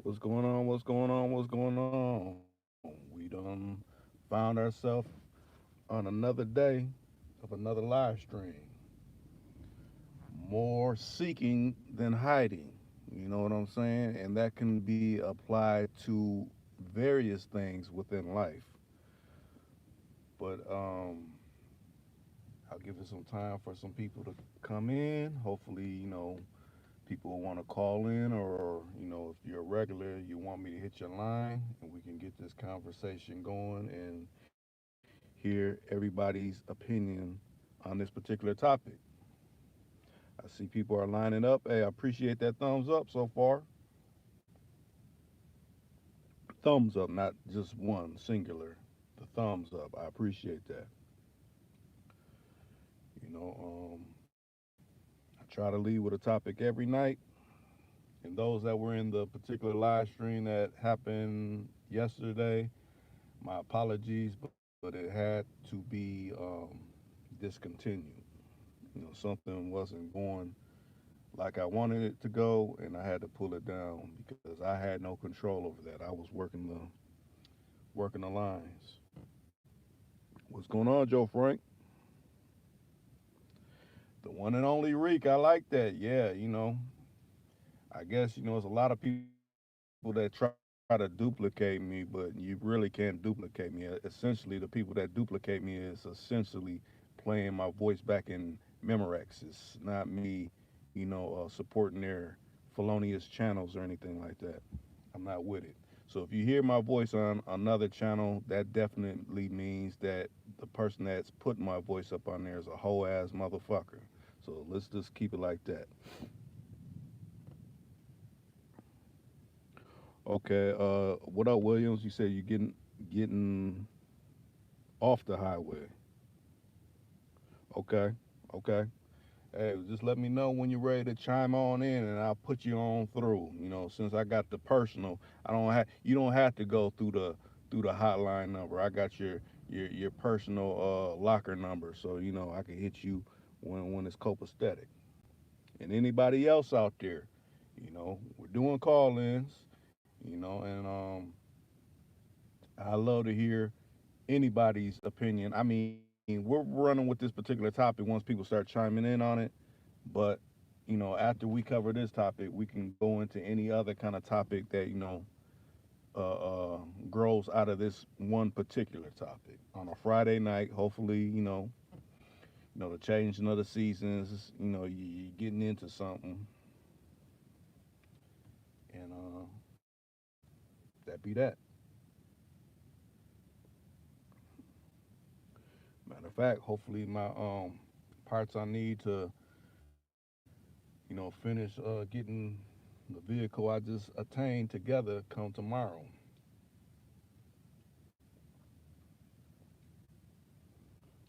What's going on? What's going on? What's going on? We done found ourselves on another day of another live stream. More seeking than hiding. You know what I'm saying? And that can be applied to various things within life. But I'll give it some time for some people to come in. Hopefully, people want to call in, or if you're a regular, you want me to hit your line and we can get this conversation going and hear everybody's opinion on this particular topic. I see people are lining up. Hey, I appreciate that thumbs up so far. Thumbs up, not just one singular. The thumbs up. I appreciate that. you know um, I try to lead with a topic every night. And those that were in the particular live stream that happened yesterday, my apologies, but it had to be discontinued. Something wasn't going like I wanted it to go, and I had to pull it down because I had no control over that. I was working the lines. What's going on, Joe Frank? The one and only Reek. I like that. Yeah, I guess it's a lot of people that try to duplicate me, but you really can't duplicate me. Essentially, the people that duplicate me is essentially playing my voice back in Memorex. It's not me, supporting their felonious channels or anything like that. I'm not with it. So if you hear my voice on another channel, that definitely means that the person that's putting my voice up on there is a whole ass motherfucker. So let's just keep it like that. Okay. What up, Williams? You said you're getting off the highway. Okay. Okay. Hey, just let me know when you're ready to chime on in, and I'll put you on through. Since I got the personal, I don't have you don't have to go through the hotline number. I got your personal locker number, so I can hit you when it's copacetic. And anybody else out there, we're doing call-ins, and I love to hear anybody's opinion. I mean, we're running with this particular topic once people start chiming in on it, but after we cover this topic, we can go into any other kind of topic that grows out of this one particular topic on a Friday night. Hopefully, the changing of the seasons. You're getting into something, and that be that. Matter of fact, hopefully my parts I need to finish getting the vehicle I just attained together come tomorrow,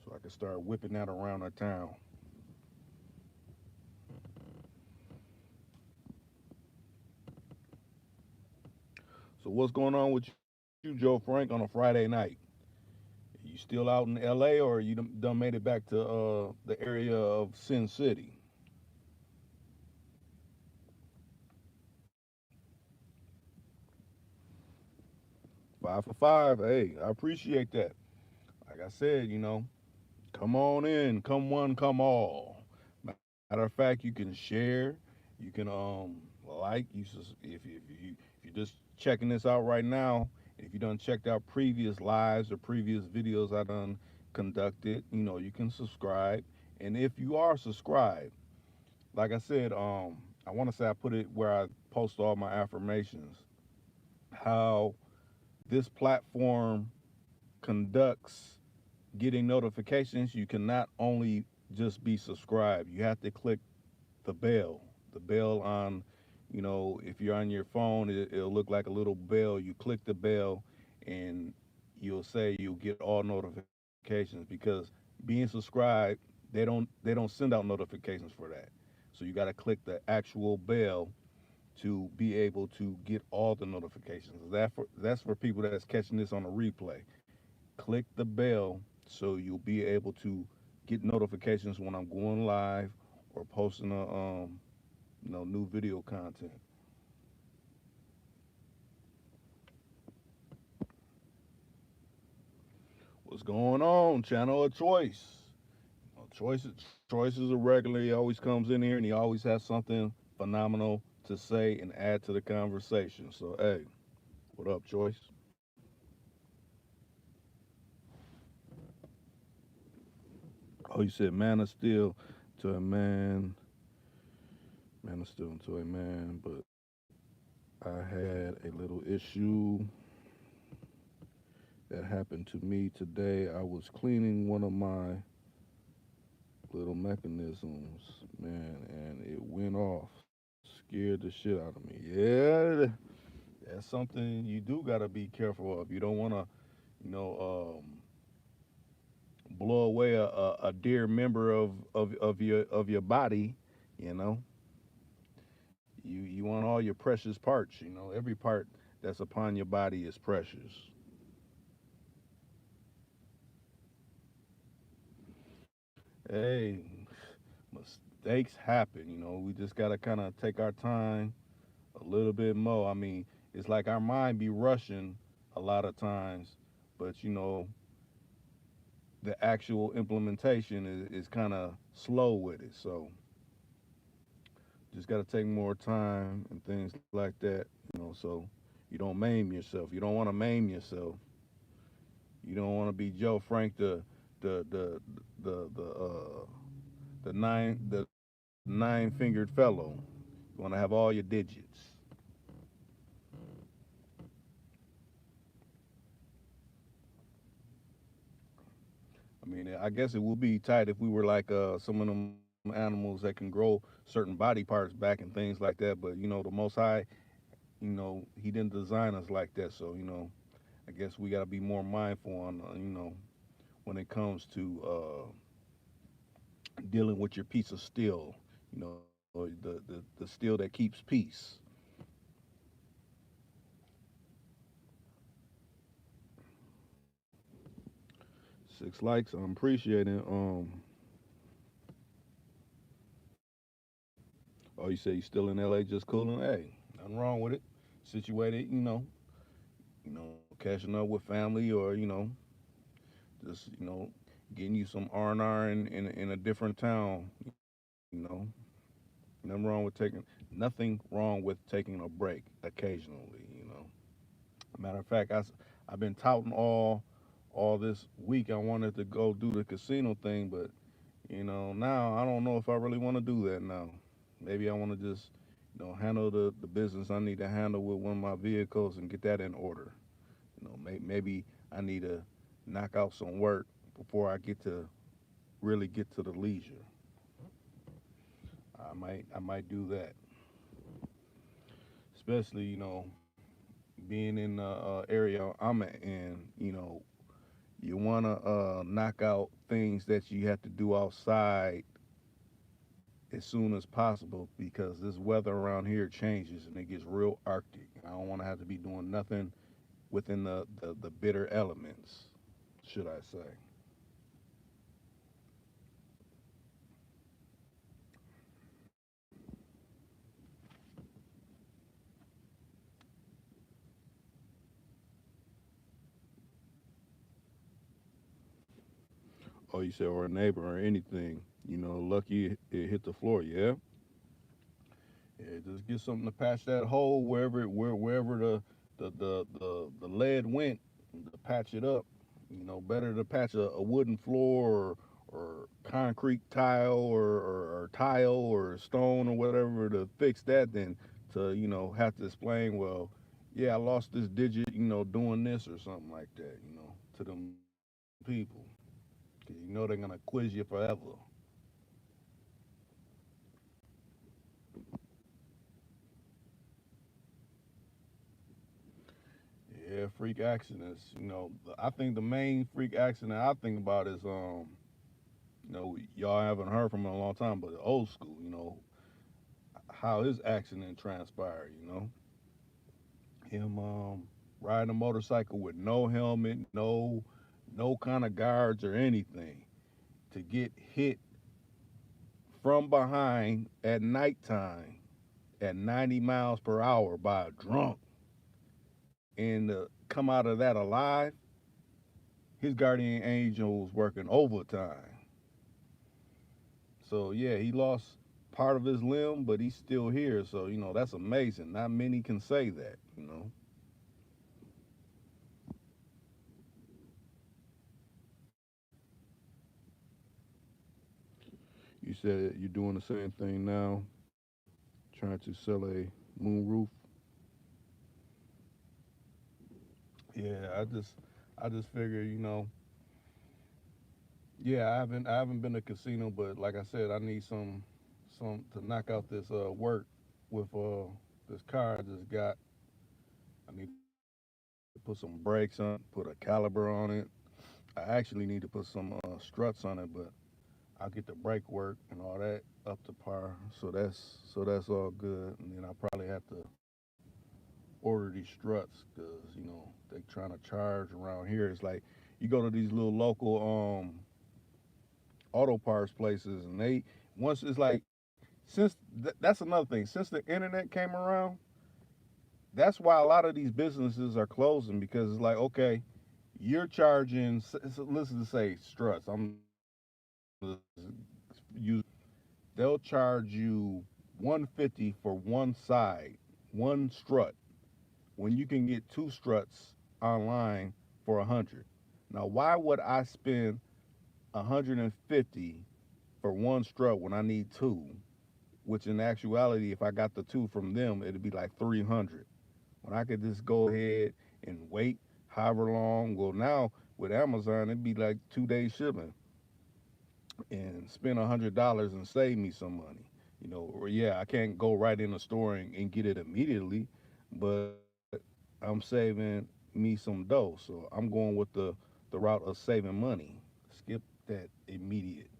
so I can start whipping that around our town. So what's going on with you, Joe Frank, on a Friday night? You still out in L.A. or you done made it back to the area of Sin City? 5 for 5. Hey, I appreciate that. Like I said, come on in, come one, come all. Matter of fact, you can share, you can like, if you're just checking this out right now, if you done checked out previous lives or previous videos I done conducted, you can subscribe. And if you are subscribed, like I said, I want to say I put it where I post all my affirmations. How this platform conducts getting notifications, you can not only just be subscribed, you have to click the bell. The bell on, if you're on your phone, it'll look like a little bell. You click the bell, and you'll say you'll get all notifications because being subscribed, they don't send out notifications for that. So you got to click the actual bell to be able to get all the notifications. That's for people that's catching this on a replay. Click the bell so you'll be able to get notifications when I'm going live or posting a new video content. What's going on? Channel of choice. Choices are regular. He always comes in here and he always has something phenomenal to say and add to the conversation. So hey, what up, Choice? Oh, you said man of steel to a man of steel to a man, but I had a little issue that happened to me today. I was cleaning one of my little mechanisms, man, and it went off. Scared the shit out of me. Yeah, that's something you do got to be careful of. You don't want to, you know, blow away a dear member of your body. You know, you want all your precious parts. You know, every part that's upon your body is precious. Hey, mistakes happen. You know, we just gotta kind of take our time a little bit more. I mean, it's like our mind be rushing a lot of times, but you know, the actual implementation is kind of slow with it. So just got to take more time and things like that, you know, so you don't maim yourself. You don't want to maim yourself. You don't want to be Joe Frank, the the the nine fingered fellow. You want to have all your digits. I mean, I guess it would be tight if we were like some of them animals that can grow certain body parts back and things like that. But you know, the Most High, you know, He didn't design us like that. So you know, I guess we got to be more mindful on, you know, when it comes to dealing with your piece of steel. You know, the steel that keeps peace. Six likes, I'm appreciating. Oh, you say you still in LA just cooling? Hey, nothing wrong with it. Situated, catching up with family, or just getting you some R&R in a different town. Nothing wrong with taking a break occasionally. Matter of fact, I've been touting all this week. I wanted to go do the casino thing, but now I don't know if I really want to do that now. Maybe I want to just handle the business I need to handle with one of my vehicles and get that in order. Maybe I need to knock out some work before I get to really get to the leisure. I might do that, especially being in the area I'm in. You want to knock out things that you have to do outside as soon as possible because this weather around here changes and it gets real arctic. I don't want to have to be doing nothing within the bitter elements, should I say. Oh, you said, or a neighbor or anything. Lucky it hit the floor, yeah? Yeah, just get something to patch that hole wherever the lead went to patch it up. Better to patch a wooden floor or concrete tile or tile or stone or whatever to fix that than to have to explain, well, yeah, I lost this digit doing this or something like that to them people, because they're gonna quiz you forever. Yeah, freak accidents. I think the main freak accident I think about is y'all haven't heard from him in a long time, but old school. How his accident transpired. Him riding a motorcycle with no helmet, no kind of guards or anything, to get hit from behind at nighttime at 90 miles per hour by a drunk, and come out of that alive. his guardian angel was working overtime. So yeah, he lost part of his limb, but he's still here. So that's amazing. Not many can say that. You said you're doing the same thing now, trying to sell a moon roof. Yeah, I just figured, yeah, I haven't been to casino, but like I said, I need some to knock out this work with this car I just got. I need to put some brakes on it, put a caliber on it. I actually need to put some struts on it, but I'll get the brake work and all that up to par. So that's all good. And then I'll probably have to order these struts because they trying to charge around here. It's like you go to these little local auto parts places, and they once it's like that's another thing. Since the internet came around, that's why a lot of these businesses are closing because it's like okay, you're charging. Listen to say struts. I'm just using they'll charge you 150 for one side, one strut, when you can get two struts online for 100. Now, why would I spend 150 for one strut when I need two? Which in actuality, if I got the two from them, it'd be like 300. When I could just go ahead and wait however long. Well, now with Amazon, it'd be like 2 days shipping and spend $100 and save me some money. Or yeah, I can't go right in the store and get it immediately, but I'm saving me some dough. So I'm going with the route of saving money. Skip that immediate.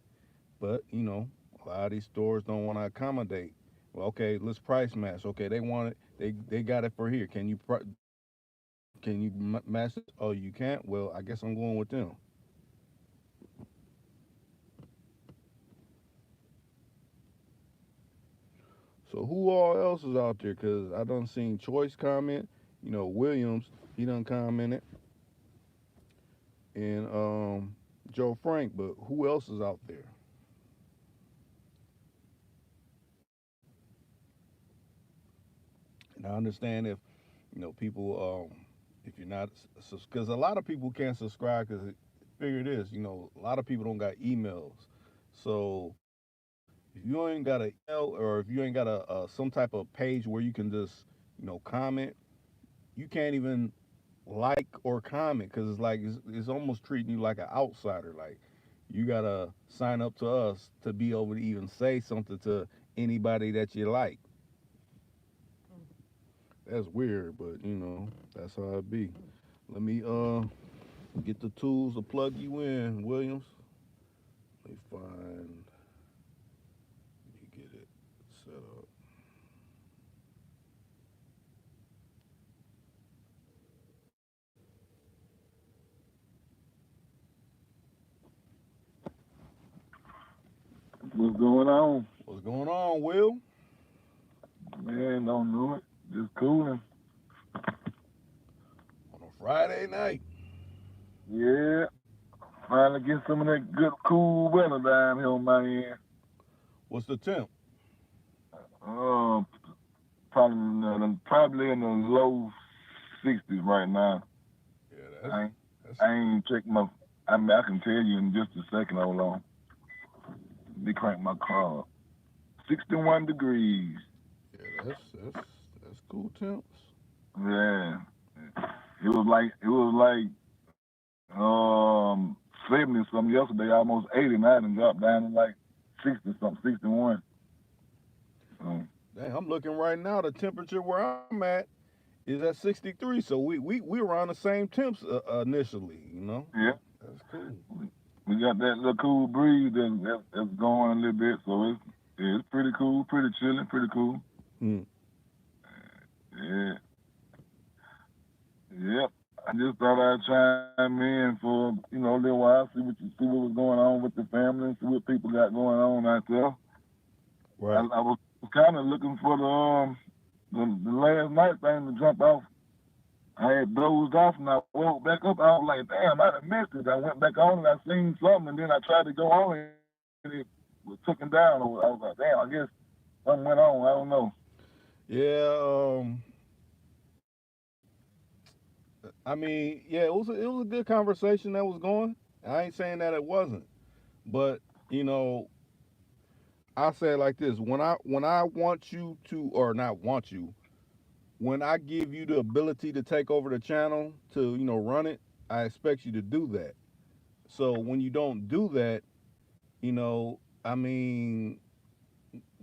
But a lot of these stores don't want to accommodate. Well, okay, let's price match. Okay, they want it. They got it for here. Can you match it? Oh, you can't. Well, I guess I'm going with them. So who all else is out there? Cause I done seen Choice comment. Williams, he done commented, and Joe Frank. But who else is out there? And I understand if people if you're not because a lot of people can't subscribe because figure this. A lot of people don't got emails. So if you ain't got an email or if you ain't got a some type of page where you can just comment, you can't even like or comment because it's like it's almost treating you like an outsider. Like you gotta sign up to us to be able to even say something to anybody that you like. That's weird, but that's how it be. Let me get the tools to plug you in, Williams. Let me find. Let me get it set up. What's going on? What's going on, Will? Man, don't know it. Just cooling. On a Friday night. Yeah. Finally get some of that good cool weather down here on my end. What's the temp? Uh, probably in the low 60s right now. Yeah, I ain't, that's I ain't checked my. I mean, I can tell you in just a second. Hold on. Let me crank my car up. 61 degrees. yeah, that's cool temps. Yeah. It was like 70 something yesterday, almost 80. Now and dropped down to like 60 something, 61. So, Dang, I'm looking right now. The temperature where I'm at is at 63. So we were on the same temps initially. yeah, That's cool. we got that little cool breeze that's going a little bit. So it's pretty cool, pretty chilling, pretty cool. Hmm. Yeah, yep. I just thought I'd chime in for a little while, see what was going on with the family, see what people got going on out there. Right. I was kind of looking for the last night thing to jump off. I had dozed off and I woke back up. I was like, damn, I done missed it. I went back on and I seen something, and then I tried to go on and it was taken down. I was like, damn, I guess something went on. I don't know. Yeah, I mean, yeah, it was a good conversation that was going. I ain't saying that it wasn't, but you know, I say it like this: when I want you to, or not want you, when I give you the ability to take over the channel to run it, I expect you to do that. So when you don't do that, I mean,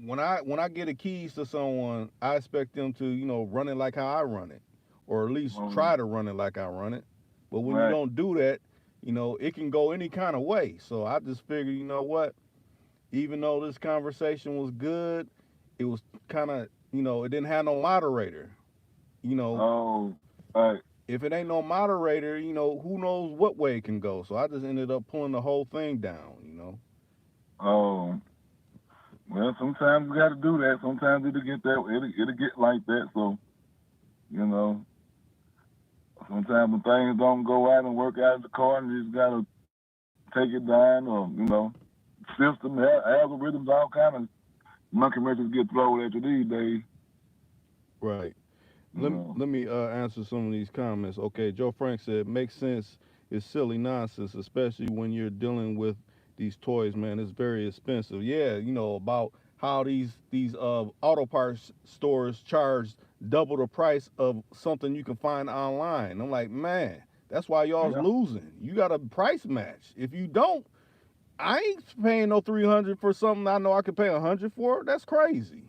when I get the keys to someone, I expect them to run it like how I run it, or at least try to run it like I run it. But when you Right. don't do that, it can go any kind of way. So I just figured, you know what? Even though this conversation was good, it was kind of it didn't have no moderator. You know, Oh, right. if it ain't no moderator, who knows what way it can go. So I just ended up pulling the whole thing down. Oh, well, sometimes we got to do that. Sometimes it'll get like that. So you know, sometimes when things don't go out and work out the car, and you just gotta take it down, or system algorithms, all kind of monkey wrenches get thrown at you these days. Right. You Let, know. let me answer some of these comments. Okay, Joe Frank said, makes sense. It's silly nonsense, especially when you're dealing with these toys, man. It's very expensive. Yeah, about how these auto parts stores charge double the price of something you can find online. I'm like, man, that's why y'all's Yeah. losing. You got a price match. If you don't, I ain't paying no 300 for something I know I can pay 100 for. That's crazy.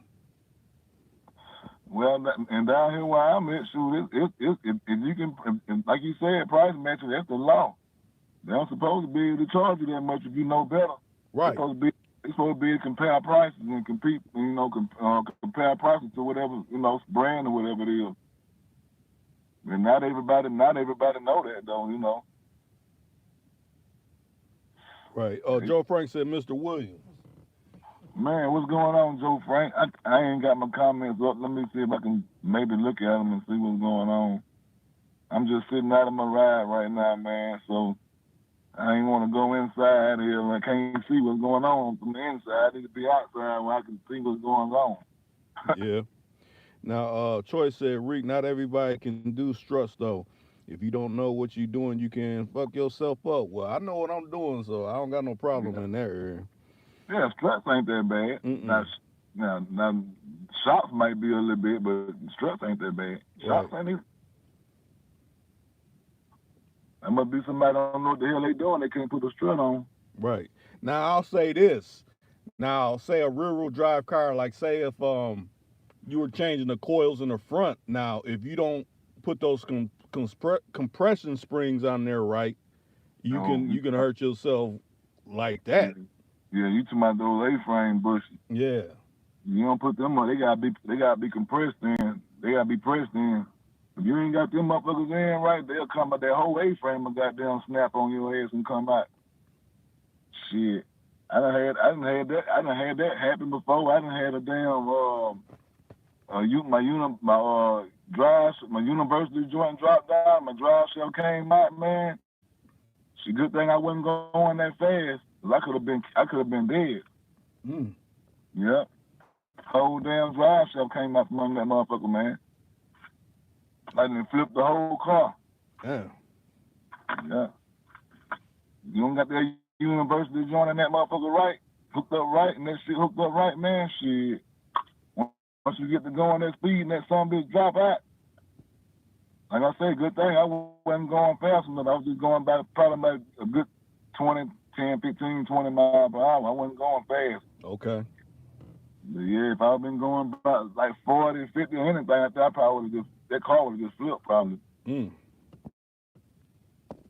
Well, and down here where I'm at, shoot, if you can, like you said, price matching, that's the law. They don't supposed to be able to charge you that much if you know better. They're Right. supposed to be, they're supposed to be able to compare prices and compete, compare prices to whatever, brand or whatever it is. And not everybody know that though. Right. Hey, Joe Frank said, Mr. Williams. man, what's going on, Joe Frank? I ain't got my comments up. Let me see if I can maybe look at them and see what's going on. I'm just sitting out of my ride right now, man. So I ain't want to go inside here. I can't see what's going on from the inside. I need to be outside where I can see what's going on. Yeah. Now, Troy said, Reek, not everybody can do struts though. If you don't know what you're doing, you can fuck yourself up. Well, I know what I'm doing, so I don't got no problem Yeah, in that area. yeah, struts ain't that bad. Now, Mm-mm. now, shots might be a little bit, but struts ain't that bad. Shots Right. ain't even. That must be somebody don't know what the hell they doing. They can't put a strut on. Right. Now, I'll say this. Now, say a rear-wheel drive car, like say if you were changing the coils in the front. Now, if you don't put those compression springs on there right, you Oh, can you can hurt yourself like that. yeah, you talking about those A-frame bushes. Yeah. You don't put them on. They gotta be compressed in. They gotta be pressed in. If you ain't got them motherfuckers in right, they'll come out that whole A-frame and goddamn snap on your ass and come out. Shit. I done had that happen before. I done had a damn my university joint dropped down. My drive shell came out, man. It's a good thing I wasn't going that fast. 'Cause I could have been dead. Mm. Yep. Whole damn drive shell came out from under that motherfucker, man. I done flipped the whole car. Damn. Yeah. You don't got that university joint in that motherfucker right, hooked up right, and that shit hooked up right, man. Shit. Once you get to going that speed and that some bitch drop out, like I said, good thing I wasn't going fast enough. I was just going by probably about a good 20, 10, 15, 20 miles per hour. I wasn't going fast. Okay. But yeah, if I'd been going about like 40, 50 or anything like that, I probably would have that car would have just flipped probably. Mm.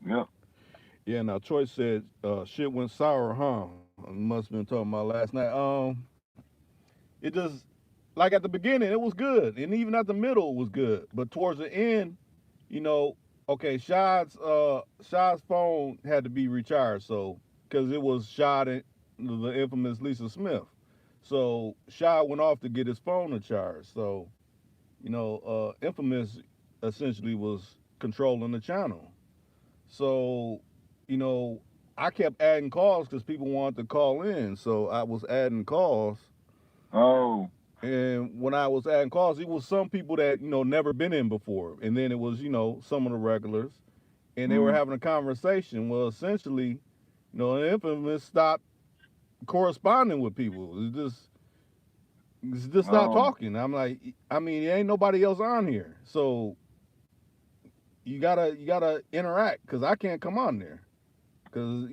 Yep. Yeah. Now, Troy said, shit went sour, huh? Must have been talking about last night. It just like at the beginning it was good, and even at the middle it was good, but towards the end, you know, okay, Shad's phone had to be recharged, so because it was Shad and the infamous Lisa Smith, so Shad went off to get his phone to charge. So infamous essentially was controlling the channel. So, you know, I kept adding calls because people wanted to call in. So I was adding calls. Oh. And when I was adding calls, it was some people that, never been in before. And then it was, some of the regulars. And they were Mm. having a conversation. Well, essentially, the infamous stopped corresponding with people. It's just stopped Oh. talking. I'm like, I mean, there ain't nobody else on here. So you gotta interact because I can't come on there. Because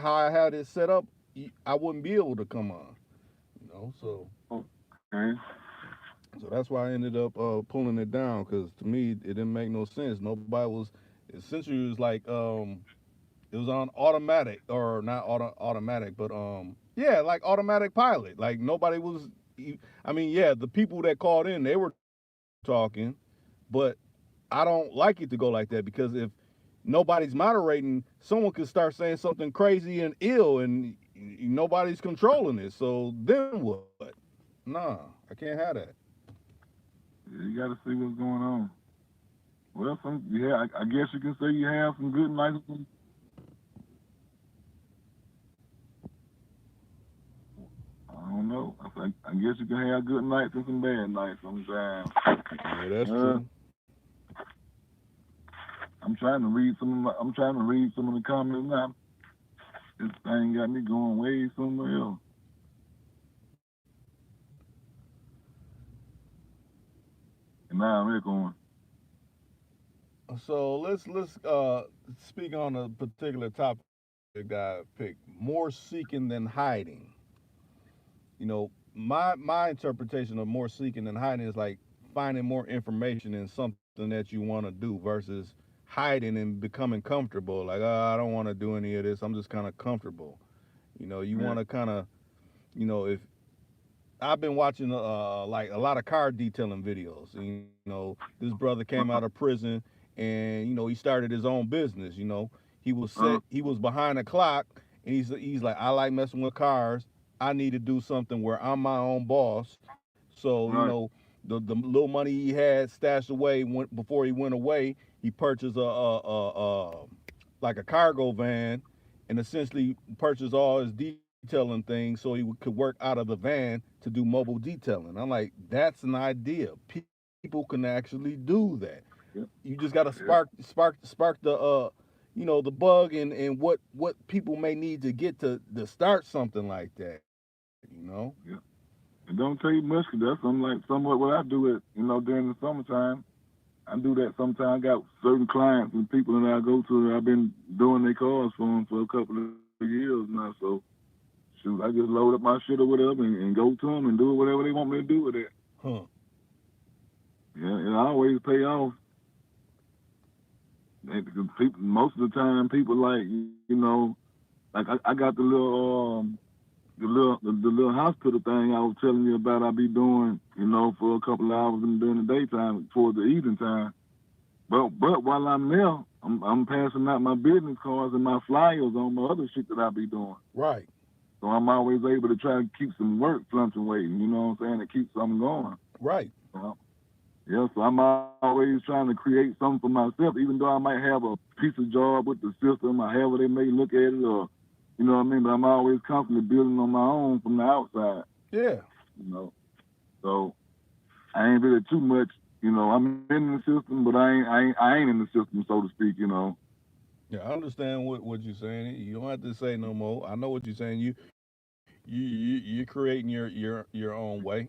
how I had it set up, I wouldn't be able to come on. So Okay. that's why I ended up pulling it down because to me it didn't make no sense. Nobody was essentially it was like it was on automatic or not automatic, but yeah, like automatic pilot. Like nobody was. I mean, yeah, the people that called in they were talking, but I don't like it to go like that because if nobody's moderating, someone could start saying something crazy and ill, and nobody's controlling it. So then what? Nah, I can't have that. Yeah, you got to see what's going on. Well, yeah, I guess you can say you have some good nights. I don't know. I guess you can have good nights and some bad nights sometimes. Yeah, that's Uh, true. I'm trying to read some of the comments now. This thing got me going way somewhere else. And now I'm here going. So let's speak on a particular topic that got picked. More seeking than hiding. My interpretation of more seeking than hiding is like finding more information in something that you want to do versus hiding and becoming comfortable. Like, I don't want to do any of this. I'm just kind of comfortable. You Yeah. want to kind of, if I've been watching like a lot of car detailing videos. This brother came out of prison and he started his own business. He was behind the clock and he's like, I like messing with cars. I need to do something where I'm my own boss. So Right. the little money he had stashed away before he went away, he purchased a like a cargo van and essentially purchased all his detailing things so he could work out of the van to do mobile detailing. I'm like, that's an idea. People can actually do that. You Yeah. just got to Yeah. spark the bug and what people may need to get to start something like that. Yeah. It don't take much 'cause that's something like somewhat what I do it, during the summertime. I do that sometimes. I got certain clients and people that I go to that I've been doing their cars for them for a couple of years now. So, shoot, I just load up my shit or whatever and go to them and do whatever they want me to do with it. Huh. Yeah, it always pay off. Because people, most of the time, people like, like I got the little hospital thing I was telling you about. I be doing, for a couple of hours during the daytime, towards the evening time. But while I'm there, I'm passing out my business cards and my flyers on my other shit that I be doing. Right. So I'm always able to try to keep some work fluctuating, you know what I'm saying, to keep something going. Right. Uh, yeah, so I'm always trying to create something for myself, even though I might have a piece of job with the system or however they may look at it or, you know what I mean, but I'm always constantly building on my own from the outside, Yeah. you know. So I ain't really too much, I'm in the system, but I ain't in the system, so to speak, Yeah, I understand what you're saying. You don't have to say no more. I know what you're saying. You're creating your own way.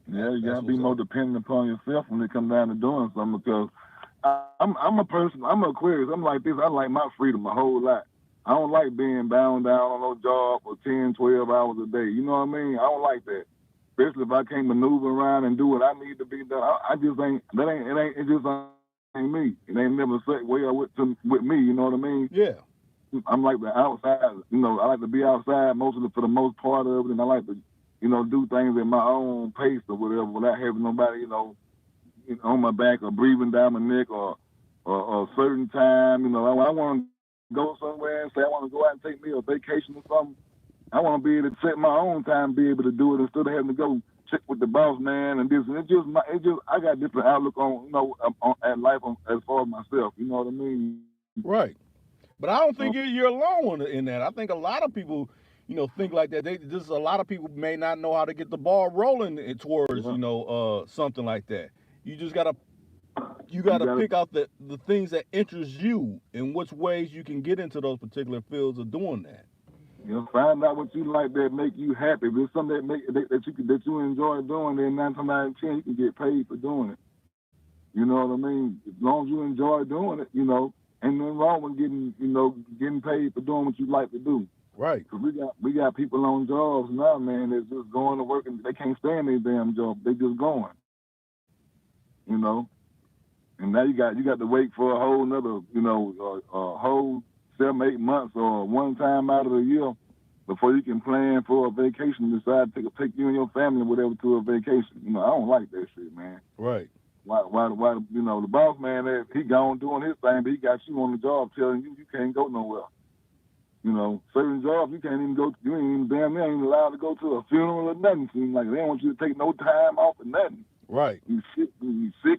Yeah, you That's gotta what's be up. more dependent upon yourself when it comes down to doing something because I'm a person, I'm an Aquarius. I'm like this. I like my freedom a whole lot. I don't like being bound down on no job for 10, 12 hours a day. You know what I mean? I don't like that. Especially if I can't maneuver around and do what I need to be done. I just ain't that ain't it ain't it just ain't me. It ain't never set way with me. You know what I mean? Yeah. I'm like the outside. I like to be outside for the most part of it, and I like to, do things at my own pace or whatever without having nobody, on my back or breathing down my neck or a certain time. I want to go somewhere and say I want to go out and take me a vacation or something. I want to be able to set my own time, be able to do it instead of having to go. check with the boss man and this, and it just I got different outlook on at life as far as myself. You know what I mean? Right. But I don't So think you're alone in that. I think a lot of people, think like that. This a lot of people may not know how to get the ball rolling towards, yeah, something like that. You just gotta you you gotta gotta pick out the things that interest you and which ways you can get into those particular fields of doing that. find out what you like that make you happy. If it's something that you enjoy doing, then 9 times out of 10 you can get paid for doing it. You know what I mean? As long as you enjoy doing it, ain't nothing wrong with getting paid for doing what you like to do. Right. Cause we got people on jobs now, man, that's just going to work and they can't stand their damn job. They just going, you know. And now you got to wait for a whole another, a whole 7, 8 months or one time out of the year before you can plan for a vacation and decide to take you and your family or whatever to a vacation. I don't like that shit, man. Right. Why, the boss man, he gone doing his thing, but he got you on the job telling you can't go nowhere. Certain jobs you can't even go. You ain't even damn near ain't allowed to go to a funeral or nothing. Seems like they don't want you to take no time off or nothing. Right. You sick,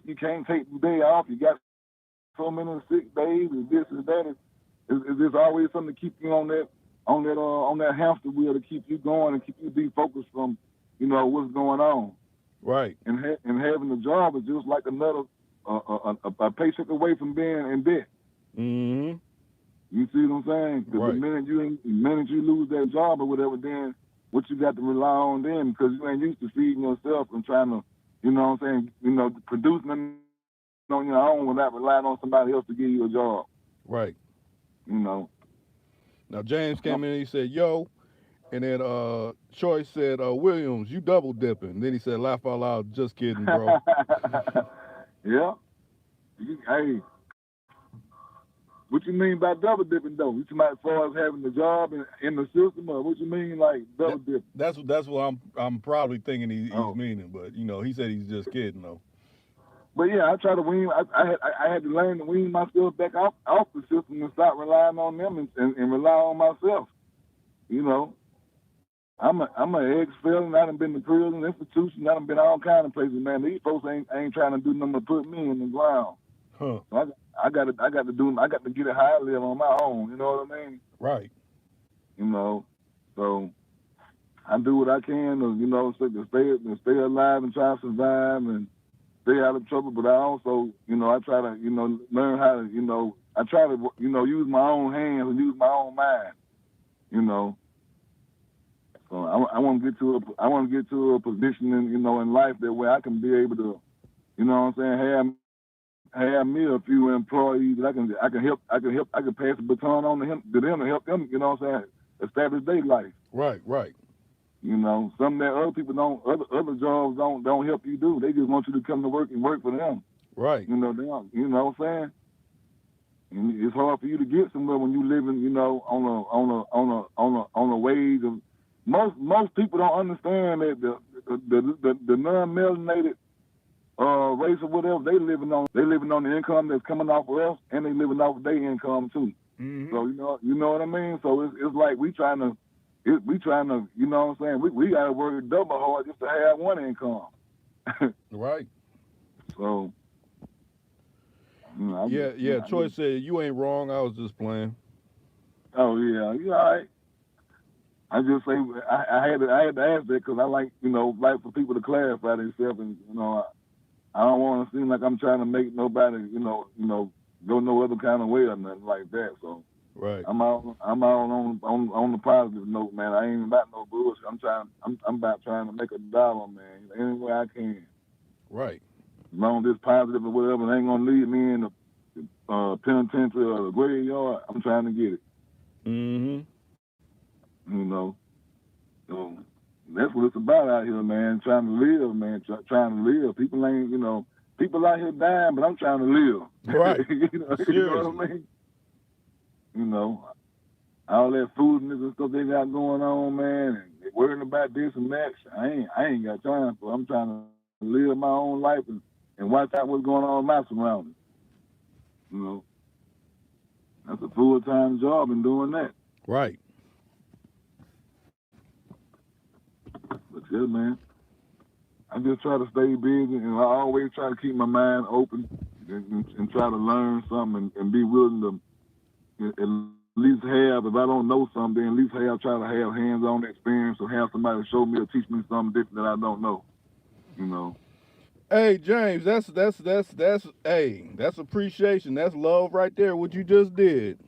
you can't take the day off. You got so many sick days and this and that. It's just always something to keep you on that hamster wheel to keep you going and keep you defocused from what's going on. Right. And having a job is just like another a paycheck away from being in debt. Mm-hmm. You see what I'm saying? Because Right. the minute you lose that job or whatever, then what you got to rely on then, because you ain't used to feeding yourself and trying to, producing on your own without relying on somebody else to give you a job. Right. You know. Now James came in and he said, "Yo," and then Choice said, "Williams, you double dipping." And then he said, "Laugh out loud, just kidding, bro." Yeah. Hey, what you mean by double dipping though? You talking about as far as having the job in the system, or what you mean like double dipping? That's what I'm probably thinking he's Oh. meaning, but he said he's just kidding though. But yeah, I try to wean. I had to learn to wean myself back off the system and stop relying on them and rely on myself. You know, I'm an ex-felon. I done been to prison, institution. I done been all kind of places, man. These folks ain't trying to do nothing but put me in the ground. Huh. So I got to get it how I live on my own. You know what I mean? Right. So I do what I can to stay alive and try to survive and stay out of trouble. But I also, I try to, learn how to, I try to, use my own hands and use my own mind. So I want to get to a position in life that where I can be able to, have me a few employees that I can pass the baton on to them to help them, establish their life. Right. Right. Something that other people other jobs don't help you do. They just want you to come to work and work for them. Right. They don't, what I'm saying? And it's hard for you to get somewhere when you living, on a wage of most people don't understand that the non-melanated race or whatever they living on the income that's coming off of us, and they living off of their income too. Mm-hmm. So you know what I mean. So it's like we trying to, you know what I'm saying. We got to work double hard just to have one income. Right. So yeah. Choice said you ain't wrong. I was just playing. Oh yeah, you all right. I just say I had to ask that because I like for people to clarify themselves, and I don't want to seem like I'm trying to make nobody go no other kind of way or nothing like that. So right. I'm all on the positive note, man. I ain't about no bullshit. I'm about trying to make a dollar, man, any way I can. Right. As long as it's positive or whatever, it ain't gonna lead me in the penitentiary or the graveyard. I'm trying to get it. Mm-hmm. So that's what it's about out here, man. Trying to live, man. Trying to live. People ain't, people out here dying, but I'm trying to live. Right. You know what I mean? All that foolishness and stuff they got going on, man, and they worrying about this and that. I ain't got time for it. I'm trying to live my own life and watch out what's going on in my surroundings. That's a full-time job in doing that. Right. But yeah, man. I just try to stay busy, and I always try to keep my mind open and try to learn something and be willing to at least have, if I don't know something, then at least try to have hands-on experience or have somebody show me or teach me something different that I don't know. You know. Hey James, that's hey, that's appreciation. That's love right there. What you just did.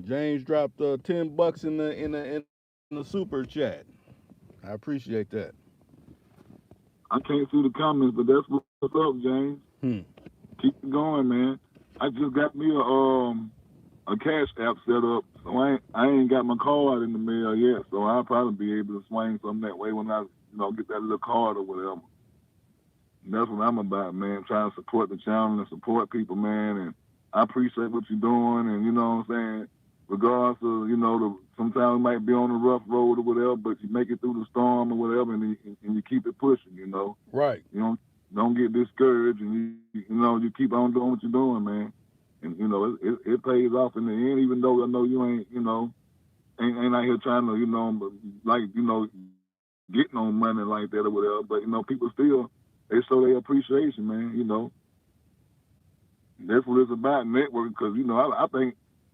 James dropped $10 in the super chat. I appreciate that. I can't see the comments, but that's what's up, James. Hmm. Keep it going, man. I just got me a cash app set up, so I ain't got my card in the mail yet, so I'll probably be able to swing something that way when I get that little card or whatever. And that's what I'm about, man. Trying to support the channel and support people, man. And I appreciate what you're doing, and you know what I'm saying. Regardless of sometimes we might be on a rough road or whatever, but you make it through the storm or whatever, and you keep it pushing. Right. You don't get discouraged, and you keep on doing what you're doing, man. And it pays off in the end, even though I know you ain't out here trying to like get no money like that or whatever. But people still they show their appreciation, man. That's what it's about, networking. Because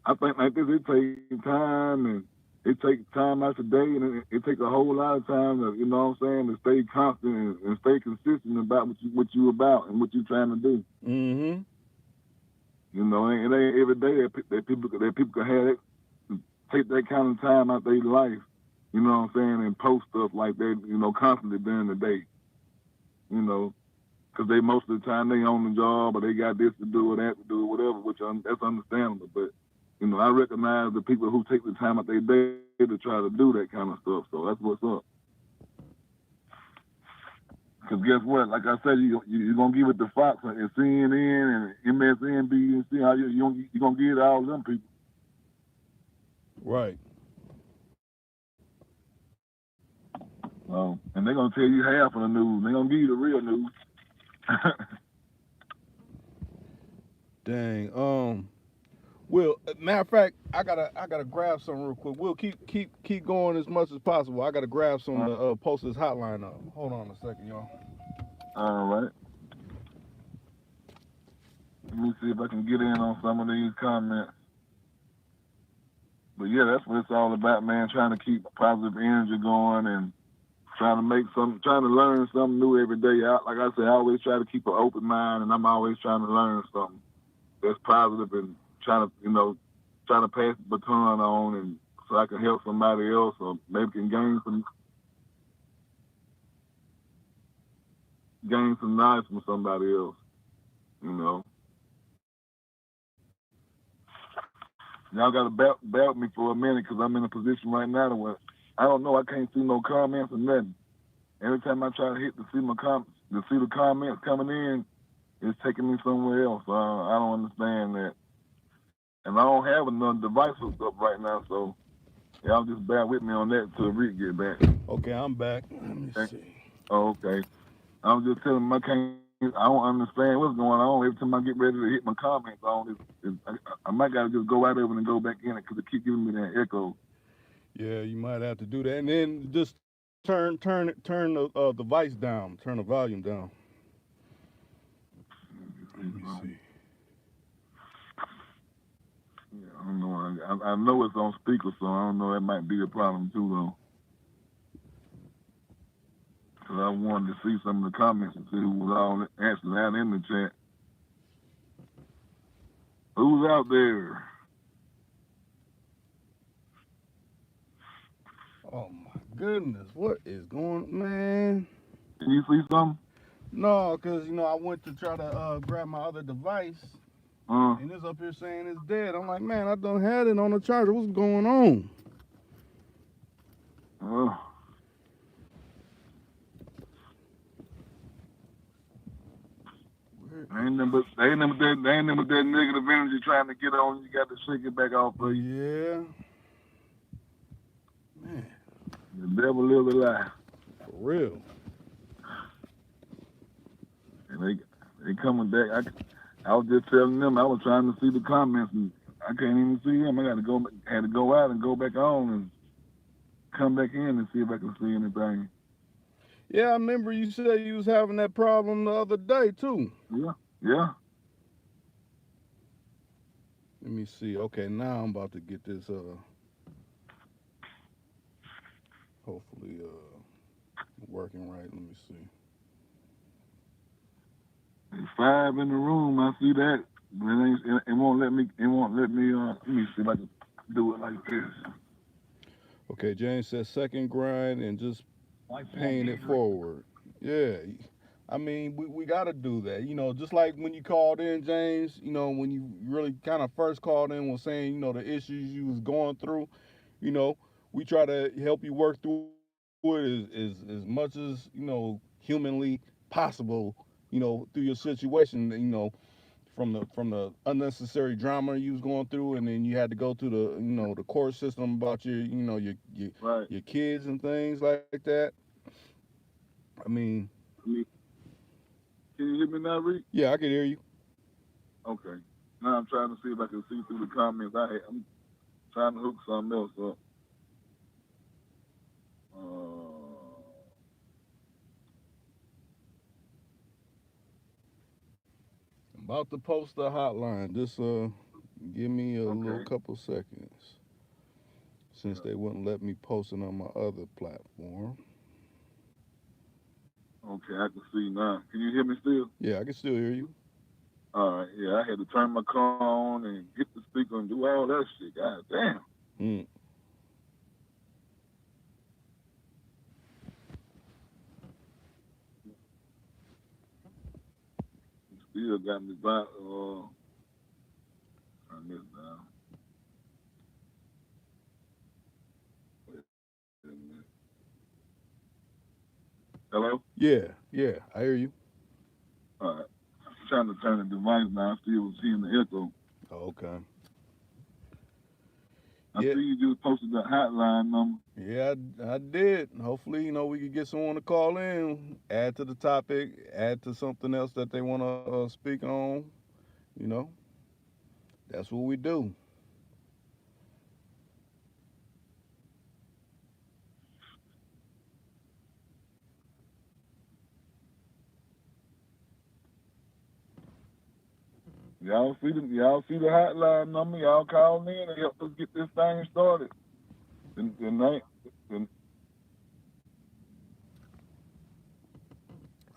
I think like this, it takes time and it takes time out the day, and it takes a whole lot of time to to stay constant and stay consistent about what you about and what you're trying to do. Mm-hmm. It ain't every day that people can have it, take that kind of time out their life. And post stuff like that. Constantly during the day. Because they most of the time they on the job or they got this to do or that to do or whatever, which that's understandable. But I recognize the people who take the time out their day to try to do that kind of stuff. So that's what's up. Because guess what? Like I said, you're going to give it to Fox and CNN and MSNBC. How you're going to give it to all them people. Right. And they're going to tell you half of the news. They're going to give you the real news. Dang. Will, matter of fact, I gotta grab some real quick. We'll keep going as much as possible. I gotta grab some to post this hotline up. Hold on a second, y'all. All right. Let me see if I can get in on some of these comments. But yeah, that's what it's all about, man. Trying to keep positive energy going and trying to learn something new every day. Like I said, I always try to keep an open mind, and I'm always trying to learn something that's positive and trying to pass the baton on, and so I can help somebody else or maybe can gain some knowledge from somebody else. Y'all got to bear with me for a minute because I'm in a position right now where I don't know. I can't see no comments or nothing. Every time I try to hit to see the comments coming in, it's taking me somewhere else. I don't understand that. And I don't have another device hooked up right now, so y'all just bear with me on that until Rick get back. Okay, I'm back. Let me see. Oh, okay. I was just telling him I don't understand what's going on. Every time I get ready to hit my comments on I might gotta just go out of it and go back in it because it keep giving me that echo. Yeah, you might have to do that, and then just turn the device down, turn the volume down. Let me see. Yeah, I don't know. I know it's on speaker, so I don't know. That might be a problem too, though. Because I wanted to see some of the comments and see who was all actually out in the chat. Who's out there? Oh my goodness, what is going, man? Can you see something? No, cause I went to try to grab my other device, Uh, and it's up here saying it's dead. I'm like, man, I don't have it on the charger. What's going on? uh, ain't nothing but that negative energy trying to get on. You got to shake it back off of you. Yeah, man, The devil lives a lie. for real. And they coming back. I was just telling them I was trying to see the comments and I can't even see them. I had to go out and go back on and come back in and see if I can see anything. Yeah, I remember you said you was having that problem the other day too. Yeah, yeah. Let me see. Okay, now I'm about to get this. Hopefully, working right. Let me see. There's 5 in the room. I see that. But it won't let me. It won't let me. Let me see if I can do it like this. Okay, James says second grind and just paying it forward. Yeah, I mean we got to do that. You know, just like when you called in, James. You know, when you really kind of first called in, was saying the issues you was going through. You know, we try to help you work through it as much as humanly possible. Through your situation. From the unnecessary drama you was going through, and then you had to go through the court system about Right. your kids and things like that. I mean, I mean, can you hear me now, Reed? yeah, I can hear you. Okay. Now I'm trying to see if I can see through the comments. I'm trying to hook something else up. I'm about to post the hotline. Just give me a little Okay. couple seconds, since Yeah. they wouldn't let me post it on my other platform. Okay, I can see now. Can you hear me still? Yeah, I can still hear you. All right. Yeah, I had to turn my car on and get the speaker and do all that shit. God damn. Mm. You still got me by. Turn this down. Wait a minute. Hello. Yeah, I hear you. All right. I'm trying to turn the device now. I still was hearing the echo. Oh, okay. I Yeah, see you just posted the hotline number. yeah, I did. Hopefully, we could get someone to call in, add to the topic, add to something else that they want to speak on. You know, that's what we do. Y'all see the hotline number. Y'all call in and help us get this thing started. The name. The,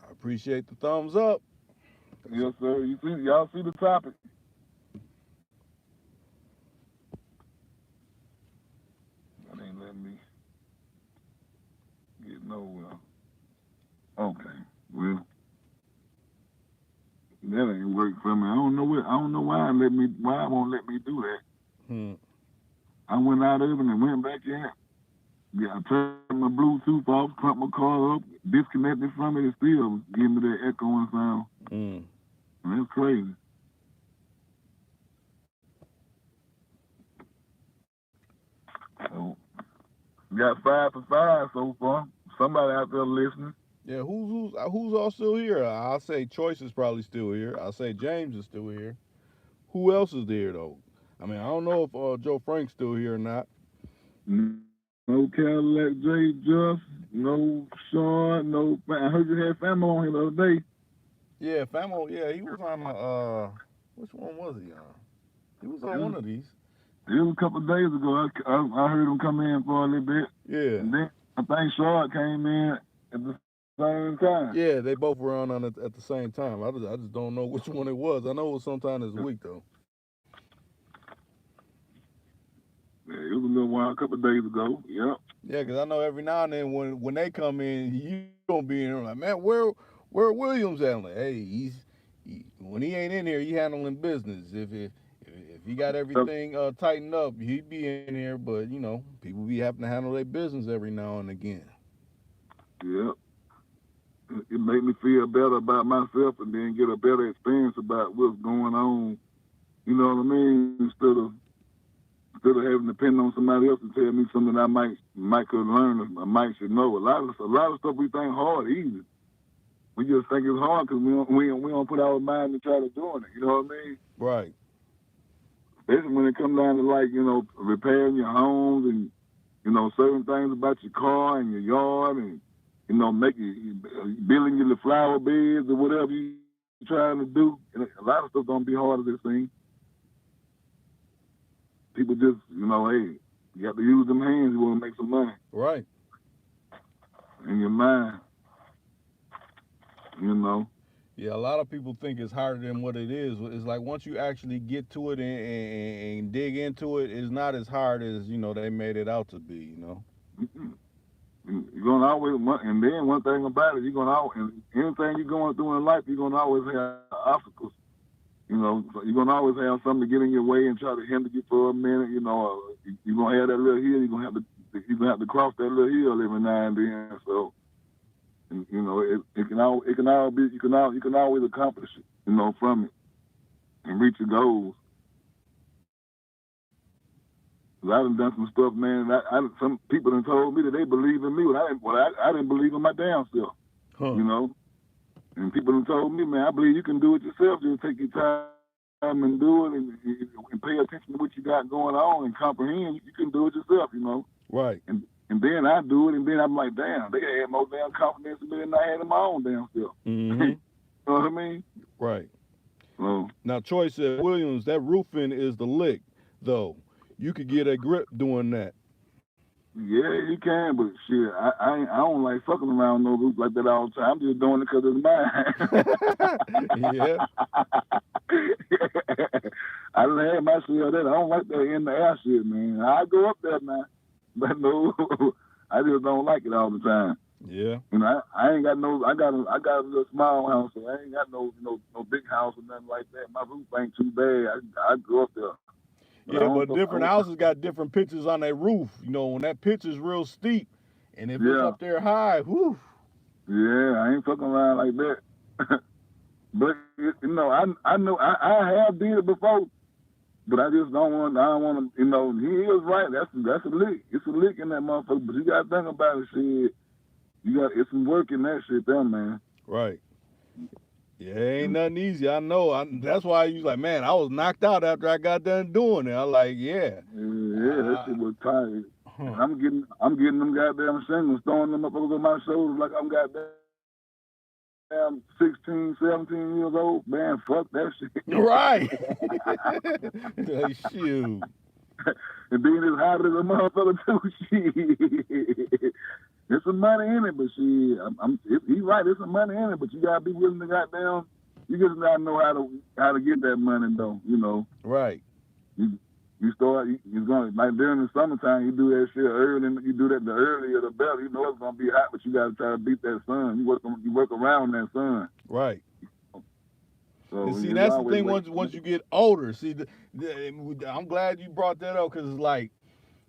I appreciate the thumbs up. That's yes, sir. Y'all see the topic. That ain't letting me get nowhere. Okay. Well, that ain't work for me. I don't know why it won't let me do that. hmm. I went out of it and went back in. Yeah, I turned my Bluetooth off, cranked my car up, disconnected from it, and still giving me that echoing sound. Mm. And that's crazy. So, we got 5 for 5 so far. Somebody out there listening. Yeah, who's all still here? I'll say Choice is probably still here. I'll say James is still here. Who else is there though? I mean, I don't know if Joe Frank's still here or not. No Cadillac J Just, no Sean, no. I heard you had family on here the other day. Yeah, Famo. Yeah, he was on which one was he on? He was It on was, one of these. it was a couple of days ago. I heard him come in for a little bit. Yeah. And then I think Shard came in at the same time. Yeah, they both were on it at the same time. I just don't know which one it was. I know it was sometime this week though. Yeah, it was a little while, a couple of days ago. Yep. Yeah, because I know every now and then when they come in, you gonna be in there like, man, where Williams at? I'm like, hey, when he ain't in here, he handling business. If he got Yep. everything tightened up, he'd be in here. But people be having to handle their business every now and again. Yep. It made me feel better about myself and then get a better experience about what's going on. You know what I mean? Instead of having to depend on somebody else to tell me something I might could learn or might should know. A lot of stuff we think hard, easy. We just think it's hard because we don't put our mind to try to doing it. You know what I mean? Right. Especially when it comes down to like repairing your homes and certain things about your car and your yard and making building your flower beds or whatever you trying to do. And a lot of stuff don't be hard as it seems. People just, hey, you have to use them hands. You want to make some money. Right. In your mind, you know. Yeah, a lot of people think it's harder than what it is. It's like once you actually get to it and dig into it, it's not as hard as they made it out to be. Mm-mm. You're gonna always, and then one thing about it, you're gonna always, anything you're going through in life, you're gonna always have obstacles. So you're gonna always have something to get in your way and try to hinder you for a minute. You're gonna have that little hill. You're gonna have to cross that little hill every now and then. So, it can all be, you can always accomplish it. From it and reach your goals. 'Cause I done done some stuff, man. Some people done told me that they believe in me, but I didn't believe in my damn self. Huh. And people done told me, man, I believe you can do it yourself. Just take your time and do it, and pay attention to what you got going on and comprehend. You can do it yourself, Right. And then I do it, and then I'm like, damn, they had more damn confidence in me than I had in my own damn self. Mm-hmm. You know what I mean? Right. So, Now, Troy said, Williams, that roofing is the lick, though. You could get a grip doing that. yeah, you can, but shit, I don't like fucking around no roof like that all the time. I'm just doing it because it's mine. Yeah. I done had my share of that. I don't like that in the air shit, man. I go up there now, but no, I just don't like it all the time. Yeah. I ain't got no. I got a little small house, so I ain't got no big house or nothing like that. My roof ain't too bad. I go up there. Yeah, but different houses got different pitches on their roof. When that pitch is real steep, and if it's up there high, whoo. Yeah, I ain't fucking around like that. But I know I have did it before, but I just don't want. I don't want to. He is right. That's a lick. It's a lick in that motherfucker. But you got to think about it, shit. It's some work in that shit, there, man. Right. Yeah, ain't nothing easy. I know. That's why I was like, man, I was knocked out after I got done doing it. I was like, yeah. Yeah, that shit was tired. I'm getting them goddamn shingles, throwing them up over my shoulders like I'm goddamn 16, 17 years old. Man, fuck that shit. Right. Like, shoot. And being as hot as a motherfucker too, shit. There's some money in it, but shit, he's right. There's some money in it, but you gotta be willing to goddamn. You just gotta know how to get that money, though. Right. You start. You're gonna, like, during the summertime. You do that shit early, and you do that the earlier the better. It's gonna be hot, but you gotta try to beat that sun. You work around that sun. Right. So, and see, that's the thing. Once you get older, see, I'm glad you brought that up, because it's like,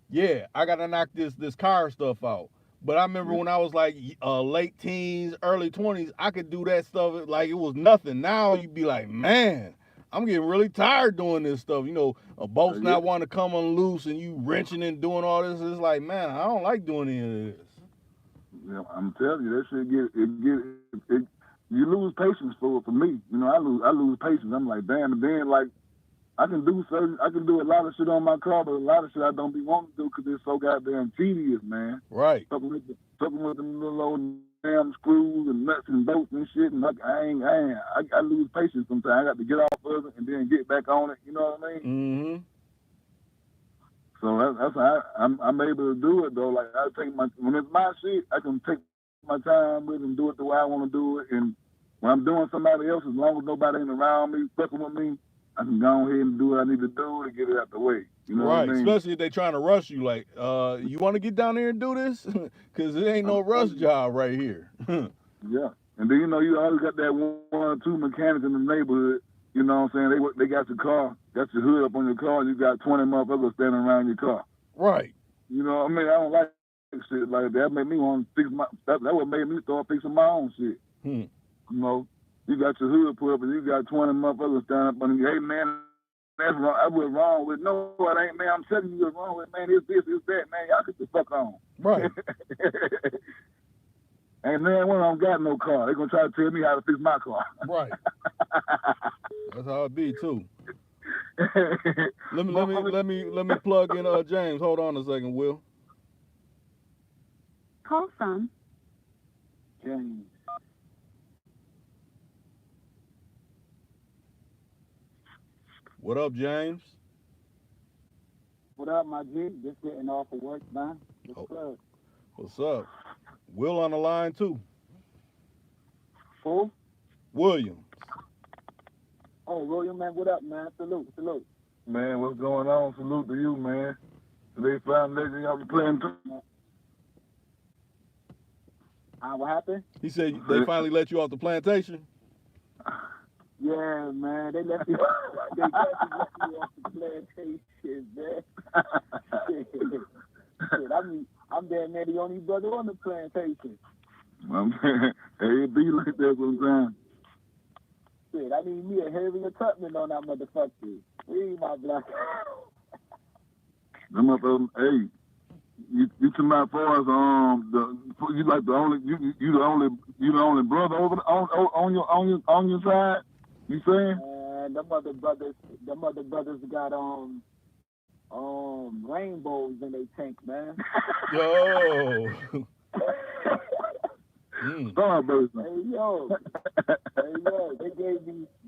yeah, I gotta knock this car stuff out. But I remember when I was like late teens, early 20s, I could do that stuff like it was nothing. Now you'd be like, man, I'm getting really tired doing this stuff. A boat's not wanting to come unloose, and you wrenching and doing all this. It's like, man, I don't like doing any of this. Yeah, I'm telling you, that shit you lose patience for me. I lose patience. I'm like, damn, and then like I can do a lot of shit on my car, but a lot of shit I don't be wanting to do because it's so goddamn tedious, man. Right. Something with them little old damn screws and nuts and bolts and shit, and I lose patience sometimes. I got to get off of it and then get back on it. You know what I mean? Mm-hmm. So that's how I'm able to do it though. Like when it's my shit, I can take my time with it and do it the way I want to do it. And when I'm doing somebody else, as long as nobody ain't around me, fucking with me, I can go ahead and do what I need to do to get it out the way. You know what I mean? Especially if they trying to rush you. Like, you want to get down there and do this? Because it ain't no rush job right here. Yeah. And then, you always got that one or two mechanics in the neighborhood. You know what I'm saying? They got your car, got your hood up on your car, and you got 20 motherfuckers standing around your car. Right. You know what I mean? I don't like shit like that. That made me want to fix that what made me start fixing my own shit. You got your hood put up and you got 20 motherfuckers standing up on you. Hey, man, that's wrong. I was wrong with. No, it ain't, man. I'm telling you what's wrong with, man. It's this, it's that, man. Y'all get the fuck on. Right. And man, when I don't got no car, they're gonna try to tell me how to fix my car. Right. That's how it be too. Let me plug in James. Hold on a second, Will. Call from James. What up, James? What up, my G? Just getting off of work, man. What's Oh, good? what's up? Will on the line too. Who? Williams. Oh, William, man, what up, man? Salute, salute. Man, what's going on? Salute to you, man. Today Foundation, y'all be playing too. What happened? He said they finally let you off the plantation. Yeah, man, they let me, they let me off the plantation, man. Shit, I'm damn near the only brother on the plantation. My man, hey, it be like that sometimes. Shit, I need me a Harriet Tubman on that motherfucker. Read my black. Them motherfuckers, hey, you to my far as you like the only you the only brother over on your side. You saying? And them other brothers got rainbows in their tank, man. Yo. Starburst. Hey yo, they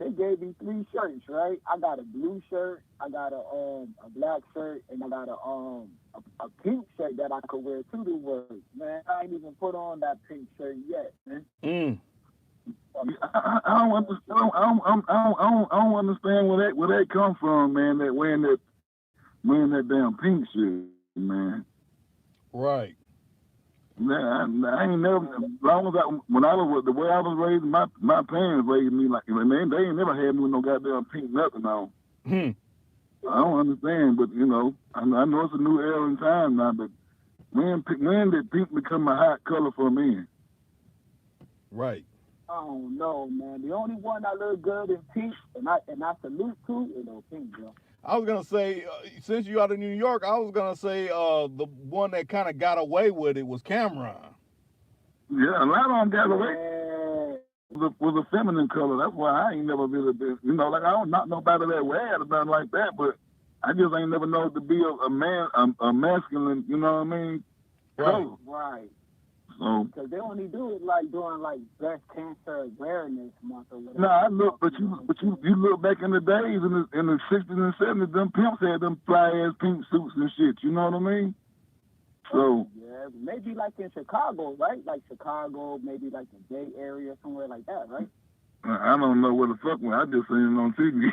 gave me 3 shirts, right? I got a blue shirt, I got a black shirt, and I got a pink shirt that I could wear to work. Man, I ain't even put on that pink shirt yet, man. I don't understand. I don't understand where that come from, man. That wearing that damn pink shit, man. Right. Man, I ain't never. Long as when I was the way I was raised, my parents raised me like, man, they ain't never had me with no goddamn pink nothing on. I don't understand, but I know it's a new era in time now. But when did pink become a hot color for men? Right. I don't know, man. The only one that look good in pink, and I salute to, is pink, bro. I was gonna say, since you out of New York, I was gonna say the one that kind of got away with it was Cameron. Yeah, a lot of them got away with a feminine color. That's why I ain't never really been, like I don't not nobody that wear it or nothing like that, but I just ain't never known to be a man, a masculine, you know what I mean? Right. Right. So, because they only do it like during like breast cancer awareness month or whatever. No, I look, but you look back in the days in the 60s and 70s, them pimps had them fly ass pink suits and shit. You know what I mean? So yeah, maybe like in Chicago, right? Like Chicago, maybe like the Bay Area, somewhere like that, right? I don't know where the fuck went. I just seen it on TV.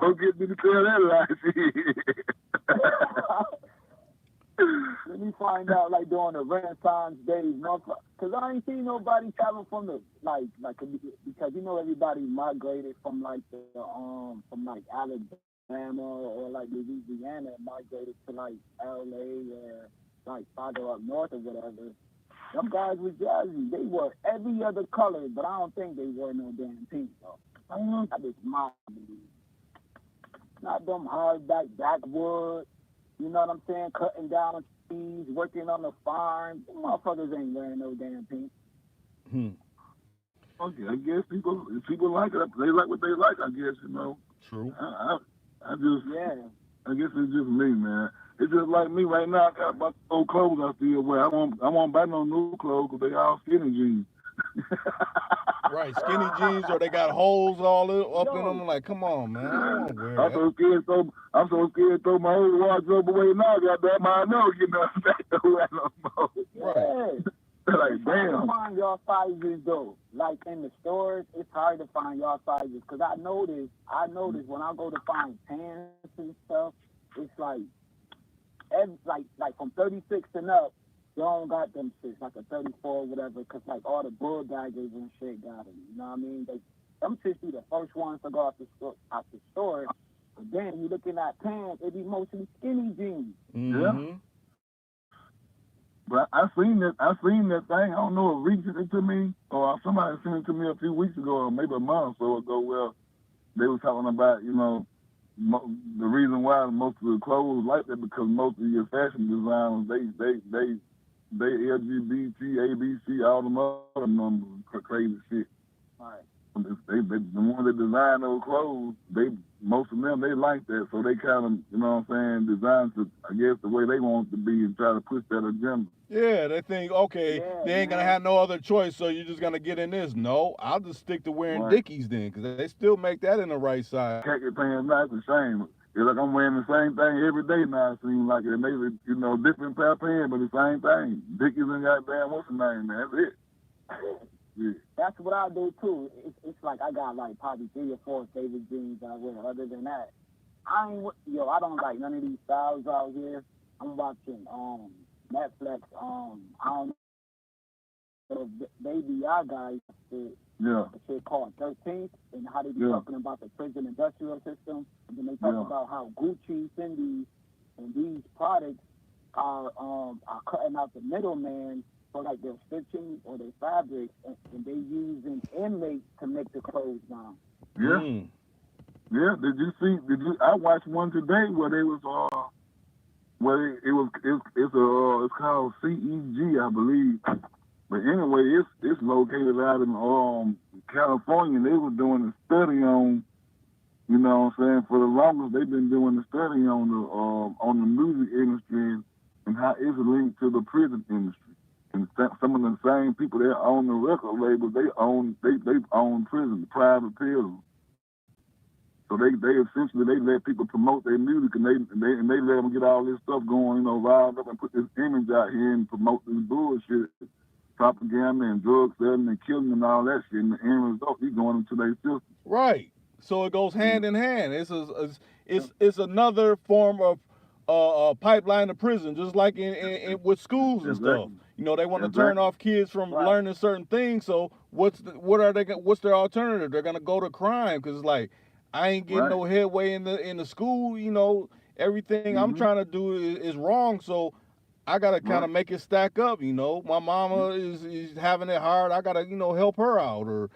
Don't get me to tell that lie. Let me find out, like during the Renaissance days, because I ain't seen nobody travel from because everybody migrated from like from like Alabama or like Louisiana and migrated to like LA or like farther up north or whatever. Them guys was jazzy. They wore every other color, but I don't think they wore no damn pink though. That is my belief. Not them hardback backwood. You know what I'm saying? Cutting down trees, working on the farm. Them motherfuckers ain't wearing no damn pink. Okay, I guess people like it. They like what they like. I guess True. I guess it's just me, man. It's just like me right now. I got my old clothes I still wear. I won't buy no new clothes because they all skinny jeans. Right, skinny jeans, or they got holes all up in them. I'm like, come on, man, I don't want to wear that. I'm so scared to throw my whole wardrobe away now. Goddamn, I know back to wear no more. Yeah. Like, damn. To find your sizes though, like in the stores, it's hard to find your sizes because I noticed when I go to find pants and stuff, it's like from 36 and up, they don't got them shits like a 34 or whatever, because like all the bulldaggers and shit got them. You know what I mean? Them shits be the first ones to go out the store. But then you looking at pants, it be mostly skinny jeans. Mm-hmm. Yeah. But I seen that thing. I don't know if Reed sent it to me or somebody sent it to me a few weeks ago or maybe a month or so ago. Well, they were talking about the reason why most of the clothes like that because most of your fashion designers they LGBT, ABC, all them other numbers, crazy shit. Right. The ones that design those clothes, they most of them, they like that. So they kind of, you know what I'm saying, designed to, I guess, the way they want it to be and try to push that agenda. Yeah, they think, okay, Yeah, they ain't gonna man. have no other choice, so you're just gonna get in this. No, I'll just stick to wearing Right. Dickies then, because they still make that in the right size. Khaki pants, not the same. It's like I'm wearing the same thing every day now, it seems like it. And they, you know, different pair of pants, but the same thing. Dickies and goddamn, what's the name, man? That's it. Yeah. That's what I do too. It's like I got like probably 3 or 4 favorite jeans that I wear. Other than that, I don't like none of these styles out here. I'm watching Netflix. I don't know if Baby I guys Yeah. a shit called 13th and how they be Yeah. talking about the prison industrial system. And then they talk Yeah. about how Gucci, Fendi, and these products are cutting out the middleman for like their stitching or their fabrics, and they using inmates to make the clothes now. Yeah. Mm. Yeah. I watched one today where they was, where it's called CEG, I believe. But anyway, it's located out in California. They were doing a study on, you know what I'm saying, for the longest they've been doing a study on the music industry and how it's linked to the prison industry. And some of the same people that own the record labels, they own prison, private prisons. So they essentially they let people promote their music and they let them get all this stuff going, you know, riled up and put this image out here and promote this bullshit, propaganda and drug selling and killing and all that shit. And the end result, he's going into their system. Right. So it goes Yeah. hand in hand. It's another form of pipeline to prison, just like in with schools and stuff. Exactly. You know, they want to turn Exactly. off kids from Right. learning certain things. So what's their alternative? They're gonna go to crime because it's like I ain't getting Right. no headway in the school. You know, everything I'm Mm-hmm. trying to do is wrong. So I gotta kind Right. of make it stack up. You know, my mama is having it hard. I gotta help her out, or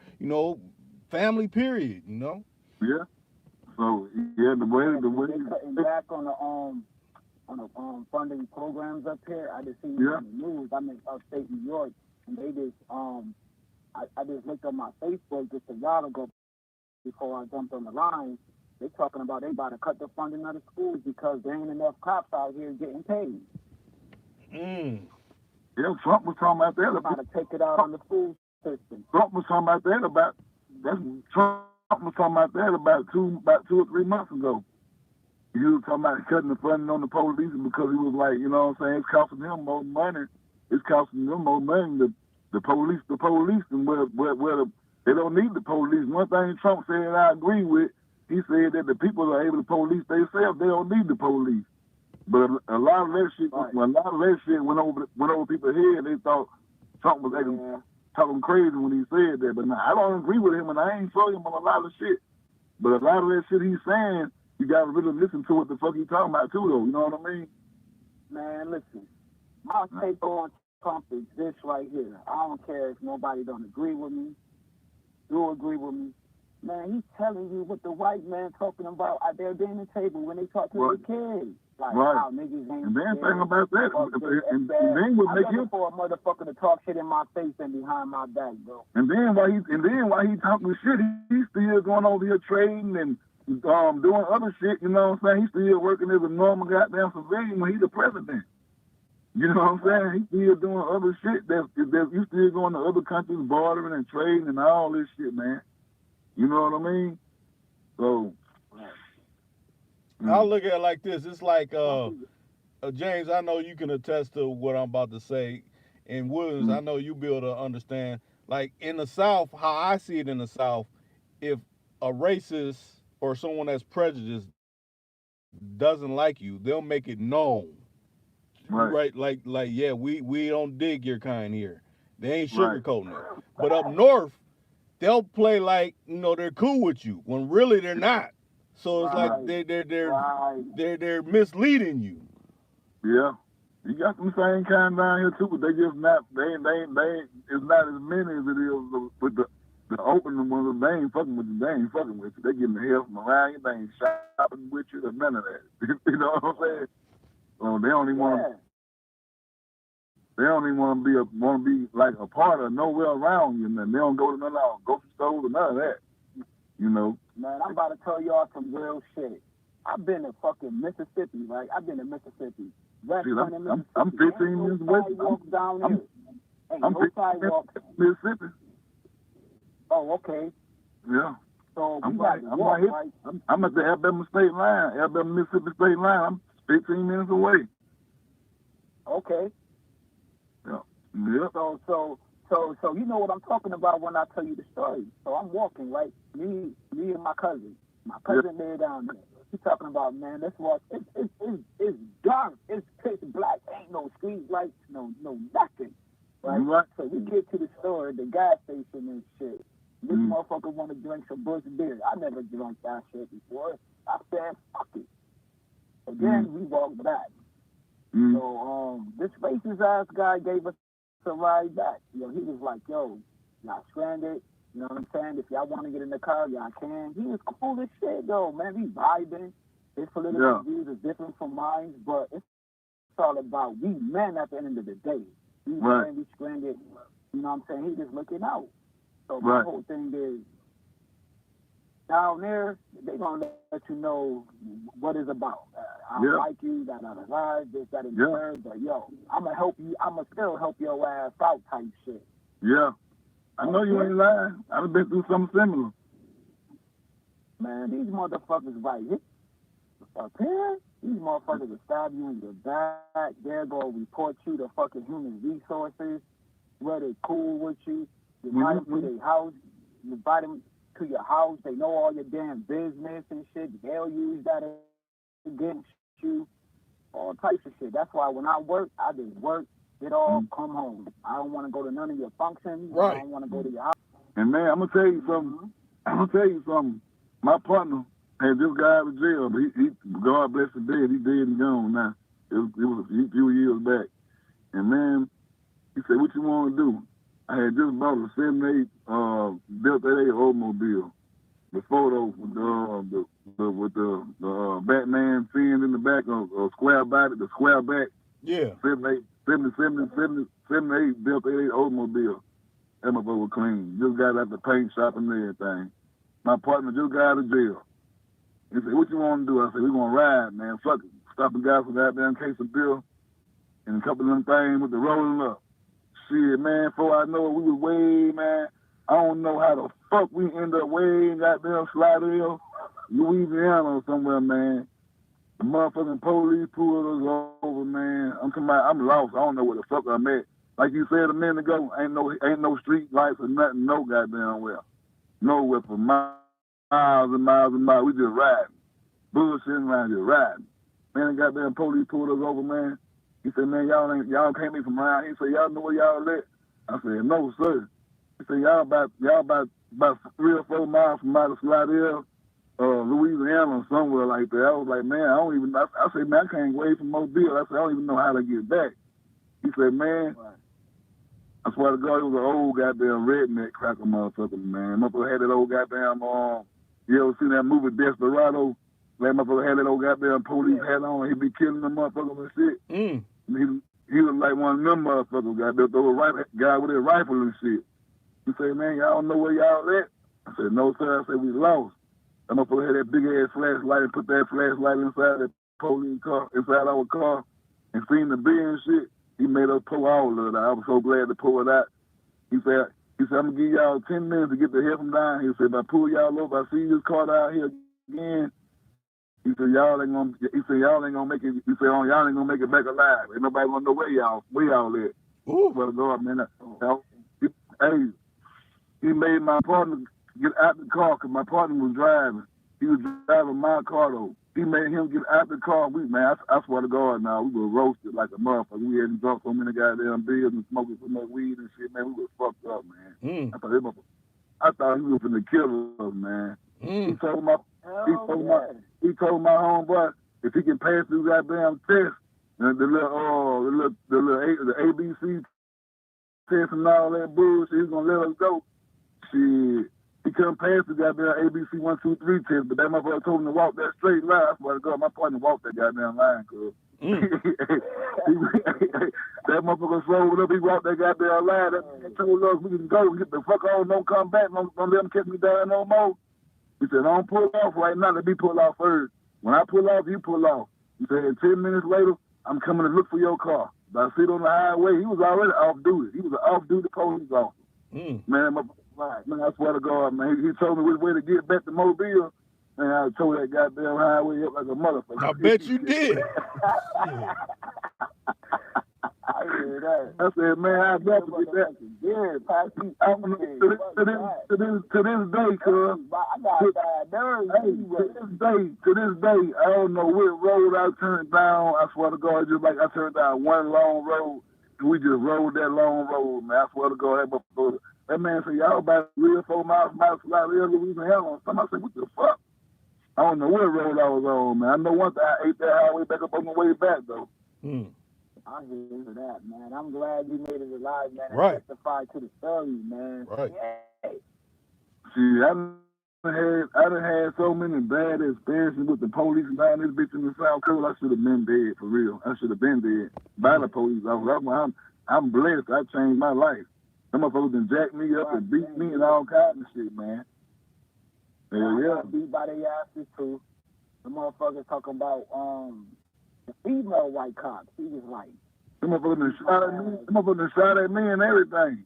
family period. Yeah. So yeah, Yeah, they cutting back on the funding programs up here. I just seen it yeah. on the news. I'm in upstate New York, and they just I just looked on my Facebook just a while ago before I jumped on the line. They talking about they about to cut the funding of the schools because there ain't enough cops out here getting paid. Mm. Yeah, Trump was talking about that. Trying to take it out on the school system. Trump was talking about that Trump was talking about that about 2 or 3 months ago. He was talking about cutting the funding on the police because he was like, you know what I'm saying, it's costing them more money. It's costing them more money. The police, and where they don't need the police. One thing Trump said, and I agree with, he said that the people are able to police themselves. They don't need the police. But a lot of that shit, Right. Went over people's head. They thought Trump was talking crazy when he said that. But now, I don't agree with him, and I ain't for him on a lot of shit. But a lot of that shit he's saying, you gotta really listen to what the fuck he's talking about too, though. You know what I mean? Man, listen, my take on Trump is this right here. I don't care if nobody don't agree with me, do agree with me. Man, he's telling you what the white man talking about at their dinner table when they talk to Right. the kids. Like Right. how niggas ain't And then scared. think about that, and then would I'm make looking him. for a motherfucker to talk shit in my face and behind my back, bro. And then while he talking shit, he's still going over here trading and doing other shit. You know what I'm saying? He's still working as a normal goddamn civilian when he's the president. You know what I'm saying? He's still doing other shit. That's you still going to other countries, bartering and trading and all this shit, man. You know what I mean? So. I'll look at it like this. It's like James, I know you can attest to what I'm about to say. And Williams, I know you be able to understand. Like in the South, how I see it in the South, if a racist or someone that's prejudiced doesn't like you, they'll make it known. Right. Like yeah, we don't dig your kind here. They ain't Right. sugarcoating it. But up north, they'll play like they're cool with you when really they're not. So it's like they're misleading you. Yeah. You got some same kind down here too, but they just not it's not as many as it is with the open ones. They ain't fucking with you. They ain't fucking with you. They getting the hell from around you. They ain't shopping with you or none of that. You know what I'm saying? So they don't even want to. They don't even want to be like a part of nowhere around you. And they don't go to none of grocery stores or none of that. You know. Man, I'm about to tell y'all some real shit. I've been to fucking Mississippi, right? I've been to Mississippi. West Shit, Point of Mississippi. I'm 15 years away. Sidewalks down there. Ain't I'm no 15 sidewalks. Mississippi. Oh, okay. Yeah. So we I'm got right. to I'm walk, right here. right? I'm at the Alabama state line, Alabama Mississippi state line. I'm 15 minutes away. Okay. Yeah. Yep. So you know what I'm talking about when I tell you the story. So I'm walking, right? Me and my cousin. My cousin there down there. He's talking about, man, let's walk. It's dark. It's pitch black. Ain't no street lights, no nothing. Right? So we get to the store, the gas station and shit. This motherfucker want to drink some Bush beer. I never drank that shit before. I said, fuck it. Again, we walked back. So this racist ass guy gave us a ride back. He was like, yo, y'all stranded. You know what I'm saying? If y'all want to get in the car, y'all can. He was cool as shit, though, man. We vibing. His political views is different from mine, but it's all about we men at the end of the day. We men, we stranded. You know what I'm saying? He just looking out. So my whole thing is, down there, they going to let you know what it's about. I don't like you, this, that, and the third, but yo, I'm going to help you. I'm going to still help your ass out type shit. Yeah. I know you ain't lying. I've been through something similar. Man, these motherfuckers right here. Up here, these motherfuckers will stab you in your back. They're going to report you to fucking human resources, where they cool with you. You invite them to their house. You invite them to your house. They know all your damn business and shit. They'll use that against you. All types of shit. That's why when I work, I just work, get off, come home. I don't want to go to none of your functions. I don't want to go to your house. And man, I'm gonna tell you something. My partner had just got out of jail, but he God bless his dead. He dead and gone now. It was a few years back. And man, he said, "What you want to do?" I had just bought a 78 Delta 8 automobile. The photo with the Batman fin in the back of square body, the square back. Yeah. 78 Delta 8 automobile. That motherfucker was clean. Just got out the paint shop and everything. My partner just got out of jail. He said, "What you want to do?" I said, "We're going to ride, man. Fuck it. Stop and got some goddamn case of beer and a couple of them things with the rolling up." Shit, man, before I know it, we was way, man. I don't know how the fuck we end up way in goddamn Slidell, Louisiana or somewhere, man. The motherfucking police pulled us over, man. I'm talking about, I'm lost. I don't know where the fuck I'm at. Like you said a minute ago, ain't no street lights or nothing, no goddamn well. Nowhere for miles and miles and miles. We just riding. Bullshitting around, just riding. Man, the goddamn police pulled us over, man. He said, "Man, y'all can't be from around." He said, "Y'all know where y'all at?" I said, "No, sir." He said, y'all about 3 or 4 miles from out of Slidell, Louisiana or somewhere like that. I was like, "Man, I don't even," I said, "Man, I can't wait for Mobile." I said, "I don't even know how to get back." He said, "Man," I swear to God, it was an old goddamn redneck cracker motherfucker, man. Motherfucker had that old goddamn, you ever seen that movie Desperado? That motherfucker had that old goddamn police hat on, and he be killing them motherfuckers and shit. He was like one of them motherfuckers, goddamn, the guy with a rifle and shit. He said, "Man, y'all know where y'all at?" I said, "No, sir." I said, "We lost." That motherfucker had that big ass flashlight and put that flashlight inside the police car, inside our car, and seen the bill and shit. He made us pull all of it. I was so glad to pull it out. He said, "I'm gonna give y'all 10 minutes to get the hell from down." He said, "If I pull y'all over, I see this car down here again." He said, y'all ain't gonna make it. He said, "Y'all ain't gonna make it back alive. Ain't nobody gonna know where y'all at." Well, God, man, he made my partner get out the car because my partner was driving. He was driving my car though. He made him get out the car. I swear to God, now we were roasted like a motherfucker. We hadn't drunk so many goddamn beers and smoking so much weed and shit, man. We was fucked up, man. I thought he was finna kill us, man. He told my homeboy if he can pass through goddamn test, the ABC test and all that bullshit, he's gonna let us go. Shit. He couldn't pass the goddamn ABC 1, 2, 3 test, but that motherfucker told him to walk that straight line. I swear to God, my partner walked that goddamn line, cuz. That motherfucker slowed up, he walked that goddamn line. That told us we can go, get the fuck on, don't come back, don't let them catch me down no more. He said, don't pull off right now. Let me pull off first. When I pull off, you pull off. He said, 10 minutes later, I'm coming to look for your car. But I see it on the highway. He was already off duty. He was an off-duty police officer. Man, man, I swear to God, man. He told me which way to get back to Mobile. And I told that goddamn highway up like a motherfucker. I bet you did. I hear that. I said, man, I'll never get that. Yeah, Patsy. To this day, cuz. I got bad nerves. To this day, I don't know what road I turned down. I swear to God, just like I turned down one long road, and we just rode that long road, man. I swear to God, that man said, y'all about 3 or 4 miles from out of Louisiana. Somebody said, what the fuck? I don't know what road I was on, man. I know once I ate that highway back up on the way back, though. I hear that, man. I'm glad you made it alive, man. And right. Testified to the story, man. Right. Yay. See, I done had so many bad experiences with the police down this bitch in the South Coast. I should have been dead, for real. I should have been dead by the police officer. I'm blessed. I changed my life. Some motherfuckers done jacked me up and beat me and all kinds of shit, man. Hell yeah. Beat by their asses, too. The motherfuckers talking about, the female white cops. He was like, some motherfuckers shot at me and everything.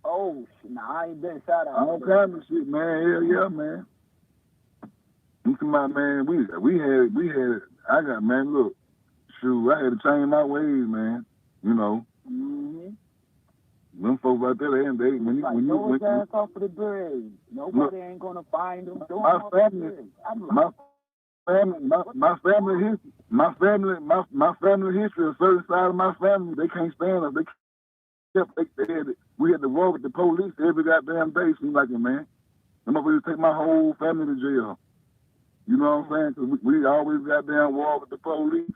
Oh shit! Nah, I ain't been shot at. All kinds of shit, man. Hell yeah, man. I'm talking about, man. We had. I got, man. Look, shoot, I had to change my ways, man. You know. Them folks right there, they when you ass off of the bridge. Nobody ain't gonna find them. My family history, a certain side of my family, they can't stand us. We had to war with the police every goddamn day. Seems like it, man. I'm gonna take my whole family to jail. You know what I'm saying? Because we always goddamn war with the police.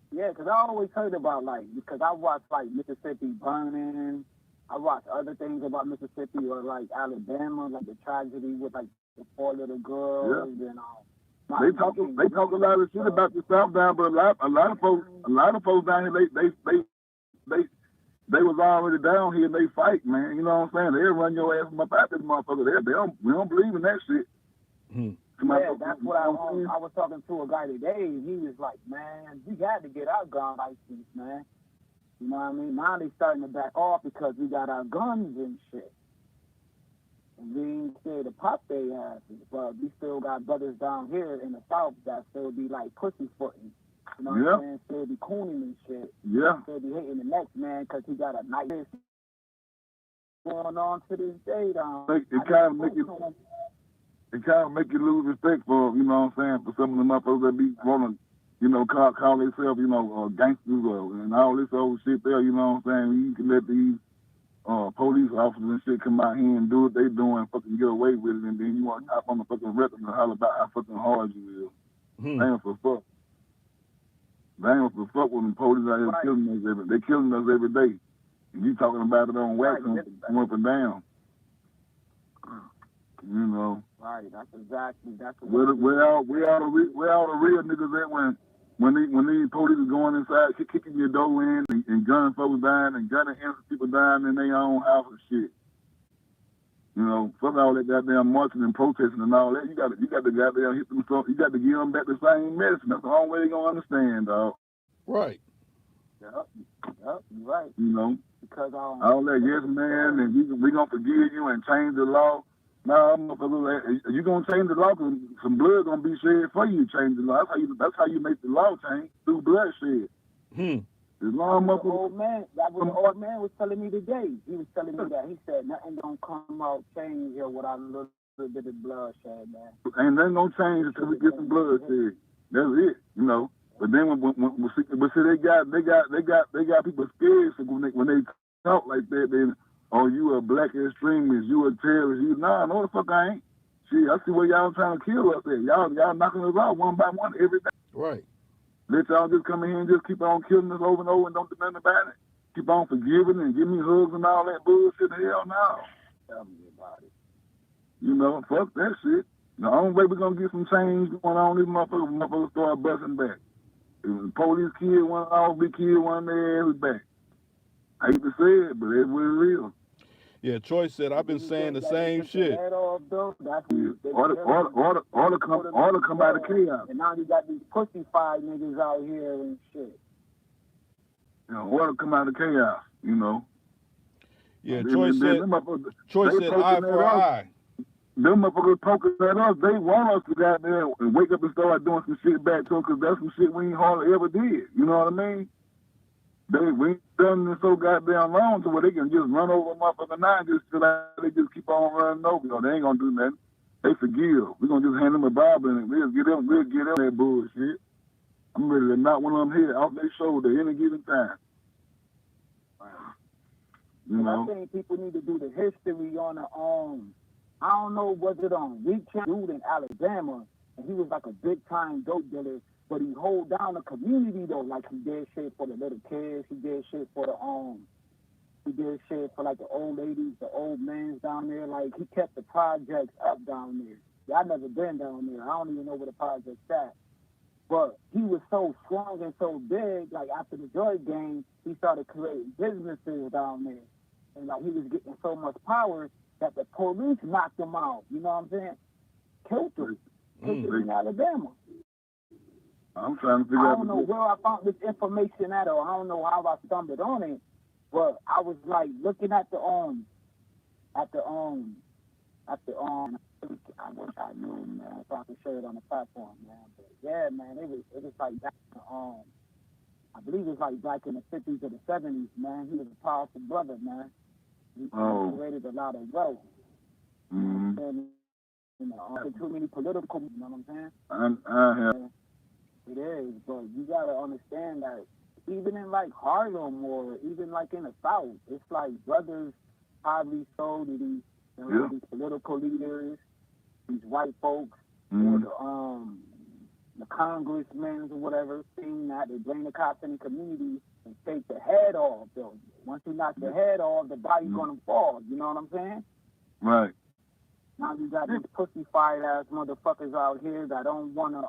Yeah, because I always heard about, because I watched, Mississippi burning. I watched other things about Mississippi or, Alabama, the tragedy with, the 4 little girls and all. They talk a lot of shit about the South down, but a lot of folks down here, they was already down here and they fight, man. You know what I'm saying? They'll run your ass from up out this motherfucker. We don't believe in that shit. Yeah, that's what I was talking to a guy today. He was like, man, we got to get our gun license, man. You know what I mean? Now they starting to back off because we got our guns and shit. And we ain't scared to pop their asses, but we still got brothers down here in the South that still be pussyfooting. You know what I'm saying? Still be cooning and shit. Yeah. Still be hitting the next man because he got a nice going on to this day down. It kind of make you lose respect for, you know what I'm saying, for some of the motherfuckers that be wanting, call themselves, gangsters and all this old shit there, you know what I'm saying? You can let these police officers and shit come out here and do what they doing and fucking get away with it, and then you want to hop on the fucking record and holler about how fucking hard you is. They ain't for fuck. They ain't for fuck when the police out here killing us they killing us every day. And you talking about it on wax and up and down. You know. Right, that's where all the real niggas at when these police are going inside, kicking your door in and gunning folks down and gunning innocent people down in their own house and shit. You know, fuck all that goddamn marching and protesting and all that. You got to goddamn hit them. You got to give them back the same medicine. That's the only way they gonna understand, dog. Right. Yep, you're right. You know, because all that yes man and we gonna forgive you and change the law. No, motherfucker, you gonna change the law because some blood gonna be shed for you to change the law. That's how you make the law change, through bloodshed. As long that old man was telling me today. He was telling me that. He said nothing gonna come out change here without a little bit of bloodshed, man. Ain't nothing gonna change until we get some bloodshed. That's it, you know. But then they got people scared. So when they talk like that, then you a black extremist, you a terrorist, no the fuck I ain't. Shit, I see where y'all trying to kill us at. Y'all knocking us out one by one every day. Right. Let y'all just come in here and just keep on killing us over and over and don't do nothing about it. Keep on forgiving and give me hugs and all that bullshit. Hell no. Tell me about it. You know, fuck that shit. The only way we're gonna get some change going on, these motherfuckers start busting back. If the police killed one, we killed one, their ass back. I hate to say it, but that's what it is. Yeah, Troy said I've But been then you saying the think that they same took the shit. head off though? That's Order come out of chaos. and now you got these pussy-fied niggas out here and shit. Order come out of chaos. Yeah, Then, then them motherfuckers, Troy they said eye poking for at an us. eye. Them motherfuckers poking at us. They want us to go out there and wake up and start doing some shit back to them because that's some shit we ain't hardly ever did. You know what I mean? We ain't done it so goddamn long to where they can just run over a motherfucker now and just feel like they just keep on running over. They ain't gonna do nothing. They forgive. We gonna just hand them a Bible and we'll get them that bullshit. I'm ready to knock one of them head off their shoulder any given time. I think people need to do the history on the I don't know, was it on Weekend dude in Alabama, and he was like a big time dope dealer, but he hold down the community though, like he did shit for the little kids, he did shit for he did shit for like the old ladies, the old mans down there, like he kept the projects up down there. Yeah, I never been down there. I don't even know where the project's at. But he was so strong and so big, like after the Joy game, he started creating businesses down there. And like he was getting so much power that the police knocked him out. You know what I'm saying? Killed him. Killed him in Alabama. I'm trying to figure out. I don't know where I found this information at, or I don't know how I stumbled on it. But I was like looking at the I wish I knew, man, so I could share it on the platform, man. But yeah, man, it was like back I believe it was like back in the 50s or the 70s, man. He was a powerful brother, man. He created a lot of wealth. Mm-hmm. And, too many political, you know what I'm saying? I have. It is, but you gotta understand that even in like Harlem or even like in the South, it's like brothers probably sold to these political leaders, these white folks, or the congressmen or whatever, seeing that they bring the cops in the community and take the head off. Though once you knock the head off, the body's gonna fall. You know what I'm saying? Right. Now you got these pussy-fired ass motherfuckers out here that don't wanna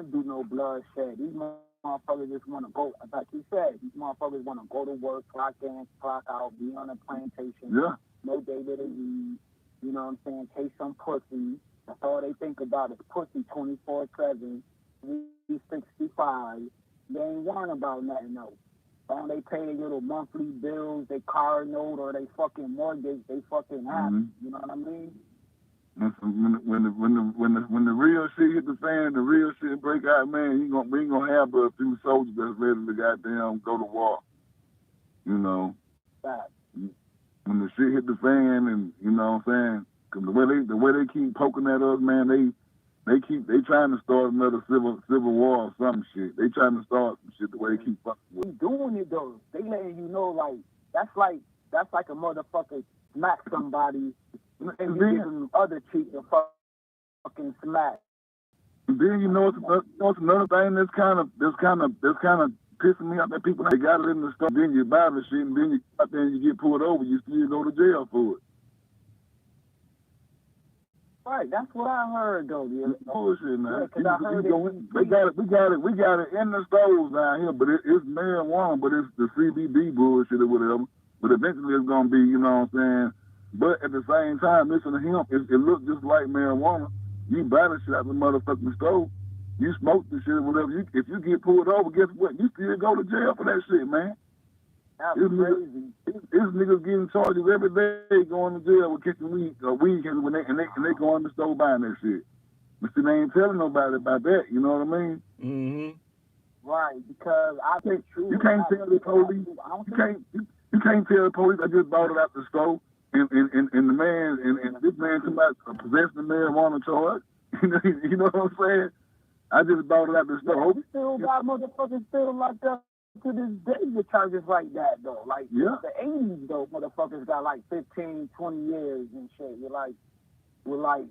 do no bloodshed. These motherfuckers just wanna go, like you said, these motherfuckers wanna go to work, clock in, clock out, be on a plantation, no day to eat, you know what I'm saying, chase some pussy. That's all they think about is pussy 24/7, 365. They ain't worrying about nothing else. All they pay their little monthly bills, their car note, or they fucking mortgage, they fucking happy. You know what I mean? When the real shit hit the fan, the real shit break out, man, we ain't gonna have but a few soldiers that's ready to goddamn go to war. You know. That. When the shit hit the fan, and you know what I'm saying, because the way they keep poking at us, man, they trying to start another civil war or some shit. They trying to start some shit the way they keep fucking with. They doing it though. They letting you know like that's like a motherfucker smack somebody and you give them other cheek to fucking smack. And then you know it's another thing that's kind of pissing me off, that people they got it in the store, then you buy the shit, and then you out there and you get pulled over, you still go to jail for it. Right, that's what I heard though. Bullshit, man. Yeah, we got it in the stores down here, but it's marijuana, but it's the CBD bullshit or whatever. But eventually it's gonna be, you know what I'm saying. But at the same time, listen to him, it looks just like marijuana. You buy the shit out the motherfucking store, you smoke the shit or whatever. If you get pulled over, guess what? You still go to jail for that shit, man. That's crazy. These niggas getting charges every day going to jail with catching weed when they go in the store buying that shit. But see, they ain't telling nobody about that. You know what I mean? Mm-hmm. Right, because I think you can't tell the police. You can't tell the police I just bought it out the store and the man and this man somebody possessing the marijuana charge. You know what I'm saying? I just bought it out the store. We still got motherfuckers still locked up to this day with charges like that though. Like the 80s though, motherfuckers got like 15, 20 years and shit. With a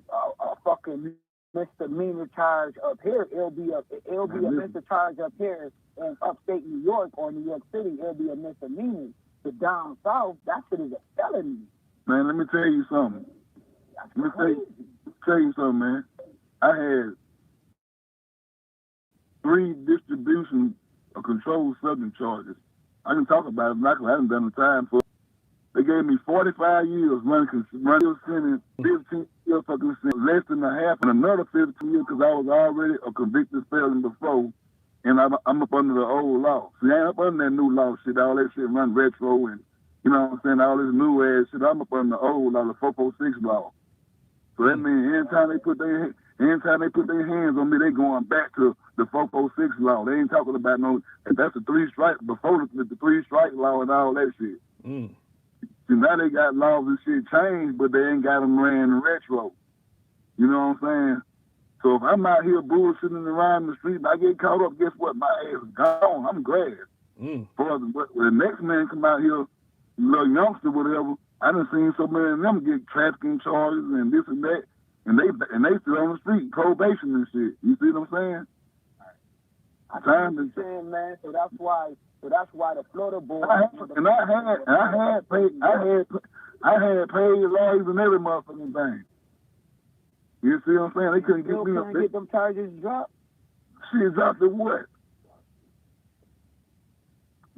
fucking misdemeanor charge up here. It'll be a misdemeanor charge up here in upstate New York or New York City. It'll be a misdemeanor. But down south, that shit is a felony. Man, let me tell you something. Tell you something, man. I had 3 distribution of controlled substance charges. I can talk about it, I haven't done the time for it. They gave me 45 years running sentence, 15 years fucking sentence, less than a half, and another 15 years because I was already a convicted felon before, and I'm up under the old law. See, I ain't up under that new law shit. All that shit run retro and, you know what I'm saying, all this new ass shit. I'm up under the old law, the 446 law. So that means anytime they put their hands on me, they going back to the 446 law. They ain't talking about no, that's the three strike, before the three strike law and all that shit. Mm. See, now they got laws and shit changed, but they ain't got them ran retro. You know what I'm saying? So if I'm out here bullshitting around the street and I get caught up, guess what? My ass is gone. I'm glad. When the next man come out here, little youngster, whatever, I done seen so many of them get trafficking charges and this and that, and they still on the street, probation and shit. You see what I'm saying? I see what you're saying, man. So that's why the Florida board. I had paid lawyers and every motherfucking thing. You see what I'm saying? They couldn't get me up. Get them charges dropped. Shit, dropped the what?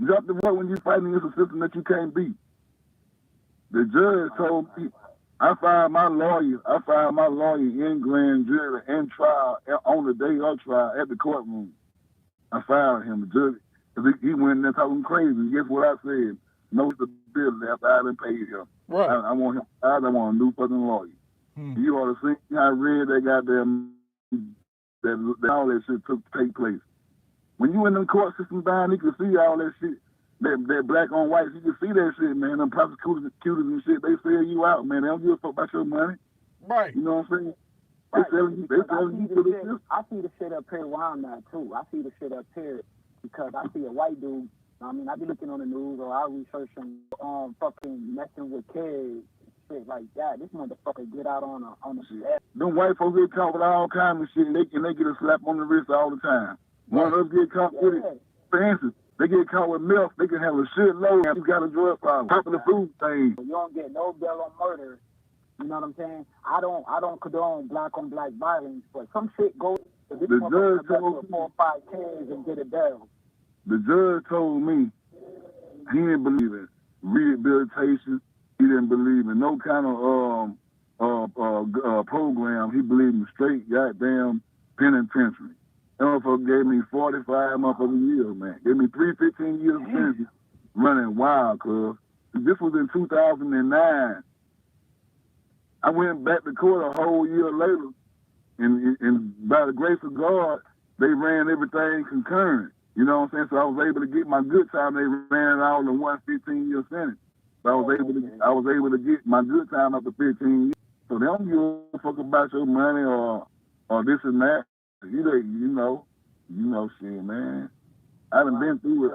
Dropped the what when you fighting against a system that you can't beat? The judge told me I fired my lawyer in grand jury and trial on the day of trial at the courtroom. I fired him, the judge, because he went in there talking crazy. Guess what I said? No stability after I done paid him. Right. I want him. I don't want a new fucking lawyer. You ought to see how read that goddamn that all that shit took to take place. When you in the court system down, you can see all that shit. That black on white, you can see that shit, man. Them prosecutors and shit, they sell you out, man. They don't give a fuck about your money. Right. You know what I'm saying? Right. They selling you to the system. I see the shit up here where I'm at too. I see the shit up here because I see a white dude. I mean, I be looking on the news or I research him fucking messing with kids. Shit like that. This motherfucker get out on a step. Them white folks get caught with all kinds of shit, and they get a slap on the wrist all the time. One of us get caught with it. For instance, they get caught with milk, they can have a shitload. You got a drug problem. Top of the food thing. You don't get no bail on murder. You know what I'm saying? I don't condone black on black violence, but some shit goes. This the judge told me 4 or 5 kids and get a bail. The judge told me he didn't believe in rehabilitation. He didn't believe in no kind of program. He believed in straight goddamn penitentiary. That motherfucker gave me 45 motherfucking years, man. Gave me 15 years of sentence running wild, cuz. This was in 2009. I went back to court a whole year later, and by the grace of God, they ran everything concurrent. You know what I'm saying? So I was able to get my good time. They ran it all in one 15-year sentence. So I was able to get my good time after 15 years. So they don't give a fuck about your money or this and that. You know, shit, man. I done been through it.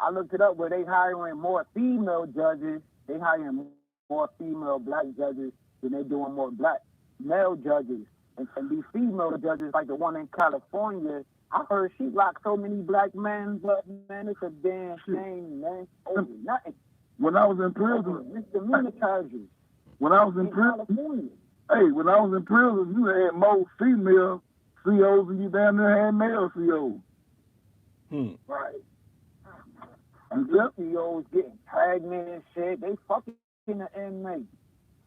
I looked it up where they hiring more female judges. They hiring more female black judges than they doing more black male judges. And these female judges, like the one in California, I heard she locked so many black men, but man, it's a damn shame, man. Over nothing. When I was in prison, misdemeanor charges. When I was in prison, when I was in prison, you had more female COs than you down there had male COs. Right. And these COs getting pregnant and shit. They fucking the inmate.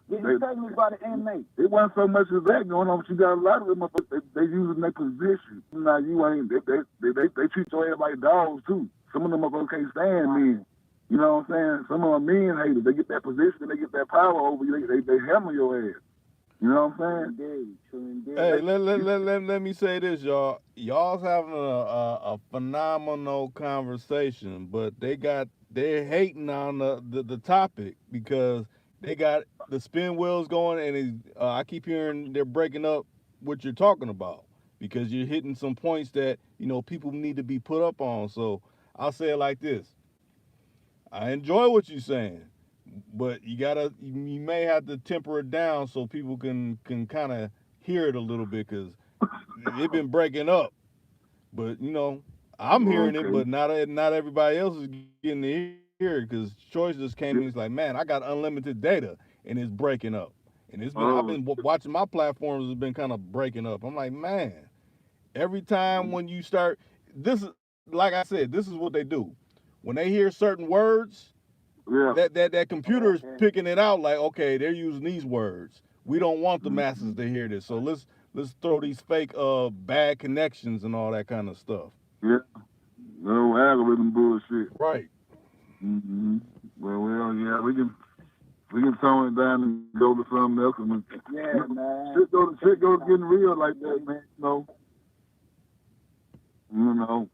Getting pregnant by the inmate. It wasn't so much as that going on, but you got a lot of them. They using their position. Now you ain't. They treat your ass like dogs too. Some of them motherfuckers can't stand men. You know what I'm saying? Some of them men haters. They get that position, they get that power over you. They hammer your ass. You know what I'm saying? Indeed. Hey, let me say this, y'all. Y'all's having a phenomenal conversation, but they're hating on the topic because they got the spin wheels going, and I keep hearing they're breaking up what you're talking about because you're hitting some points that people need to be put up on. So I'll say it like this. I enjoy what you're saying, but you may have to temper it down so people can kind of hear it a little bit because it's been breaking up. But I'm hearing it, but not everybody else is getting to hear it because Choice just came in. He's like, man, I got unlimited data and it's breaking up, and it's been I've been watching my platforms has been kind of breaking up. I'm like, man, every time when you start this, like I said, this is what they do. When they hear certain words, Yeah. That computer is Okay. picking it out like, okay, they're using these words. We don't want the masses Mm-hmm. to hear this, so let's throw these fake bad connections and all that kind of stuff. Yeah. No algorithm bullshit. Right. Mm-hmm. Yeah, we can tone it down and go to something else. Yeah, man. Shit go to getting real like that, man. You know.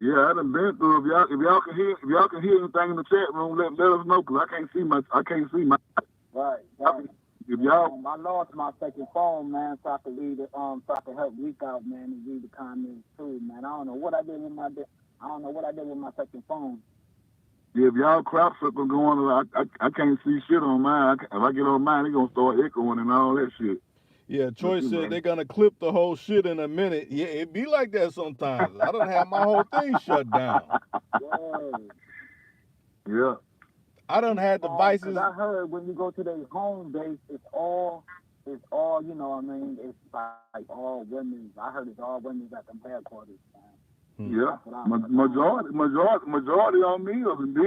Yeah, I done been through. If y'all can hear anything in the chat room, let us know, cause I can't see my. Right, right. If And y'all, I lost my second phone, man, so I could read it, so I could help Reek out, man, and read the comments too, man. I don't know what I did with my second phone. yeah, if y'all crop circle going, I can't see shit on mine. If I get on mine, it gonna start echoing and all that shit. Yeah, But Choice you said know, they're gonna clip the whole shit in a minute. Yeah, it be like that sometimes. I don't have my whole thing shut down. Yeah. yeah, I done had Cause devices. I heard when you go to their home base, it's all, you know what I mean? It's like all women. I heard it's all women at them headquarters, man. Hmm. yeah. That's what I heard. I don't know. Majority on meals, and they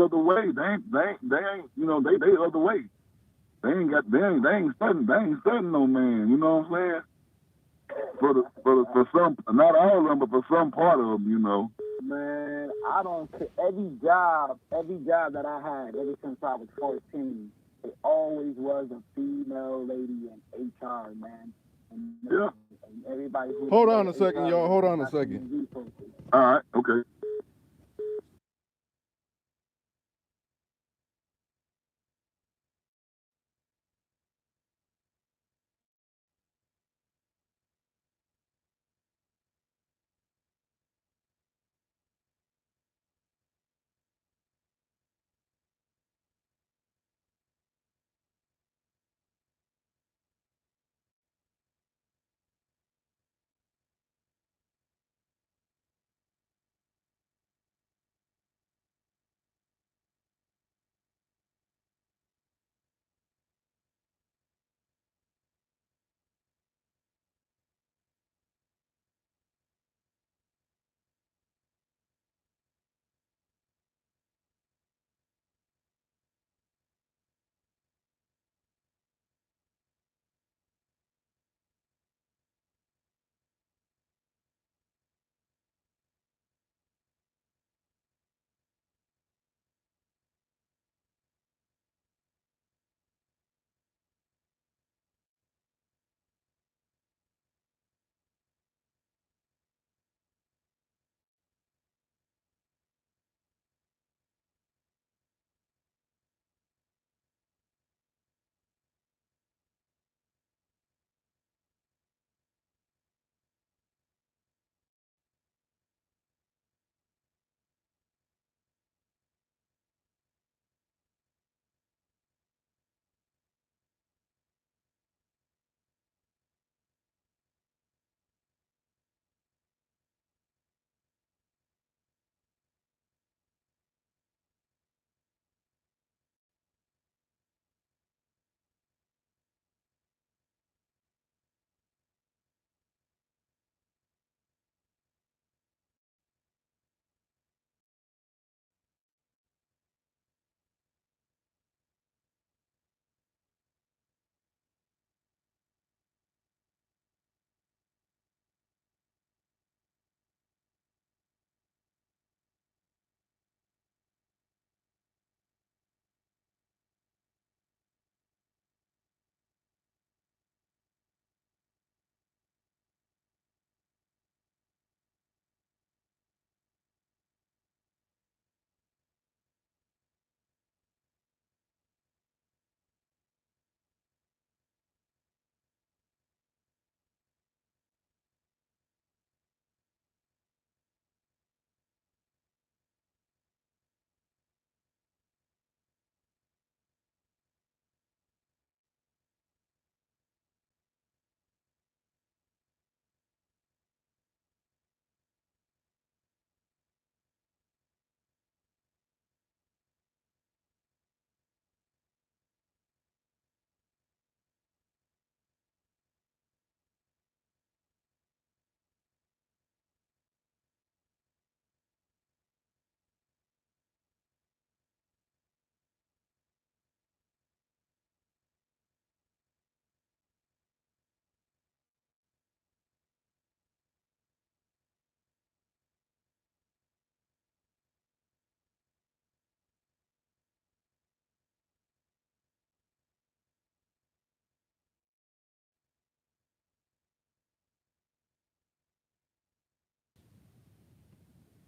other way. They ain't, they other way. They ain't studying no man. You know what I'm saying? For some, not all of them, but for some part of them. Man, I don't. Every job that I had ever since I was 14, it always was a female lady in HR, man. Yeah. And everybody who didn't go to Hold on a HR second, was y'all. Hold on a lacking second. in resources. All right. Okay.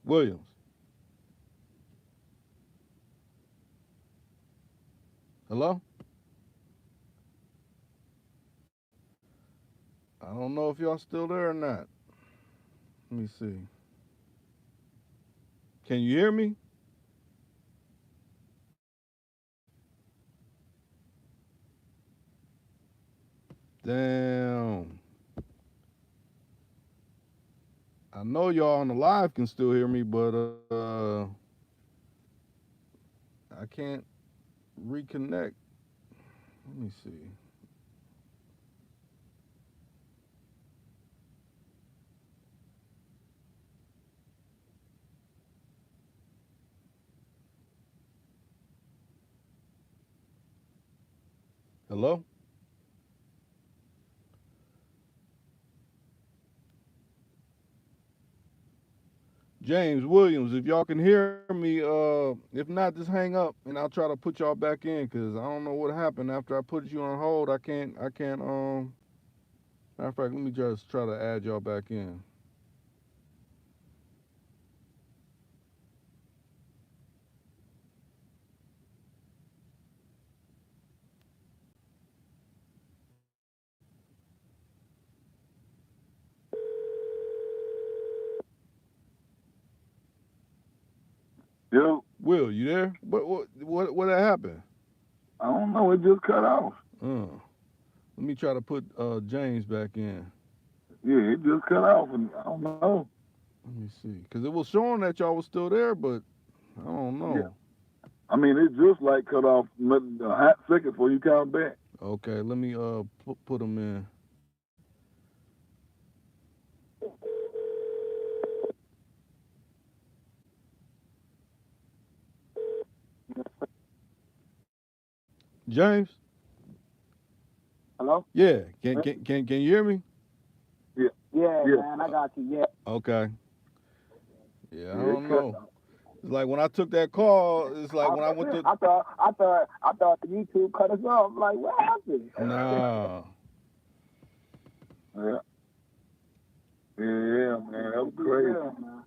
Williams. Hello? I don't know if y'all still there or not. Let me see. Can you hear me? Damn. I know y'all on the live can still hear me, but I can't reconnect. Let me see. Hello? James Williams, if y'all can hear me, if not, just hang up and I'll try to put y'all back in because I don't know what happened after I put you on hold. I can't. Matter of fact, let me just try to add y'all back in. Yo, Will, you there? What happened? I don't know. It just cut off. Uh, Let me try to put James back in. Yeah, it just cut off, and I don't know. Let me see, because it was showing that y'all was still there, but I don't Yeah, know. I mean, it just like cut off a hot second before you count back. Okay, let me put them in. James. Hello? Yeah, can you hear me? Yeah, Yeah, yeah, man, I got you. Yeah. Okay. Yeah, I yeah. It don't cut. know. It's like when I took that call. It's like when I went to I thought YouTube cut us off. Like, what happened? nah. Yeah, yeah, man, that was crazy. Real, man.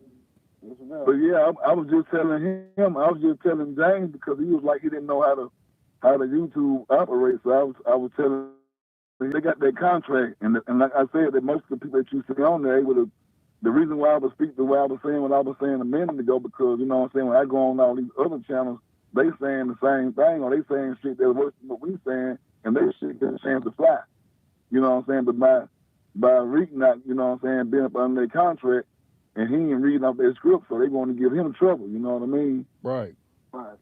It's But real. yeah, I was just telling him. I was just telling James because he was like he didn't know how to YouTube operate. So I was telling him they got that contract, and like I said, that most of the people that you see on there, they would have. The reason why I was speaking the way I was saying what I was saying a minute ago, because you know what I'm saying, when I go on all these other channels, they saying the same thing, or they saying shit that's worse than what we saying, and they shit get a chance to fly. You know what I'm saying? But by Reek not, you know what I'm saying, being up under their contract, and he ain't reading off their script, so they want to give him trouble. You know what I mean? Right. Right.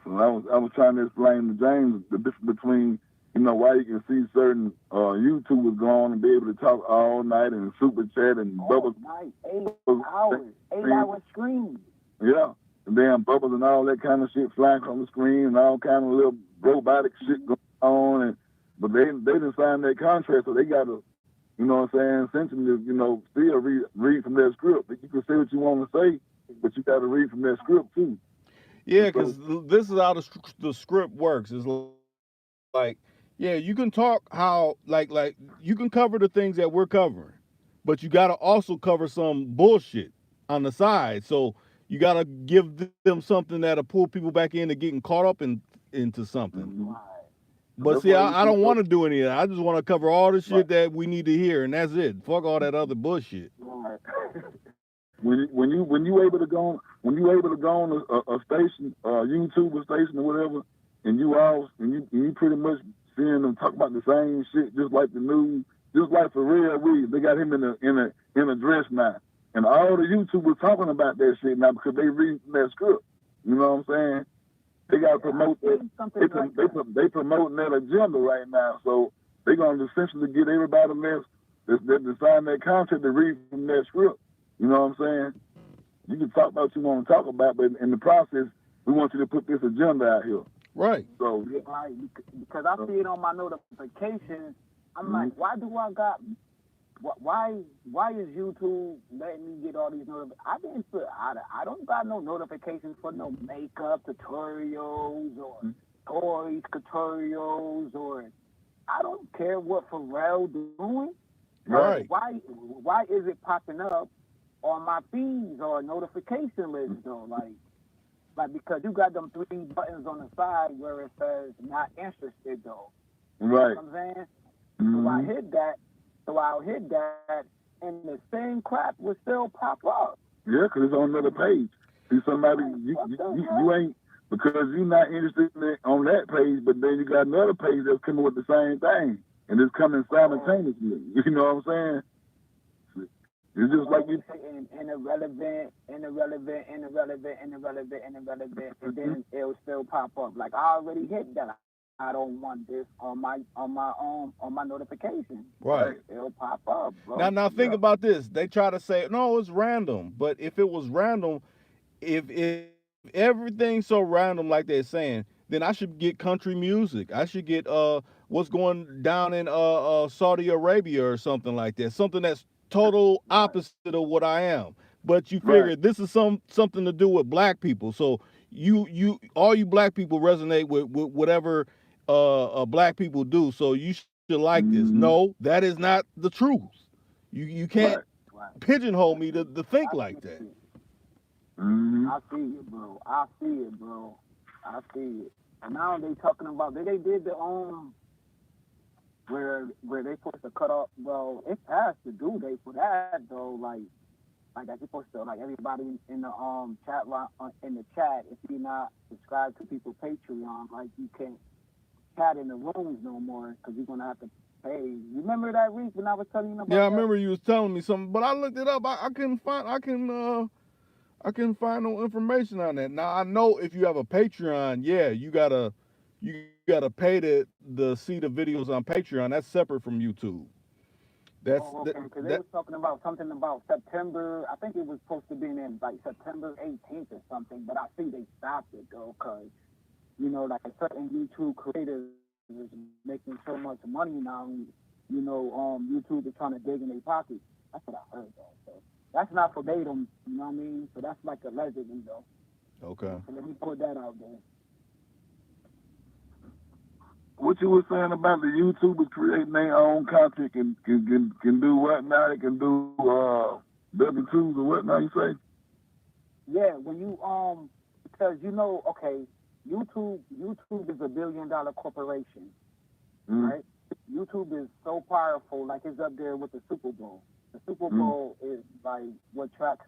So I was trying to explain to James the difference between, you know, why you can see certain YouTubers go on and be able to talk all night and super chat and All bubbles. night, 8 hours, 8 hours screen. Yeah. And then bubbles and all that kind of shit flying from the screen and all kind of little robotic shit going on. But they didn't sign that contract, so they got to, you know what I'm saying, essentially, you know, still read from their script. You can say what you want to say, but you got to read from their script too. Yeah, And because so, this is how the script works. It's like, yeah, you can talk how like you can cover the things that we're covering, but you got to also cover some bullshit on the side. So you got to give them something that'll pull people back into getting caught up into something. Right. so But that's see, why you I see don't want to do any of that. I just want to cover all the right, shit that we need to hear, and that's it. Fuck all that other bullshit. Right. when you able to go on, when you able to go on a station, YouTube station or whatever, and you pretty much seeing them talk about the same shit, just like the news, just like for real we they got him in a dress now, and all the YouTubers talking about that shit now because they read from that script. You know what I'm saying? They got to Yeah, promote I that. seen something like that. They promoting that agenda right now, so they're gonna essentially get everybody that sign that contract to read from that script. You know what I'm saying? You can talk about what you want to talk about, but in the process, we want you to put this agenda out here. Right. So, Right. Because I see it on my notifications. I'm like, why do I got? Why is YouTube letting me get all these notifications? I didn't put. I don't got no notifications for no makeup tutorials or toys tutorials or I don't care what Pharrell doing. right, Right. Why is it popping up on my feeds or notification list though, like because you got them three buttons on the side where it says not interested though. You Right. know what I'm saying? So I Mm-hmm. hit that. So I'll hit that, and the same crap will still pop up. Yeah, 'cause it's on another page. See, somebody Like, you what you, the you heck? you ain't because you're not interested in it on that page, but then you got another page that's coming with the same thing, and it's coming Oh, simultaneously. You know what I'm saying? It's I'm just like always hitting irrelevant, irrelevant, irrelevant, irrelevant, irrelevant, and you. then it'll still pop up. Like I already hit that. I don't want this on my notification, but Right. it'll pop up, bro. Now think Yeah. about this. They try to say no, it's random, but if it was random, if everything's so random like they're saying, then I should get country music. I should get what's going down in Saudi Arabia or something like that. Something that's total Right, opposite of what I am. But you figure Right. this is something to do with black people. So you all you black people resonate with whatever black people do. So you should like this. No, Mm-hmm. that is not the truth. You can't Right. right. pigeonhole me That's it. to think I like see that. it. Mm-hmm. I see it, bro. I see it, bro. I see it. And now they talking about they did the where they supposed to cut off. Well, it's past the due date for that though. Like I supposed to like everybody in the chat line in the chat. If you're not subscribed to people Patreon, like you can't chat in the rooms no more because you're gonna have to pay. You remember that week when I was telling you Yeah, I about that? remember you was telling me something, but I looked it up. I couldn't find. I couldn't find no information on that. Now I know if you have a Patreon, yeah, you gotta pay to see the videos on Patreon. That's separate from YouTube. That's Oh, okay. Because they that was talking about something about September. I think it was supposed to be in like September 18th or something, but I see they stopped it though, because like certain YouTube creators is making so much money now. YouTube is trying to dig in their pockets. That's what I heard though. So that's not verbatim. You know what I mean? So that's like allegedly though. okay. So let me put that out there. What you were saying about the YouTubers creating their own content can do what now? They can do W2s or what now you say? Yeah, when you because okay, YouTube is $1 billion corporation, Mm-hmm. right? YouTube is so powerful, like it's up there with the Super Bowl. The Super Mm-hmm. Bowl is like what tracks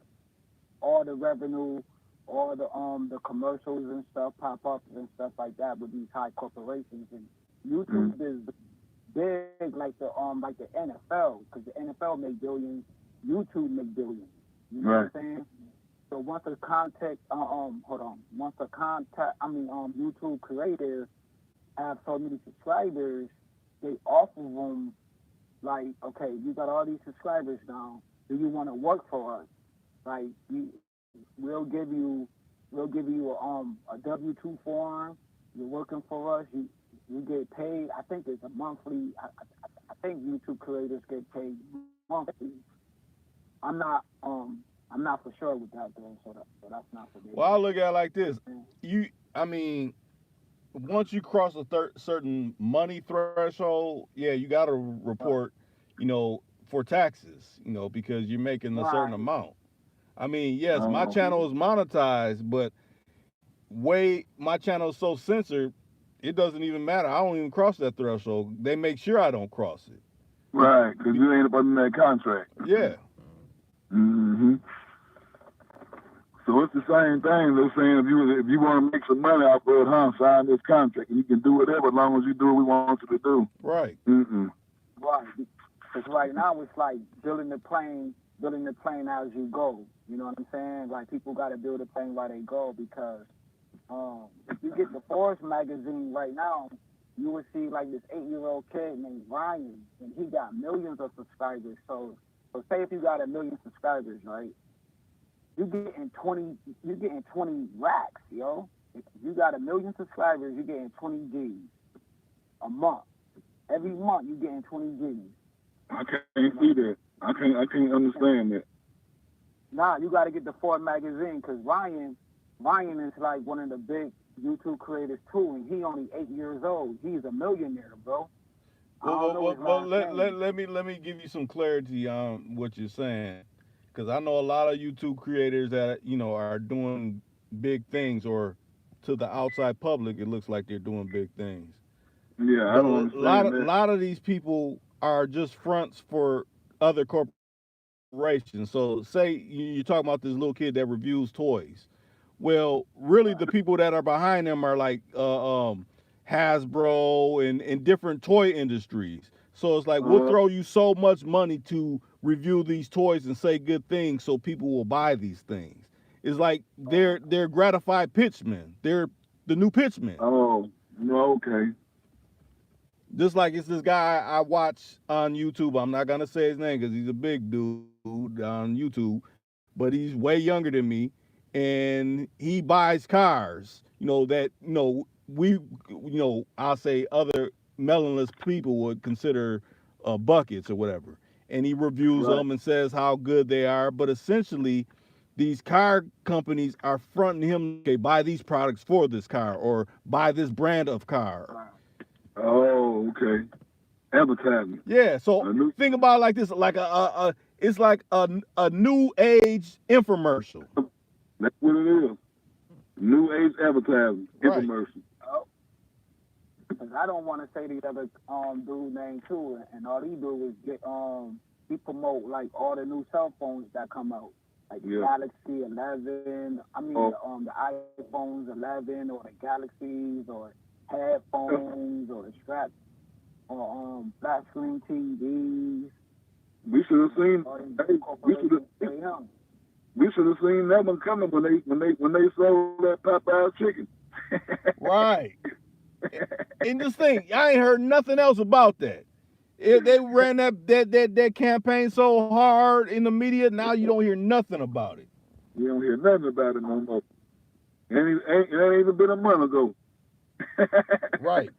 all the revenue, all the commercials and stuff, pop ups and stuff like that with these high corporations. And YouTube is big like the NFL, because the NFL make billions, YouTube make billions. You know what Right. I'm saying? So once a contact, hold on, once a contact, YouTube creators have so many subscribers, they offer them like, okay, you got all these subscribers now. Do you want to work for us? Like, we'll give you, a W-2 form. You're working for us. You get paid. I think it's a monthly. I think YouTube creators get paid monthly. I'm not I'm not for sure with that though. So that's not for me. Well, I look at it like this. I mean, once you cross a certain money threshold, yeah, you got to Right. report, for taxes, because you're making a certain Right. amount. I mean, yes, my Oh. channel is monetized, but my channel is so censored, it doesn't even matter. I don't even cross that threshold. They make sure I don't cross it. Right, because you ain't up under that contract. Yeah, Mm-hmm. So it's the same thing. They're saying if you want to make some money off of it, sign this contract, and you can do whatever as long as you do what we want you to do. right. Mm-mm. Right. Because right now it's like building the plane as you go. You know what I'm saying? Like people got to build a plane while they go, because if you get the Forbes magazine right now, you would see like this 8-year-old kid named Ryan, and he got millions of subscribers. So say if you got a million subscribers, right? You getting 20 racks, yo. If you got a million subscribers, you getting 20 G's a month. Every month you getting 20 G's. I can't see that. I can't understand that. Nah, you got to get the Ford magazine, because Ryan is like one of the big YouTube creators too, and he only 8 years old. He's a millionaire, bro. I Well, don't well, know well, his well last let, name. let, let me give you some clarity on what you're saying, because I know a lot of YouTube creators that are doing big things, or to the outside public, it looks like they're doing big things. Yeah, I But don't a lot understand of that. lot of these people are just fronts for other corporations. So say you're talking about this little kid that reviews toys. Well, really, the people that are behind them are like Hasbro and different toy industries. So it's like we'll Uh, throw you so much money to review these toys and say good things, so people will buy these things. It's like they're gratified pitchmen. They're the new pitchmen. oh, no, okay. Just like it's this guy I watch on YouTube. I'm not gonna say his name because he's a big dude on YouTube, but he's way younger than me, and he buys cars. That I'll say other melonless people would consider buckets or whatever, and he reviews Right. them and says how good they are. But essentially, these car companies are fronting him, okay, buy these products for this car or buy this brand of car. Oh, okay. Advertising. Yeah, so A new, think about it like this, like a it's like a new age infomercial. that's what it is. New age advertising. Right. Infomercial. Cause I don't want to say the other dude name too, and all he do is he promote like all the new cell phones that come out, like the Yeah. Galaxy 11. I mean Oh, the iPhones 11 or the Galaxies or headphones or the straps or flat screen TVs. we should have seen. All these Hey, corporations pay him. we should have seen that one coming when they sold that Popeye's chicken. Right. And just think, I ain't heard nothing else about that. They ran that campaign so hard in the media. Now you don't hear nothing about it. You don't hear nothing about it no more. It ain't even been a month ago. Right.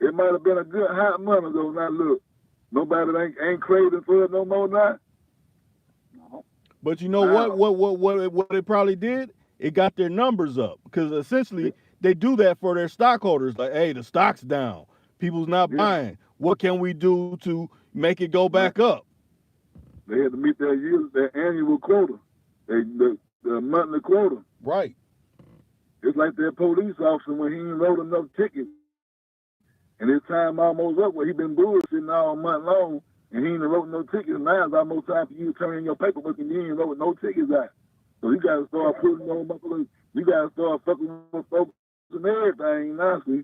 It might have been a good hot month ago. Now look, nobody ain't craving for it no more now. No. But you know Wow. what it probably did? It got their numbers up because essentially they do that for their stockholders. Like, hey, the stock's down. People's not Yeah, buying. What can we do to make it go right. back up? They had to meet their annual quota, the monthly quota. Right. It's like that police officer when he ain't wrote enough tickets, and his time almost up. Where he been bullshitting all month long, and he ain't wrote no tickets. Now it's almost time for you to turn in your paperwork, and you ain't wrote no tickets out. So you gotta start putting on motherfuckers. You gotta start fucking with folks and everything. Now, see,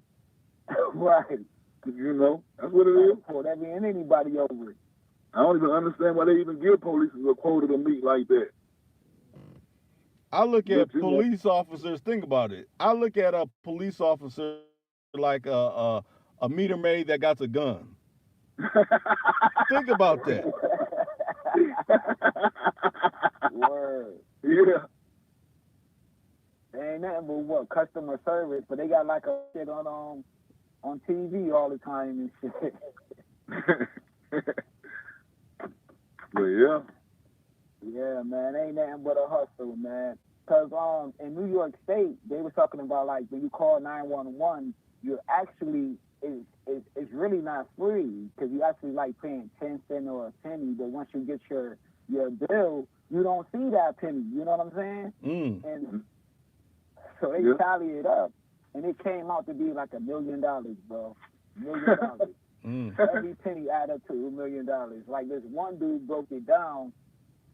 Right. that's what it is. For that being anybody over it. I don't even understand why they even give police a quota to meet like that. I look But at police officers. Think about it. I look at a police officer like a meter maid that got a gun. Think about that. Word. Yeah. They ain't nothing but what customer service, but they got like a shit on TV all the time and shit. But yeah. Yeah, man, ain't nothing but a hustle, man. Cause in New York State, they were talking about like when you call 911, you're actually it's really not free because you actually like paying 10 cents or a penny, but once you get your bill, you don't see that penny. You know what I'm saying? Mm. And so they Yeah. tally it up, and it came out to be like $1 million, bro. $1 million. Mm. Every penny add up to $1 million. Like this one dude broke it down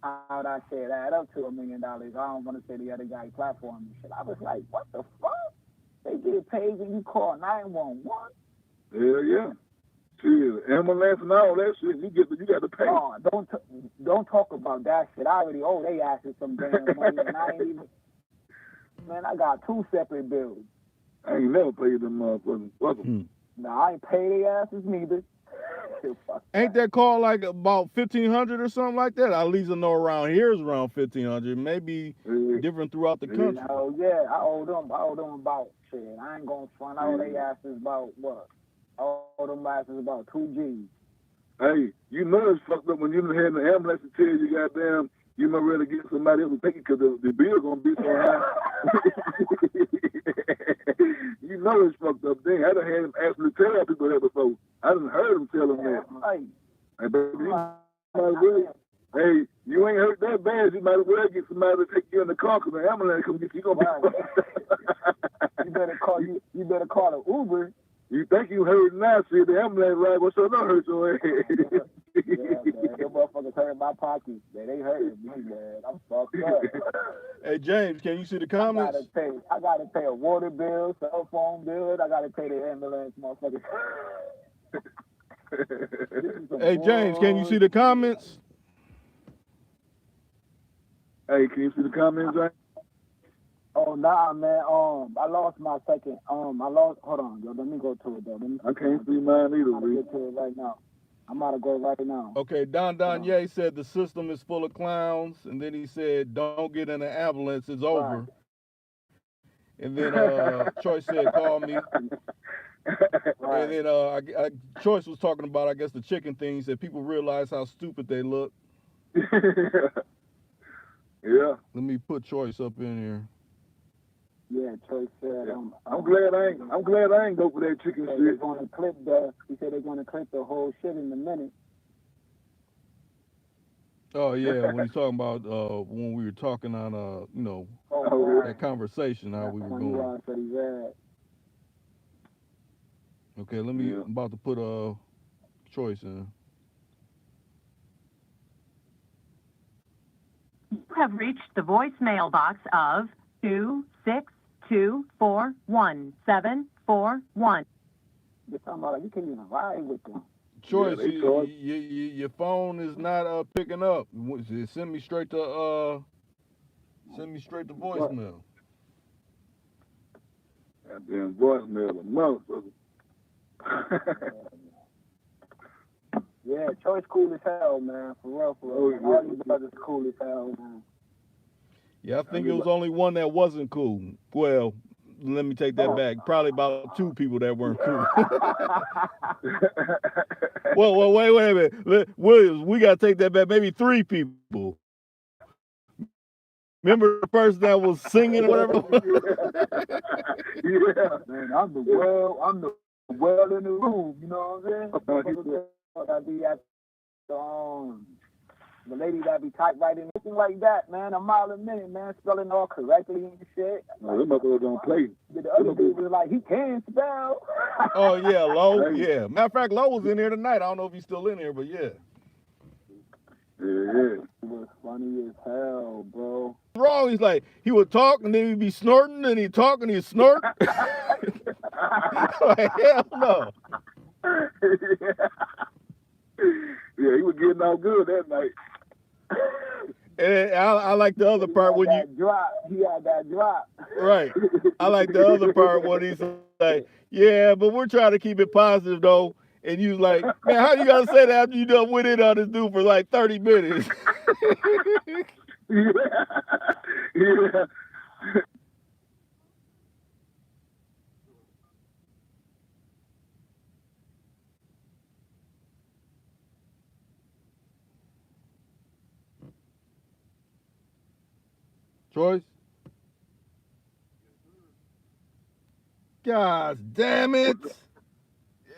how that shit add up to $1 million. I don't want to say the other guy platform and shit. I was like, what the fuck? They get paid when you call 911. Hell yeah. Shit, ambulance and all that shit, you got to pay. Oh, don't talk about that shit. I already owe they asses some damn money, and I ain't even. Man, I got 2 separate bills. I ain't never paid them motherfuckers. Fuck 'em. Mm. Nah, I ain't pay their asses neither. Fuck Ain't that called like about 1,500 or something like that? At least I know around here is around 1,500. Maybe Yeah. different throughout the Yeah. country. Hell yeah, I owe them about shit. I ain't gonna front. I owe they asses about what? I owe them asses about 2 G's. Hey, you know it's fucked up when you done had the ambulance to tell you goddamn you might rather get somebody else to take it because the bill gonna be so high. You know it's fucked up then. I done had him actually tell people that before. I done heard him tell them that. Like, Hey, baby, you might as well, hey, You ain't hurt that bad. You might as well get somebody to take you in the car because the ambulance come get you. You gonna be. You better call an Uber. You think you hurt now? See the ambulance right? What's up? Don't hurt your head. Yeah, man. Them motherfuckers hurt my pockets. Man, they hurting me, man. I'm fucked up. Hey James, can you see the comments? I gotta pay a water bill, cell phone bill. I gotta pay the ambulance, motherfuckers. Hey James, can you see the comments? Hey, can you see the comments, right? Oh nah, man. I lost my second. I lost. Hold on, yo. Let me go to it though. I can't see mine either. I'm gonna get to it right now. I'm about to go right now. Okay, Don Ye said the system is full of clowns, and then he said, "Don't get in an ambulance, it's over." Right. And then Choice said, "Call me." Right. And then Choice was talking about, I guess, the chicken thing. He said people realize how stupid they look. Yeah. Let me put Choice up in here. Yeah, Choice said. I'm glad I ain't go for that chicken shit. They're gonna clip he said they're gonna clip the whole shit in a minute. Oh yeah, when he's talking about when we were talking on that conversation how we were going. Okay, let me. I'm about to put Choice in. You have reached the voicemail box of 262417141. You're talking about you can't even ride with them. Choice, your phone is not picking up. Send me straight to voicemail. Goddamn voicemail, a motherfucker. Yeah, Choice cool as hell, man. For real. All these brothers cool as hell, man. Yeah, I think it was only one that wasn't cool. Well, let me take that back. Probably about two people that weren't cool. well, wait a minute. Williams, we got to take that back. Maybe three people. Remember the person that was singing or whatever? Yeah, man, I'm the world in the room. You know what I'm saying? I be at the lady that be typewriting, anything like that, man. A mile a minute, man, spelling all correctly and shit. No, them motherfuckers don't play. The other dude was like, he can spell. Oh yeah, Lowe. Yeah. Matter of fact, Lowe was in here tonight. I don't know if he's still in here, but yeah. Yeah. It was funny as hell, bro. Wrong. He's like, he would talk and then he'd be snorting and he'd talk and he'd snort. Like, hell no. Yeah, he was getting all good that night. And I like the other part when you drop. He had that drop. Right. I like the other part when he's like, yeah, but we're trying to keep it positive though. And you like, man, how you gotta say that after you done went in on this dude for like 30 minutes? Yeah. Choice? God damn it.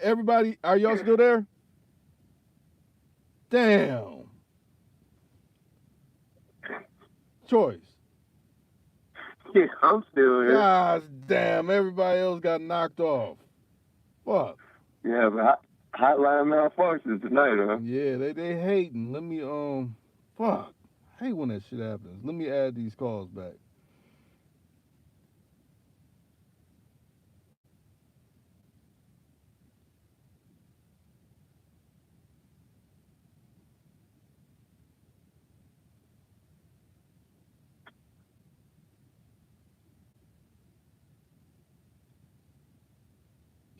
Everybody, are y'all still there? Damn. Choice. Yeah, I'm still here. God damn, everybody else got knocked off. Fuck. Yeah, but hotline malfunctions tonight, huh? Yeah, they hating. Let me fuck. I hate when that shit happens. Let me add these calls back.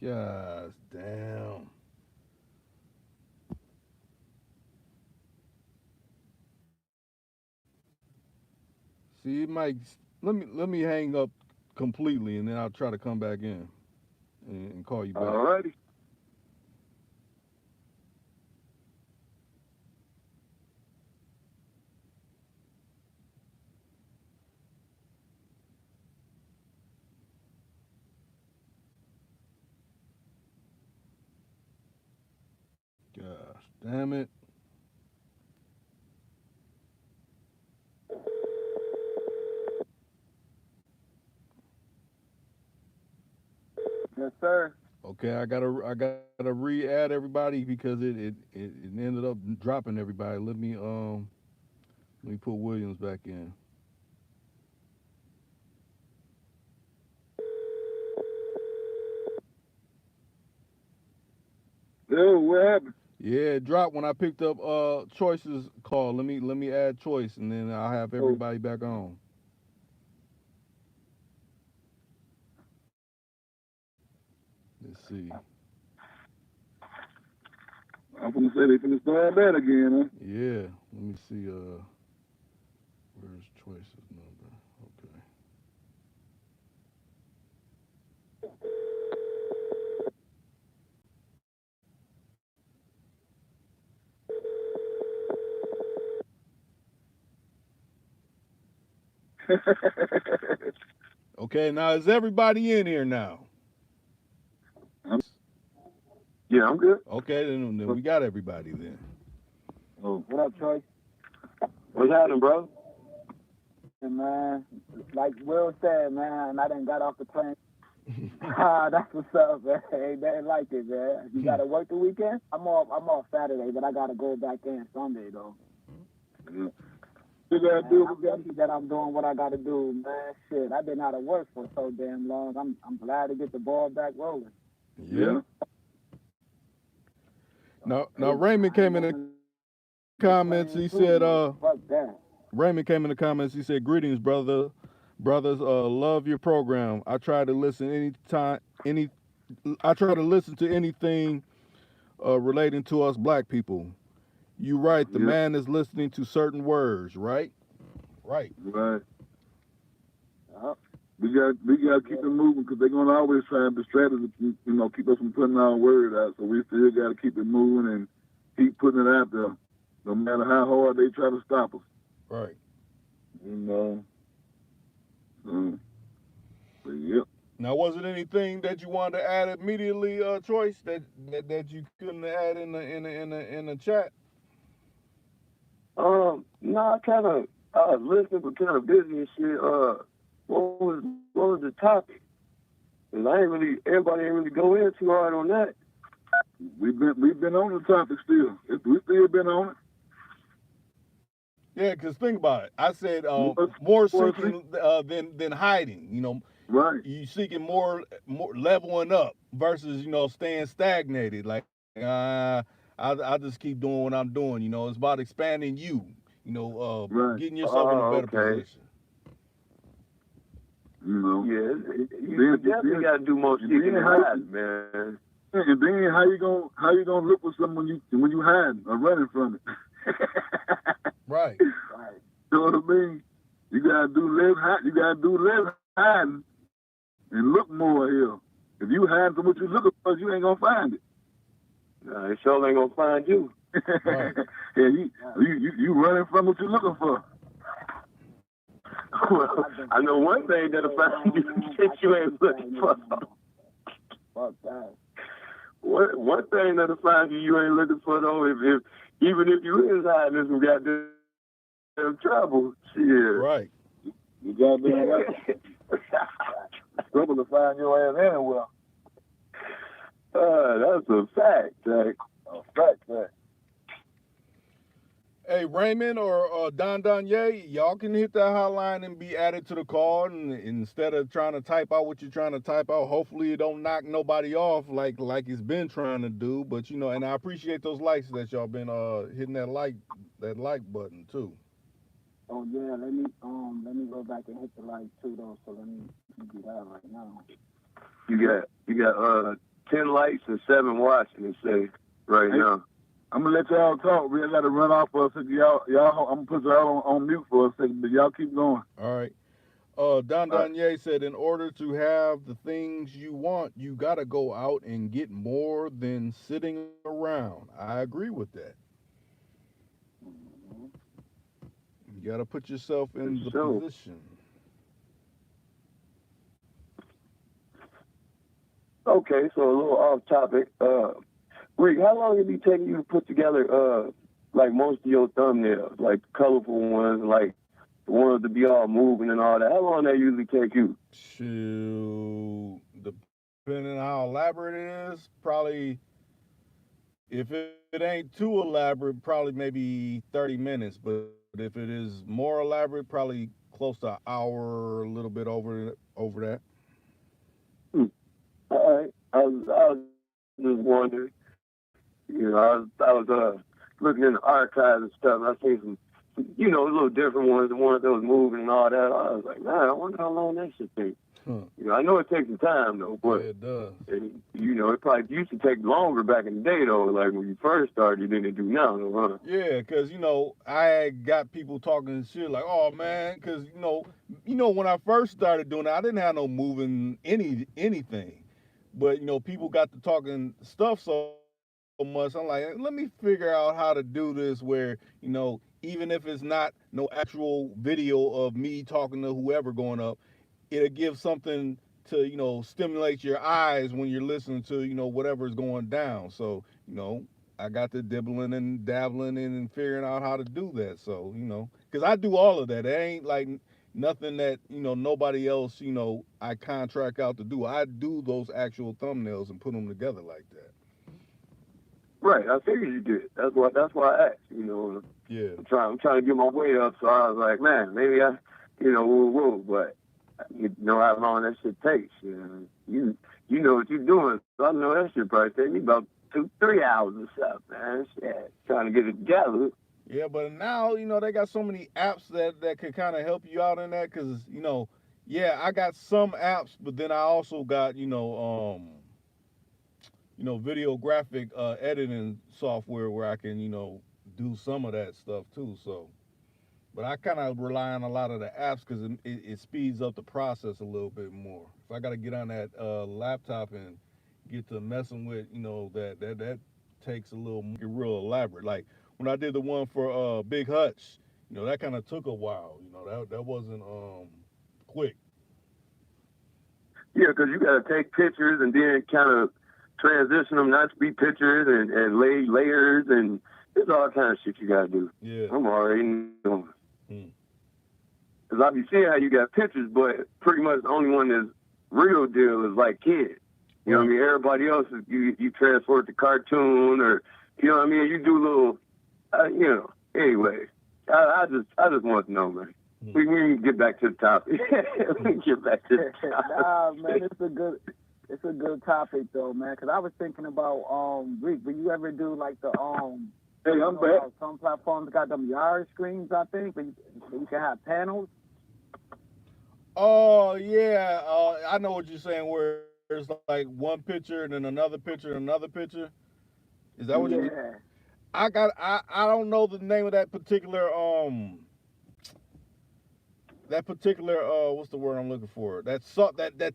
God damn. See, it might. Let me hang up completely, and then I'll try to come back in and call you back. Alrighty. Gosh, damn it. Yes, sir. Okay, I gotta re-add everybody because it ended up dropping everybody. Let me put Williams back in. Yo, what happened? Yeah, it dropped when I picked up Choice's call. Let me add Choice and then I'll have Oh, everybody back on. Let's see. I'm gonna say they finna start that again, huh? Yeah, let me see. Where's Choice's number? Okay. Okay, now is everybody in here now? Yeah, I'm good. Okay, then we got everybody then. Oh, What up, Troy? what's happening, bro? And man, like Will said, man, I done got off the plane. That's what's up, man. Ain't nothing like it, man. You gotta work the weekend? I'm off Saturday, but I gotta go back in Sunday though. Yeah. You gotta Man, do I'm what you gotta lucky that I'm doing what I gotta do, man. Shit, I've been out of work for so damn long. I'm glad to get the ball back rolling. Yeah. Yeah. Now Raymond came in the comments. He said, Fuck that. Raymond came in the comments. He said, "Greetings, brothers. Love your program. I try to listen I try to listen to anything relating to us black people. You right. The Yeah. man is listening to certain words, right? Right. Right. Yup. We gotta keep it moving because they're gonna always try and distract us, keep us from putting our word out. So we still gotta keep it moving and keep putting it out there, no matter how hard they try to stop us. Right. You know. But yep. Now, was it anything that you wanted to add immediately, Choice, that you couldn't add in the chat? No, I was listening, but kind of busy and shit. What was the topic? 'Cause everybody ain't really go in too hard on that. We've been on the topic still. We still been on it. Yeah, because think about it. I said More more seeking. seeking than hiding. Right. You seeking more leveling up versus staying stagnated. Like I just keep doing what I'm doing. It's about expanding you. Right. Getting yourself in a better Okay. position. Yeah, you definitely got to do more seeking than hiding, man. And then how you gonna look for someone when you hiding or running from it? Right. Right. You know what I mean? You gotta do less hiding and look more here. If you hiding from what you're looking for, you ain't gonna find it. Nah, it sure ain't gonna find you. Right. Yeah, you running from what you're looking for. Well, I know one thing that'll find you that you ain't looking for. Fuck that. One thing that'll find you ain't looking for though, if even if you is hiding in some goddamn trouble, shit. Right. You gotta be right. Trouble to find your ass anywhere. That's a fact, Jack. A fact, that. Hey, Raymond or Don Donye, y'all can hit that hotline and be added to the call. And instead of trying to type out what you're trying to type out, hopefully it don't knock nobody off like it's been trying to do. But and I appreciate those likes that y'all been hitting that like button too. Oh yeah, let me go back and hit the like too though. So let me do that right now. You got 10 likes and 7 watching, it say right now. I'm gonna let y'all talk. We gotta run off for a second. Y'all, I'm gonna put y'all on mute for a second, but y'all keep going. All right. Don Donye said, in order to have the things you want, you gotta go out and get more than sitting around. I agree with that. You gotta put yourself in the position. Okay, so a little off topic. Rick, how long did it take you to put together like most of your thumbnails, like colorful ones, like the ones to be all moving and all that? How long that usually take you? Shoot, depending on how elaborate it is, probably if it ain't too elaborate, probably maybe 30 minutes. But if it is more elaborate, probably close to an hour, a little bit over that. Hmm. All right. I was just wondering. I was looking in the archives and stuff, and I seen some little different ones, the ones that was moving and all that. I was like, man, I wonder how long that should take. Huh. I know it takes some time though, Yeah, but it does. it probably used to take longer back in the day though. Like when you first started, than it do now, though, huh? Yeah, cause I had got people talking shit like, "Oh man," cause when I first started doing it, I didn't have no moving anything, but people got to talking stuff so much. I'm like, let me figure out how to do this where even if it's not no actual video of me talking to whoever going up, it'll give something to stimulate your eyes when you're listening to whatever's going down. So I got to dibbling and dabbling in and figuring out how to do that. So because I do all of that. It ain't like nothing that nobody else I contract out to do. I do those actual thumbnails and put them together like that. Right, I figured you did. That's why I asked. Yeah. I'm trying to get my weight up, so I was like, man, maybe whoa, but you know how long that shit takes. You know what you're doing. So I know that shit probably take me about 2-3 hours or something, man. Shit, trying to get it together. Yeah, but now they got so many apps that can kind of help you out in that, because yeah, I got some apps, but then I also got video graphic editing software where I can do some of that stuff too. So, but I kind of rely on a lot of the apps because it speeds up the process a little bit more. If I got to get on that laptop and get to messing with that takes a little real elaborate. Like when I did the one for Big Hutch, that kind of took a while. That wasn't quick. Yeah, because you got to take pictures and then kind of transition them not to be pictures and lay layers, and there's all kind of shit you got to do. Yeah. I'm already knowing. Because I be seeing how you got pictures, but pretty much the only one that's real deal is like kids. You know what I mean? Everybody else, you transfer it to cartoon or, you know what I mean? You do little, anyway. I just want to know, man. We can get back to the topic. We can get back to the topic. Nah, man, it's a good topic though, man. Because I was thinking about Rick. Will you ever do like the Hey, I'm back. Some platforms got them yard screens, I think, but you can have panels. Oh yeah, I know what you're saying. Where it's like one picture and then another picture and another picture. Is that what you? Yeah. I don't know the name of that particular what's the word I'm looking for? That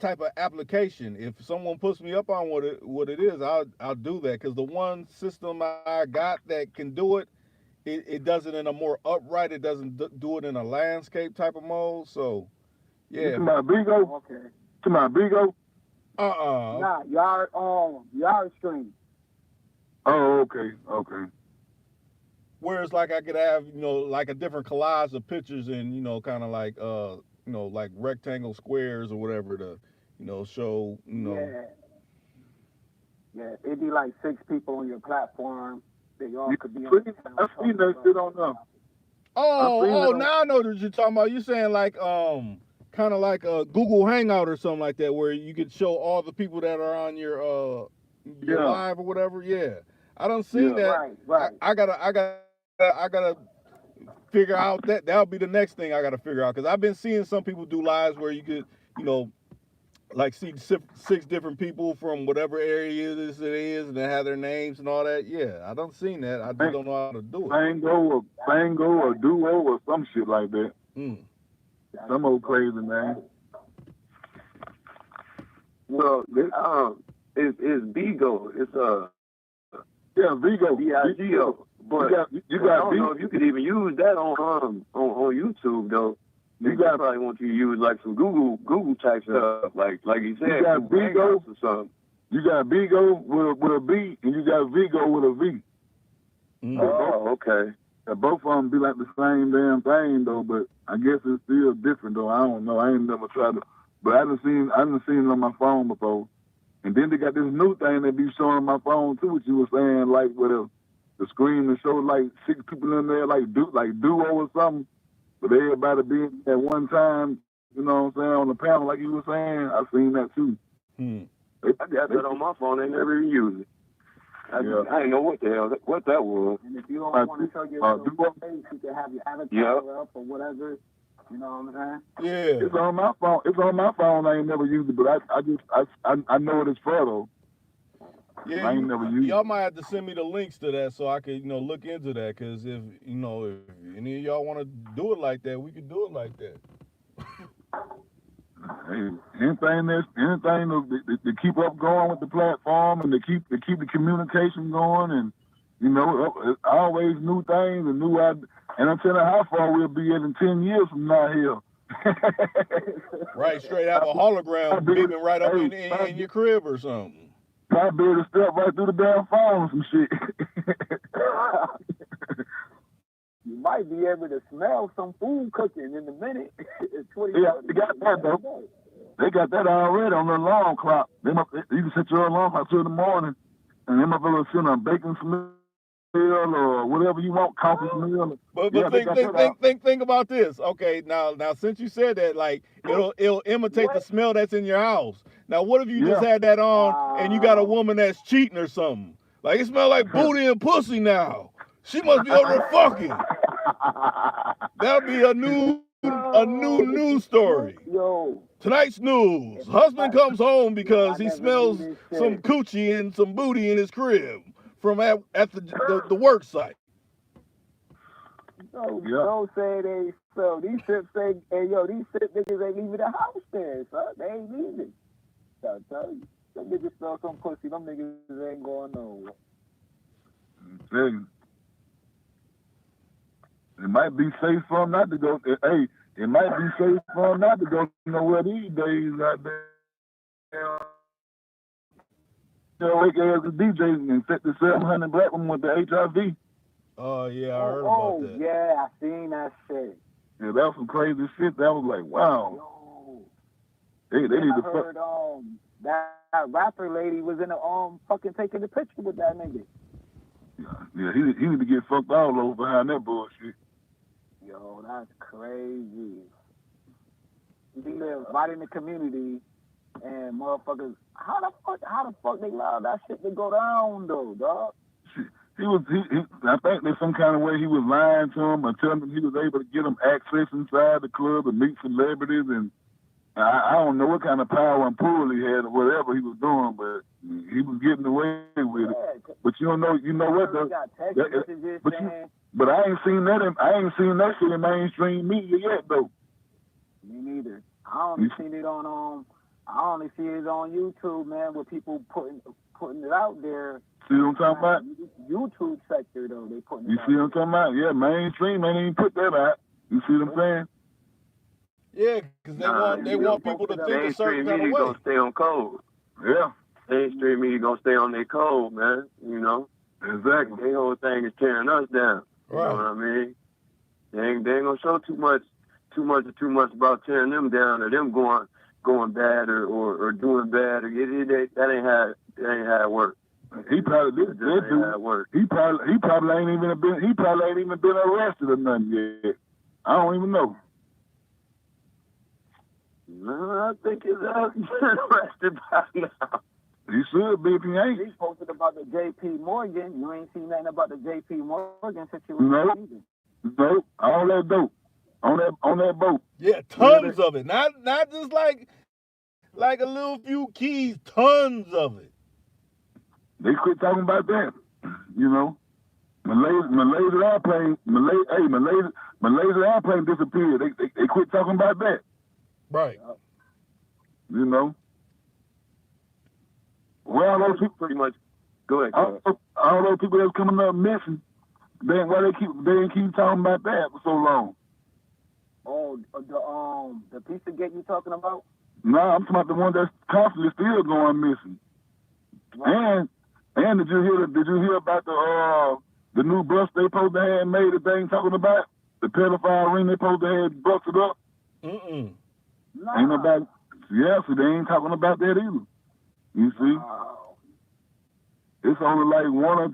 type of application. If someone puts me up on what it is, I'll do that, because the one system I got that can do it, it does it in a more upright. It doesn't do it in a landscape type of mode. So yeah. To my Bigo? Okay. To my Bigo? Nah, yard screen. Oh, okay. Whereas like I could have like a different collage of pictures and kind of like like rectangle squares or whatever to show Yeah, it'd be like 6 people on your platform. They all could be on the I've seen that shit on them. Now I know what you're talking about. You're saying like kind of like a Google Hangout or something like that, where you could show all the people that are on your live or whatever. Yeah, I don't see that. Right. I gotta figure out that'll be the next thing I gotta figure out, because I've been seeing some people do lives where you could like see 6 different people from whatever area it is and they have their names and all that. Yeah, I don't seen that. I just don't know how to do it. Bango or Duo or some shit like that. Some old crazy man. Well, it's Bigo. It's Vigo. Bigo. But you I don't know if you could even use that on YouTube though. You probably want you to use like some Google type stuff, like you said, you got Bigo or something. You got Bigo with a B, and you got Vigo with a V. Oh, okay. Both of them be like the same damn thing though, but I guess it's still different though. I don't know. I ain't never tried to, but I done seen it on my phone before. And then they got this new thing that be showing on my phone too, what you were saying, like with the screen that shows like 6 people in there, like duo or something, but everybody being at one time, you know what I'm saying, on the panel, like you were saying. I seen that too. I got that on my phone. I never even used it. I didn't know what the hell what that was. And if you don't want to show your face, you can have your avatar up or whatever. You know what I'm saying? Yeah. It's on my phone. It's on my phone. I ain't never used it, but I know what it's for though. Yeah, I ain't never used y'all it. might have to send me the links to that so I could, look into that. Because if any of y'all want to do it like that, we could do it like that. Hey, anything to keep up going with the platform and to keep the communication going, and always new things and new ideas. And I'm telling you how far we'll be in 10 years from now here. Right, straight have a hologram beaming right up in your crib or something. I'll be able to step right through the damn phone or some shit. You might be able to smell some food cooking in a minute. Yeah, they got that though. They got that already on the alarm clock. You can set your alarm clock 2 in the morning, and them motherfuckers send a bacon smell or whatever you want, coffee smell. But think about this. Okay, now since you said that, like it'll imitate the smell that's in your house. Now what if you just had that on and you got a woman that's cheating or something? Like it smells like booty and pussy now. She must be over there fucking. That'll be a new news story. Yo. Tonight's news. Husband comes home because he smells some coochie and some booty in his crib from at the work site. Don't say they so. These trips say, hey, yo, these shit niggas ain't leaving the house there, son. They ain't leaving. So I tell you, them niggas smell some pussy. Them niggas ain't going nowhere. I'm telling you. It might be safe for them not to go. Hey, it might be safe for them not to go nowhere these days out there. Wake as a DJ and infect the 700 black women with the HIV. Oh yeah, I heard about that. Yeah, I seen that shit. Yeah, that was some crazy shit. That was like, wow. They need to heard that rapper lady was in the fucking taking the picture with that nigga. Yeah, he need to get fucked all over behind that bullshit. Yo, that's crazy. He lives right in the community, and motherfuckers, how the fuck they allow that shit to go down though, dog? I think there's some kind of way he was lying to him or telling him he was able to get him access inside the club and meet celebrities, and I don't know what kind of power and pull he had or whatever he was doing, but he was getting away with it. But you know what though? But I ain't seen that shit in mainstream media yet though. Me neither. I only see it on YouTube, man, with people putting it out there. See what I'm talking about? YouTube sector though, they putting it out. You see what I'm talking about? Yeah, mainstream ain't even put that out. You see what I'm saying? Yeah, because they want people to think a certain kind of way. Mainstream media gonna stay on code. Yeah. Mainstream media gonna stay on their code, man. You know. Exactly. Their whole thing is tearing us down. Right. You know what I mean? They ain't gonna show too much about tearing them down or them going bad or doing bad. That ain't how it works. He probably did. He probably ain't even been arrested or nothing yet. I don't even know. No, I think he's arrested by now. He should be if he ain't. He posted about the J.P. Morgan. You ain't seen nothing about the J.P. Morgan situation. Nope. All that dope on that boat. Yeah, tons of it. Not just like a little few keys. Tons of it. They quit talking about that. You know, Malaysia airplane disappeared. They quit talking about that. Right. You know. Well, those people pretty much. Go ahead. All those people that's coming up missing. Then why they ain't keep talking about that for so long? Oh, the piece of gate you talking about? No, I'm talking about the one that's constantly still going missing. Right. And did you hear about the new bus they supposed to have made the thing talking about? The pedophile ring they supposed to have busted up? Mm-mm. Nah. Ain't nobody. Yeah, so they ain't talking about that either. You see? Wow. It's only like one or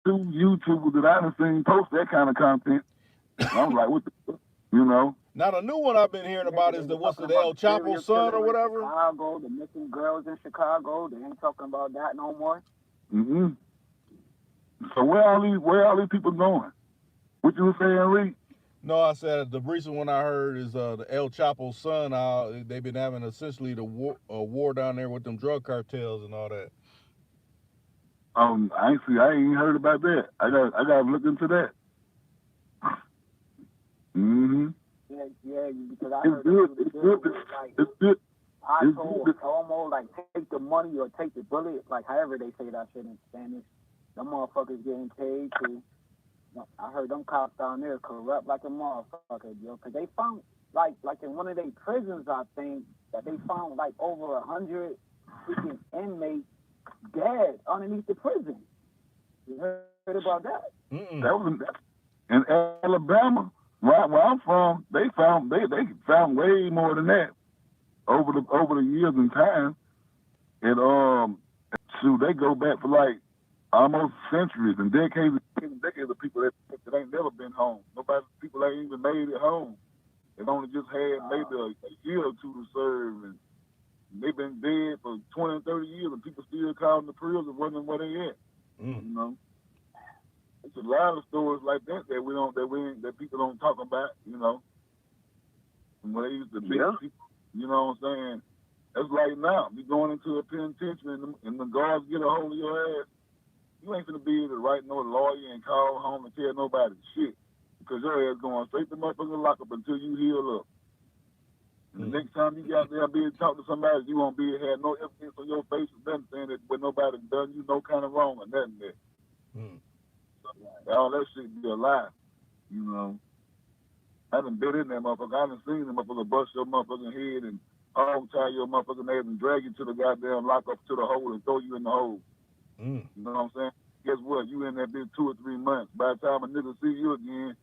two YouTubers that I done seen post that kind of content. And I'm like, what the, you know? Now the new one I've been hearing about is the El Chapo son or whatever. Chicago, the missing girls in Chicago. They ain't talking about that no more. Mm-hmm. So where all these people going? What you were saying, Reed? No, I said the recent one I heard is the El Chapo son. They've been having essentially the war down there with them drug cartels and all that. I ain't heard about that. I got to look into that. Mm-hmm. Yeah, because I heard it's good. I told almost like take the money or take the bullet, like however they say that shit in Spanish. Them motherfuckers getting paid to. I heard them cops down there corrupt like a motherfucker, yo. Cause they found like in one of their prisons, I think that they found like over 100 freaking inmates dead underneath the prison. You heard about that? Mm-mm. That was in Alabama. Where I'm from, they found way more than that over the years and time. And they go back for like almost centuries and decades of people that ain't never been home. People ain't even made it home. They've only just had maybe a year or two to serve, and they've been dead for 20 and 30 years, and people still calling the prison wondering where they at. You know, it's a lot of stories like that that people don't talk about. You know, from where they used to be. People, you know what I'm saying? That's like now. You going into a penitentiary and the guards get a hold of your ass. You ain't gonna be able to write no lawyer and call home and tell nobody shit. Because your ass going straight to motherfucking lockup until you heal up. And the next time you got there being talk to somebody, you won't be had no evidence on your face or nothing saying that when nobody done you no kind of wrong or nothing there. So, all that shit be a lie. You know. I done been in that motherfucker. I done seen the motherfucker bust your motherfucking head and tie your motherfucking ass and drag you to the goddamn lockup to the hole and throw you in the hole. You know what I'm saying? Guess what? You in that bitch 2 or 3 months. By the time a nigga see you again,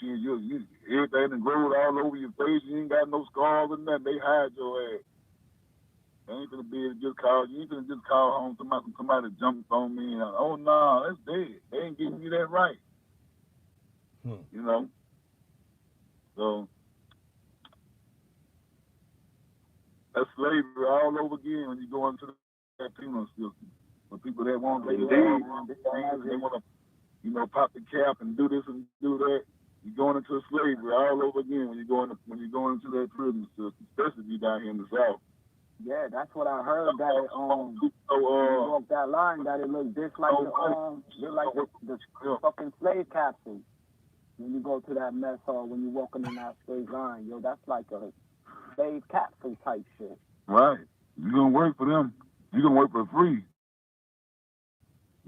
shit, you everything done growed all over your face. You ain't got no scars or nothing. They hide your ass. They ain't gonna be able to just call. You ain't gonna just call home somebody jumped on me and oh no, that's dead. They ain't giving you that right. You know. So that's slavery all over again when you go into that penal system. For people that want to, they want to, you know, pop the cap and do this and do that. You're going into slavery all over again when you're going into that prison system, especially if you down here in the South. Yeah, that's what I heard. That it you walk that line, that it looks just like the fucking slave capsule. When you go to that mess hall, when you're walking in that slave line, yo, that's like a slave capsule type shit. Right. You're gonna work for them. You're gonna work for free.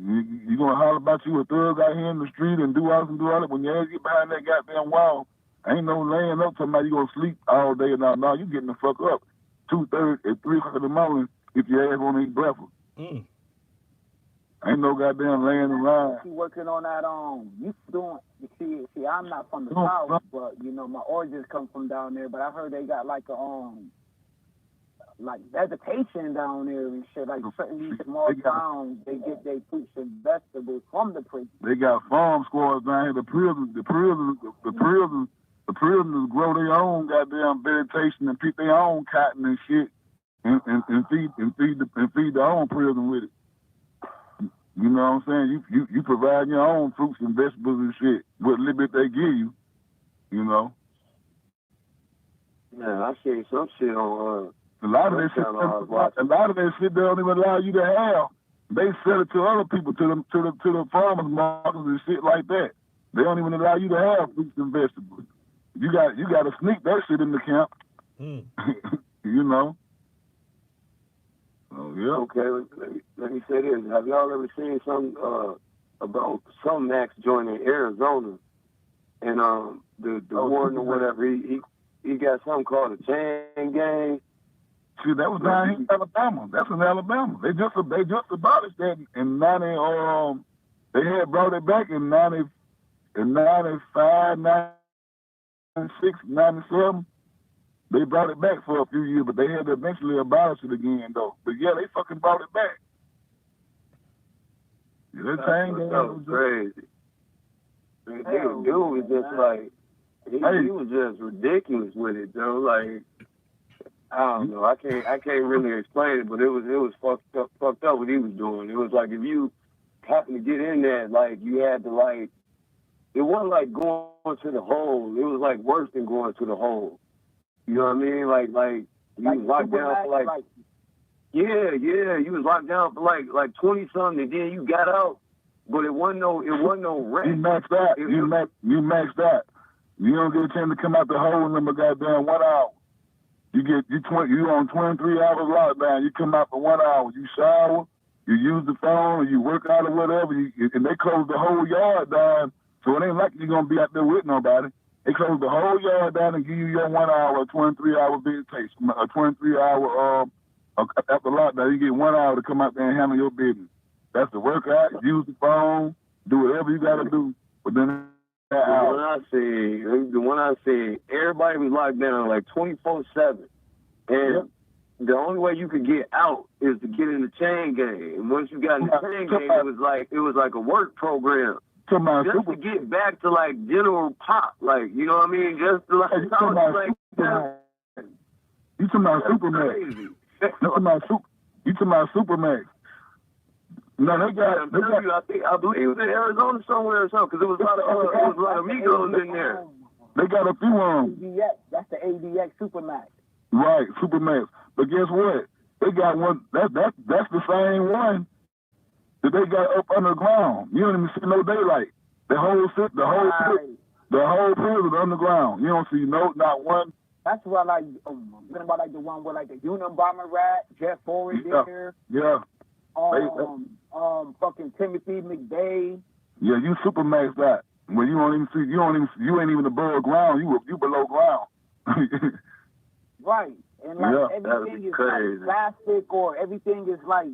You're gonna holler about you a thug out here in the street and do all that. When your ass get behind that goddamn wall, ain't no laying up somebody you gonna sleep all day and now you getting the fuck up 2:30 at 3 o'clock in the morning if your ass wanna eat breakfast. Ain't no goddamn laying around. You working on that you doing see I'm not from the South, but you know my origins come from down there, but I heard they got like a like vegetation down there and shit, like certain small towns, they get their fruits and vegetables from the prison. They got farm squads down here. The prisoners grow their own goddamn vegetation and pick their own cotton and shit, and feed their own prison with it. You know what I'm saying? You provide your own fruits and vegetables and shit with a little bit they give you. You know. Yeah, I seen some shit on. A lot of that shit they don't even allow you to have. They sell it to other people, to the farmers markets and shit like that. They don't even allow you to have fruits and vegetables. You got to sneak that shit in the camp. You know. Oh yeah. Okay, let me say this. Have y'all ever seen some about some Max joining Arizona and the warden or whatever he got something called a chain gang. See, that was down here in Alabama. That's in Alabama. They just abolished that in 90. They had brought it back in 95, 96, 97. They brought it back for a few years, but they had to eventually abolish it again, though. But yeah, they fucking brought it back. Yeah, that was crazy. Dude was just like, he was just ridiculous with it, Joe. Like, I don't know. I can't really explain it, but it was fucked up what he was doing. It was like if you happen to get in there, like you had to like, it wasn't like going to the hole. It was like worse than going to the hole. You know what I mean? Like you was locked down for like yeah, you was locked down for like 20 something, and then you got out, but it wasn't no rest. You maxed out. You maxed out. You don't get a chance to come out the hole in them goddamn 1 hour. You on 23 hours lockdown. You come out for 1 hour. You shower, you use the phone, or you work out or whatever, and they close the whole yard down. So it ain't like you're gonna be out there with nobody. They close the whole yard down and give you your 1 hour, 23-hour visitation, a 23-hour after lockdown. You get 1 hour to come out there and handle your business. That's the workout. Use the phone, do whatever you gotta do. But then the one I see, everybody was locked down like 24/7, and the only way you could get out is to get in the chain gang. And once you got in the chain gang, it was like a work program. Just to get back to like general pop, like, you know what I mean? Just to like, you talking about Supermax? You talking about Supermax? No, they got. I believe it was in Arizona somewhere or something, because there was a lot of Migos in there. They got a few on. ADX, that's the ADX Supermax. Right, Supermax. But guess what? They got one. That's the same one that they got up underground. You don't even see no daylight. The whole prison underground. You don't see not one. That's what I like. About like the one where like the Unabomber rat, Jeff Forward there. Yeah. Fucking Timothy McVeigh. Yeah, you Supermax that. When you ain't even above ground. You below ground. Right, and like everything is like plastic, or everything is like.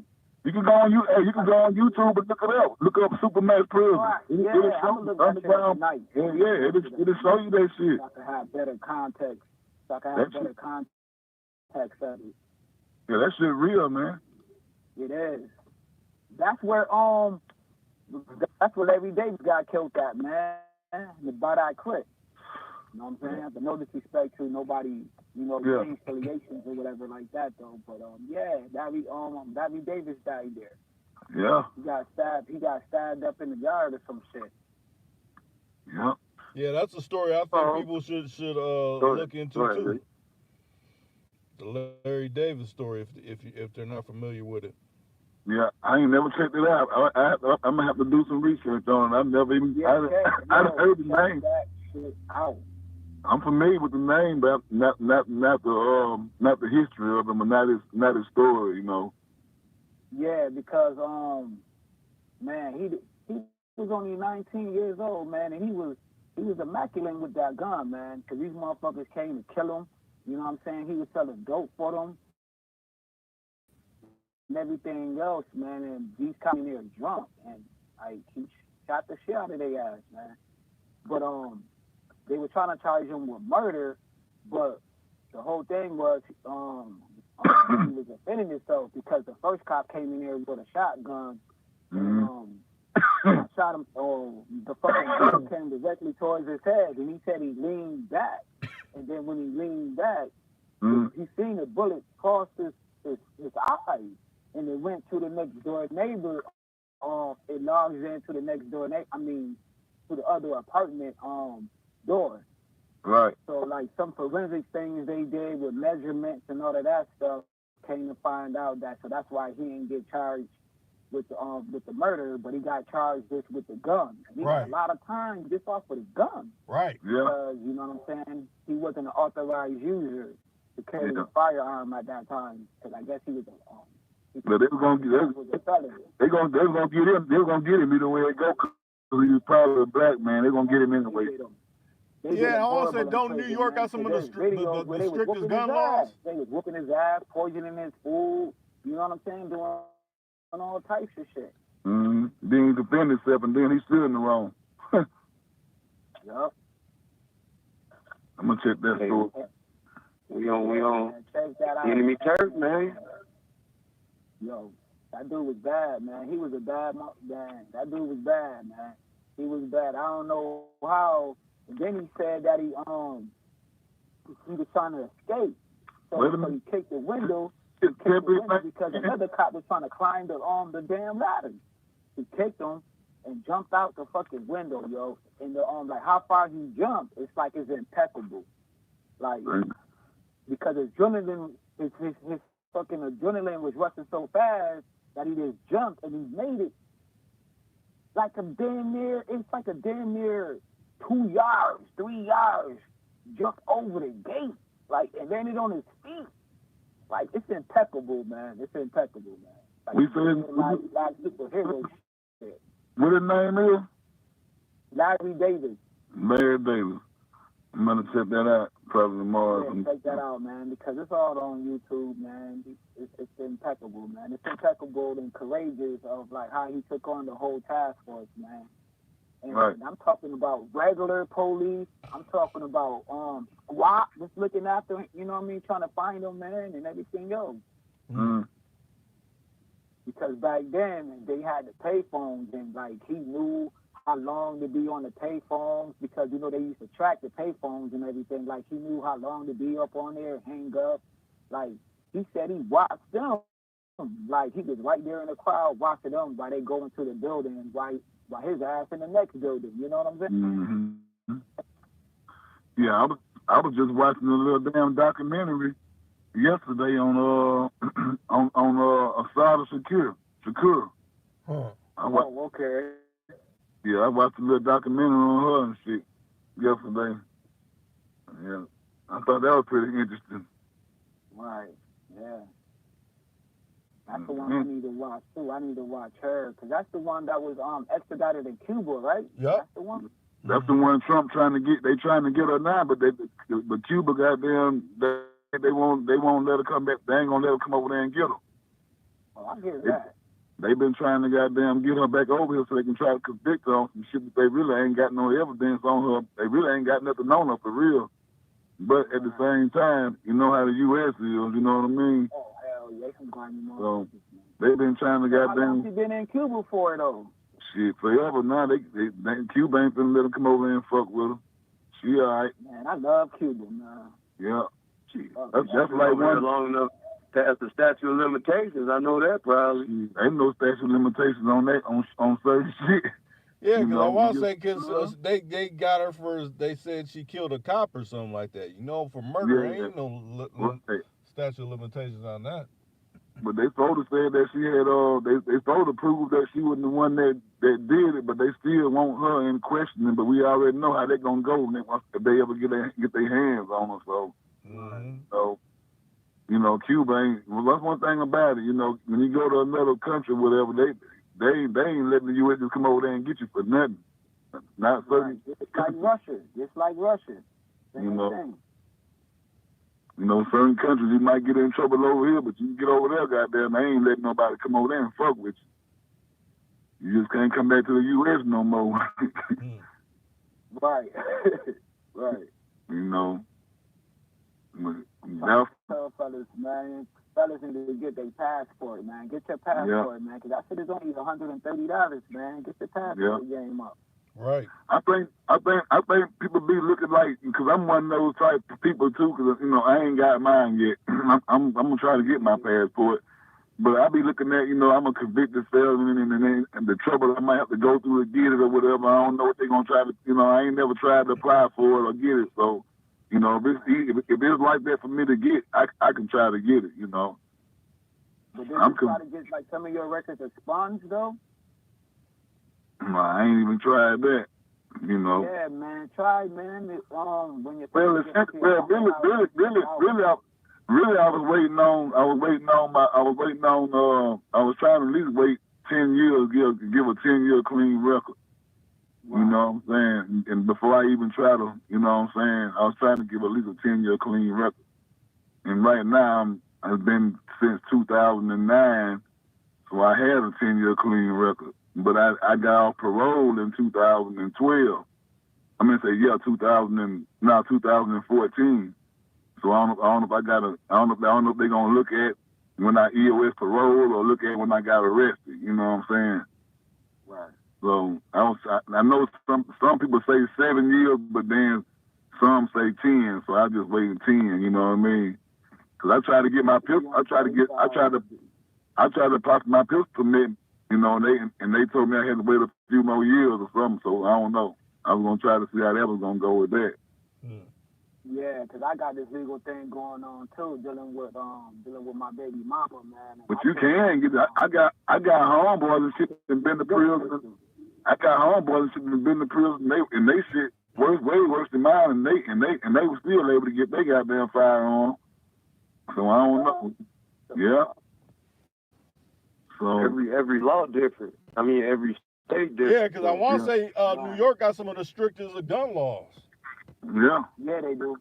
You can go on YouTube and look it up. Look up Supermax prison. Right. It'll show underground. It'll show you that shit. So I can have better context. Of it. Yeah, that shit real, man. It is. That's where Larry Davis got killed at, man. By that clip. You know what I'm saying? But no disrespect to nobody, change affiliations or whatever like that though. But Larry Davis died there. Yeah. He got stabbed up in the yard or some shit. Yeah. Yeah, that's a story I think people should look into too. The Larry Davis story, if they're not familiar with it. Yeah, I ain't never checked it out. I'm gonna have to do some research on it. I've never even I heard the name. That shit out. I'm familiar with the name, but not the history of him, and not his story, Yeah, because man, he was only 19 years old, man, and he was immaculate with that gun, man, because these motherfuckers came to kill him. You know what I'm saying? He was selling dope for them and everything else, man. And these coming there drunk, and he shot the shit out of their ass, man. But they were trying to charge him with murder, but the whole thing was he was defending himself because the first cop came in there with a shotgun and shot him. The fucking gun came directly towards his head, and he said he leaned back. And then when he leaned back, he seen a bullet cross his eyes, and it went to the next door neighbor. It logs into the next door to the other apartment door. Right. So like some forensic things they did with measurements and all of that stuff came to find out that, so that's why he didn't get charged with the murder, but he got charged just with the gun. He got a lot of time just off of the gun. Right. Yeah. Because, you know what I'm saying, he wasn't an authorized user to carry a firearm at that time. Because I guess he was but they were gonna get him. They were gonna get him either way it go. Because he was probably a black man. They're gonna get him anyway. Yeah, I want to say, don't New York got some of the strictest gun laws? They was whooping his ass, poisoning his food. You know what I'm saying? Doing all types of shit. Then he defended himself, and then he's still in the wrong. Yup. I'm gonna check that story. We on Check that out. enemy turf, man. Yo, that dude was bad, man. He was a bad man. That dude was bad, man. He was bad. I don't know how. And then he said that he was trying to escape. So he kicked the window. He kicked the window because another cop was trying to climb the damn ladder. He kicked him and jumped out the fucking window, yo. And the like how far he jumped, it's like it's impeccable. Like because his adrenaline, his fucking adrenaline was rushing so fast that he just jumped and he made it like a damn near. It's like a damn near 2 yards, 3 yards, jump over the gate, like and landed on his feet. Like it's impeccable, man. It's impeccable, man. Like, We said like superhero shit. What his name is? Larry Davis. Larry Davis. I'm gonna check that out probably tomorrow. Yeah, check that out, man, because it's all on YouTube, man. It's impeccable, man. It's impeccable and courageous of like how he took on the whole task force, man. And right. I'm talking about regular police. I'm talking about SWAT, just looking after, you know what I mean, trying to find them, man, and everything else. Mm. Because back then they had the payphones, and like he knew how long to be on the payphones because you know they used to track the payphones and everything. Like he knew how long to be up on there, hang up. Like he said, he watched them. Like he was right there in the crowd watching them while they go into the building, while his ass in the next building. You know what I'm saying? Mm-hmm. Yeah, I was just watching a little damn documentary yesterday on Asada Shakur. Huh. Okay. Yeah, I watched a little documentary on her and shit yesterday. Yeah, I thought that was pretty interesting. Right. Yeah. That's the one I need to watch too. I need to watch her because that's the one that was extradited in Cuba, right? Yep. That's the one. That's the one Trump trying to get. They trying to get her now, but Cuba goddamn they won't let her come back. They ain't gonna let her come over there and get her. Oh, I hear that. They've been trying to goddamn get her back over here so they can try to convict her on some shit that they really ain't got no evidence on her. They really ain't got nothing on her for real. But at the same time, you know how the U.S. is. You know what I mean? Oh hell yeah, some grimy So they've been trying to goddamn. How long she been in Cuba for though? Shit, forever now. They Cuba ain't finna let her come over there and fuck with her. She alright. Man, I love Cuba, man. Yeah. That's like one long enough past the statute of limitations. I know that probably. Ain't no statute of limitations on that on certain shit. Yeah, because I want to say because they got her for they said she killed a cop or something like that. You know, for murder, ain't no statute of limitations on that. But they supposed to say that she had they supposed to prove that she wasn't the one that did it, but they still want her in questioning. But we already know how they gonna go if they ever get their hands on her. So. Mm-hmm. So, you know, Cuba ain't. Well, that's one thing about it. You know, when you go to another country, whatever, they ain't letting the U.S. just come over there and get you for nothing. Not certain. Right. Just like Russia. You know, certain countries you might get in trouble over here, but you can get over there, goddamn. They ain't letting nobody come over there and fuck with you. You just can't come back to the U.S. no more. Right. Right. You know. Tell fellas, man. Fellas need to get their passport, man. Get your passport, man, because that shit is only $130, man. Get your passport game up. Right. I think people be looking like, because I'm one of those type of people too, because you know I ain't got mine yet. I'm gonna try to get my passport, but I be looking at, you know, I'm a convicted felon and the trouble I might have to go through to get it or whatever. I don't know what they're gonna try to, you know. I ain't never tried to apply for it or get it, so. You know, if it's like that for me to get, I can try to get it, you know. But did you try to get, like, some of your records expunged, though? No, I ain't even tried that, you know. Yeah, man, try, man. When you really, I was trying to at least wait 10 years, give a 10-year clean record. Wow. You know what I'm saying? And before I even try to, you know what I'm saying, I was trying to give at least a 10-year clean record. And right now, I've been since 2009, so I had a 10-year clean record. But I got off parole in 2012. 2014. So I don't know if I don't know if they're gonna look at when I EOS parole or look at when I got arrested. You know what I'm saying? Right. So I know some people say 7 years, but then some say 10. So I just waited 10. You know what I mean? Because I tried to get my pistol. I tried to pass my pistol permit. You know, and they told me I had to wait a few more years or something. So I don't know. I was gonna try to see how that was gonna go with that. Yeah, because I got this legal thing going on too, dealing with my baby mama, man. But you can get that. I got homeboys and shit that been to prison. I got homeboys and shit that been to prison. And they shit way worse than mine, and they were still able to get their goddamn firearm. So I don't know. Yeah. So every law different. I mean, every state different. Yeah, because I want to say New York got some of the strictest of gun laws. Yeah. Yeah, they do.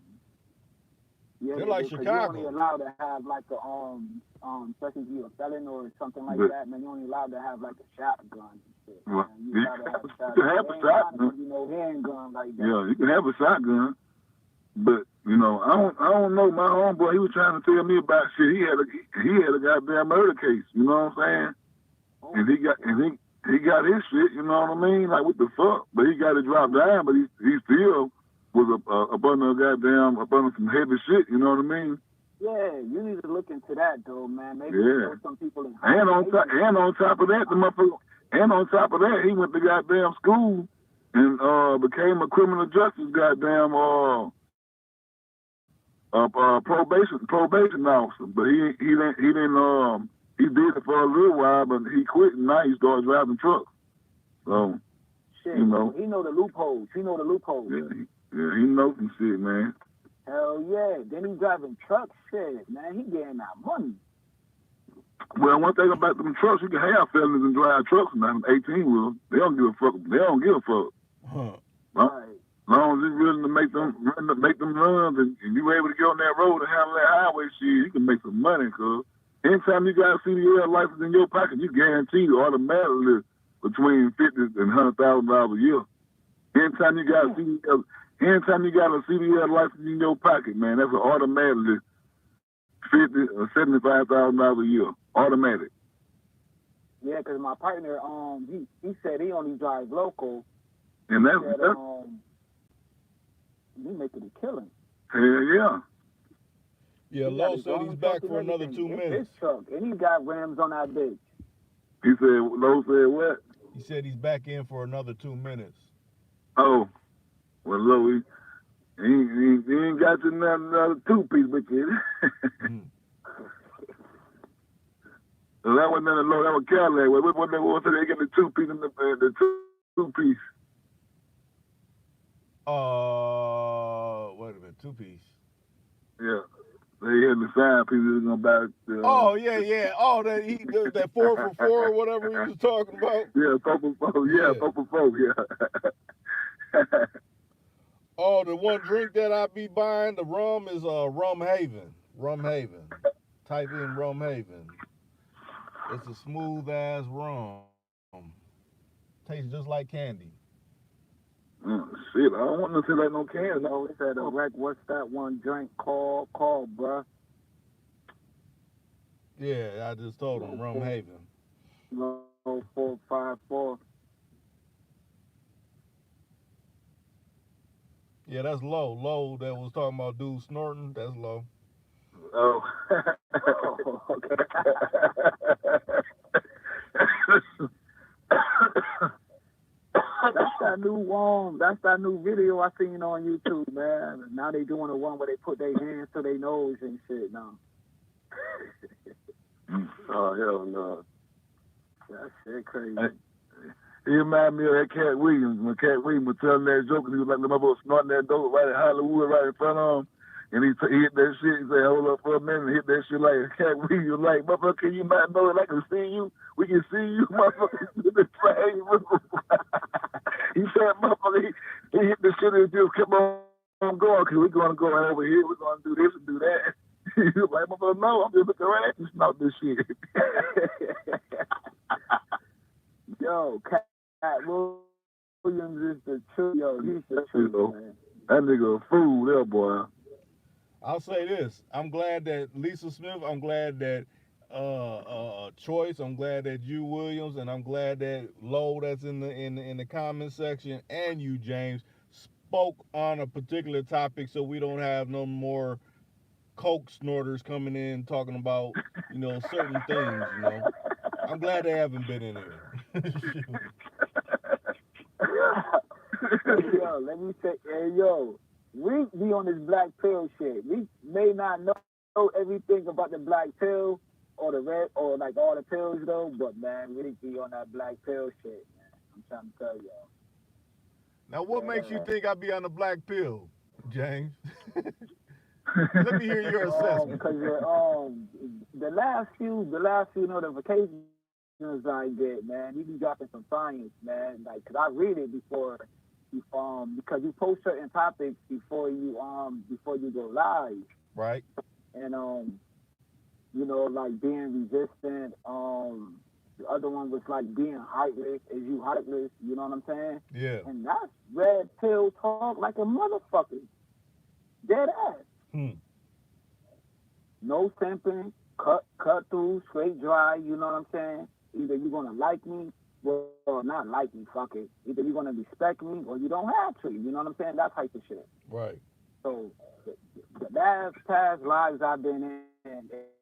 Yeah, they're like Chicago. You're only allowed to have like a especially if you're a felon or something like that, man. You're only allowed to have like a shotgun and shit. Well, you can have a shotgun. You know, handgun like that. Yeah, you can have a shotgun, but you know, I don't know. My homeboy, he was trying to tell me about shit. He had a goddamn murder case. You know what I'm saying? Oh, and he got his shit. You know what I mean? Like what the fuck? But he got it dropped down. But he still was a bunch of some heavy shit. You know what I mean? Yeah, you need to look into that though, man. Maybe some people in and on top of that, the motherfucker. And on top of that, he went to goddamn school and became a criminal justice goddamn probation officer. But he did it for a little while, but he quit and now he started driving trucks. So shit, you know, he know the loopholes. He he knows some shit, man. Hell yeah. Then he driving trucks, shit, man. He getting that money. Well, one thing about them trucks, you can have felons and drive trucks now, 18 wheels. They don't give a fuck. Huh. Right. As long as you're willing to make them runs and you able to get on that road and handle that highway shit, you can make some money, cuz. Anytime you got a CDL license in your pocket, you guaranteed automatically between $50,000 and $100,000 a year. Anytime you got a CDL license in your pocket, man, that's an automatically $50,000 or $75,000 a year, automatic. Yeah, because my partner, he said he only drives local. And that's he making a killing. Hell yeah. Yeah, Lowe said he's back for another 2 minutes. His truck, and he got rims on that bitch. Lowe said what? He said he's back in for another 2 minutes. Oh, well, Lowe, he ain't got you another two-piece with you. So that wasn't nothing low. That was Cadillac. What they want to say, they get the two-piece and the two-piece. Wait a minute, 2-piece. Yeah. They had the side pieces gonna buy. Yeah. Oh, that 4 for 4 or whatever he was talking about. Yeah, 4 for 4. Yeah, 4 for 4. Yeah. Oh, the one drink that I be buying, the rum is Rum Haven. Rum Haven. Type in Rum Haven. It's a smooth ass rum. Tastes just like candy. Shit, I don't want to taste like no candy. No, it said, what's that one drink called, bruh? Yeah, I just told him Rum Haven. No, 454. Yeah, that's Low. Low that was talking about dude snorting. That's Low. Oh. Okay. That's that new video I seen on YouTube, man. Now they doing the one where they put their hands to their nose and shit now. Oh, hell no. That shit crazy. He reminded me of that Cat Williams. When Cat Williams was telling that joke, he was like the motherfucker snorting that dope right at Hollywood, right in front of him. And he hit that shit. He said, hold up for a minute, and hit that shit like Cat Williams. Like, motherfucker, can you not know it? I can see you. We can see you, motherfucker. He said, motherfucker, he hit the shit and just kept on going, because we're going to go over here. We're going to do this and do that. He was like, motherfucker, no, I'm just looking right at you, snort this shit. Yo, Cat Williams is the truth. Yo, he's the truth, man. That nigga a fool there, boy. I'll say this. I'm glad that Lisa Smith. I'm glad that Choice. I'm glad that you Williams, and I'm glad that Lowe that's in the comment section, and you James spoke on a particular topic, so we don't have no more coke snorters coming in talking about certain things. I'm glad they haven't been in here. Hey, yo, let me say, hey, yo, we be on this black pill shit. We may not know everything about the black pill or the red or like all the pills though, but man, we be on that black pill shit, man. I'm trying to tell y'all. Now, what makes you Uh, think I be on the black pill, James? Let me hear your assessment. Cause the last few notifications I get, man, you be dropping some science, man. Like, cause I read it because you post certain topics before you go live, Right? and like being resistant. The other one was like being heartless. Is you heartless? You know what I'm saying? Yeah. And that's red pill talk like a motherfucker. Dead ass. Hmm. No simping, cut through, straight dry, you know what I'm saying? Either you're gonna like me, well not like me, fuck it. Either you're gonna respect me or you don't have to, you know what I'm saying? That type of shit. Right. So the last past lives I've been in,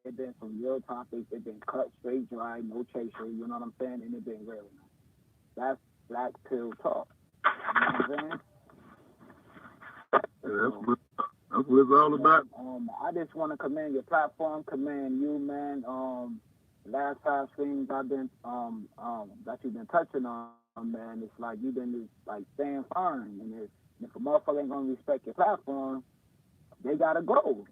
it been some real topics, it been cut straight dry, no chaser, you know what I'm saying? And it been real nice. That's black pill talk. You know what I'm saying? Yeah, So that's what it's all about. man. I just want to commend your platform, commend you, man. The last five streams I've been that you've been touching on, man. It's like you've been just like staying firm, and if a motherfucker ain't gonna respect your platform, they gotta go.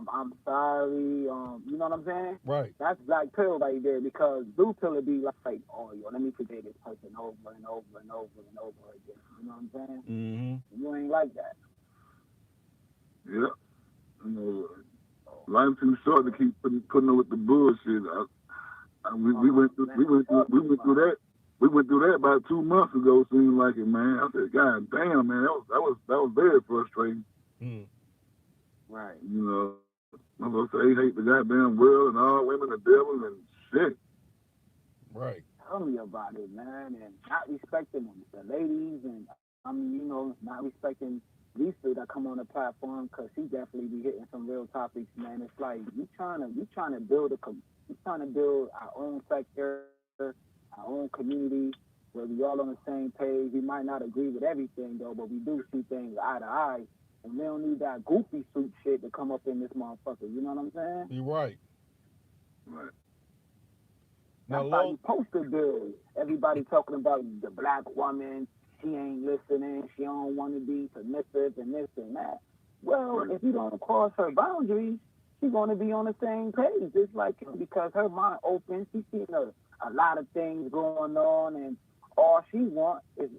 I'm sorry. You know what I'm saying? That's Right. black pill right there because blue pill would be like, oh yo, let me forget this person over and over and over and over again. You know what I'm saying? Mm-hmm. You ain't like that. Yeah. You know, So, life's too short to keep putting up with the bullshit. We went through man, fuck we you, went through man. that. We went through that about 2 months ago. Seemed like it, man. I said, God damn, man, that was very frustrating. Mm. Right. You know, my folks say he hate the goddamn world and all women, the devil and shit. Right. Tell me about it, man. And not respecting the ladies, and I mean, not respecting Lisa that come on the platform because she definitely be hitting some real topics, man. It's like we trying to build we trying to build our own sector, our own community where we all on the same page. We might not agree with everything though, but we do see things eye to eye. And we don't need that goofy suit shit to come up in this motherfucker. You know what I'm saying? You're right. Right. Now, That's how Lo. you supposed to build. Everybody talking about the black woman. She ain't listening. She don't want to be submissive and this and that. Well, Right. if you don't cross her boundaries, she's going to be on the same page. It's like because her mind open. She's seen a lot of things going on, and all she want is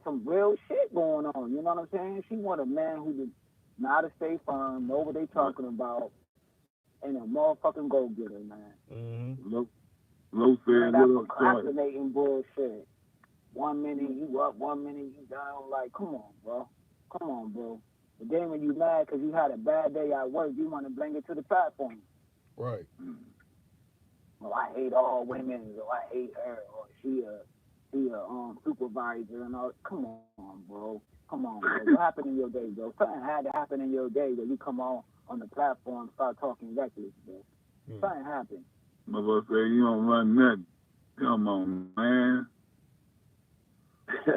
some real shit going on. You know what I'm saying? She want a man who just know how to stay firm, know what they Right. talking about, and a motherfucking go getter, man. Mm-hmm. Low None of said, that what up, Charlie? procrastinating bullshit. 1 minute you up, 1 minute you down. Like, come on, bro. Come on, bro. The day when you mad because you had a bad day at work, you want to bring it to the platform. Right. Well, I hate all women, or I hate her, or she a supervisor and all. Come on, bro. Come on, bro. What happened in your day, bro? Something had to happen in your day where you come on the platform and start talking reckless, bro. Mm. Something happened. My folks say you don't run nothing. Come on, man. Yeah.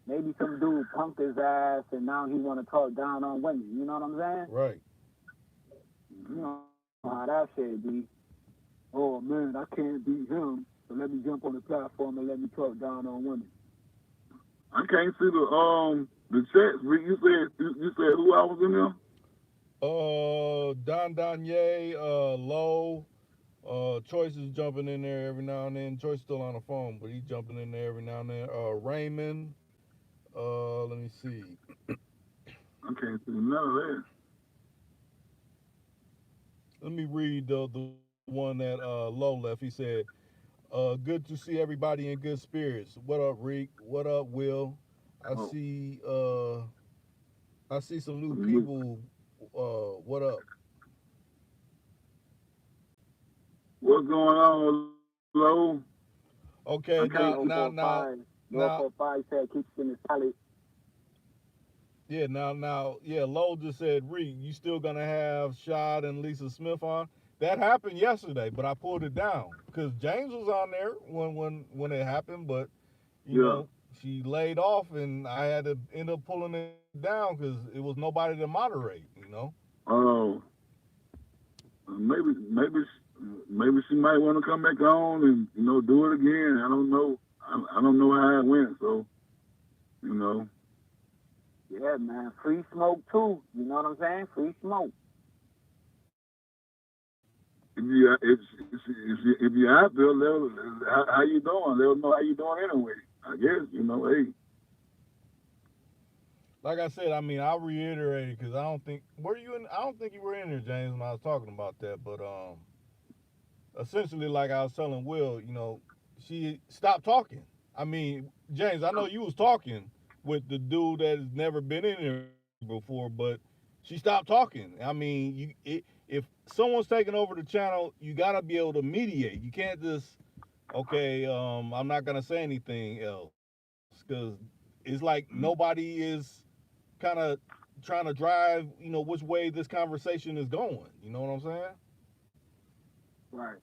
Maybe some dude punked his ass and now he want to talk down on women. You know what I'm saying? Right. You know how that shit be. Oh man, I can't beat him, so let me jump on the platform and let me talk down on women. I can't see the chats. You said who I was in there? Don Danye, Low, Choice is jumping in there every now and then. Choice still on the phone, but he's jumping in there every now and then. Raymond, let me see. I can't see none of that. Let me read the one that Low left. He said, good to see everybody in good spirits. What up, Reek? What up, Will? I Oh, see I see some new look, people. What up? what's going on, Low? I Okay, can't. Hey, now 045 said keeps in the salad. yeah, Lowe just said, Reed, you still gonna have Shad and Lisa Smith on? That happened yesterday, but I pulled it down because James was on there when it happened, but you Yeah. know she laid off, and I had to end up pulling it down because it was nobody to moderate. Oh, maybe she might want to come back on and do it again. I don't know. I don't know how it went. So you know, Yeah, man. Free smoke too. You know what I'm saying? Free smoke. if you out there, how you doing? They'll know how you doing anyway. I guess hey. Like I said, I mean, I reiterated because I don't think were you in. I don't think you were in there, James, when I was talking about that. But essentially, like I was telling Will, she stopped talking. I mean, James, I know you was talking with the dude that has never been in there before, but she stopped talking. I mean, if someone's taking over the channel, you gotta be able to mediate. You can't just okay, I'm not gonna say anything else because it's like nobody is kind of trying to drive, which way this conversation is going. You know what I'm saying? Right.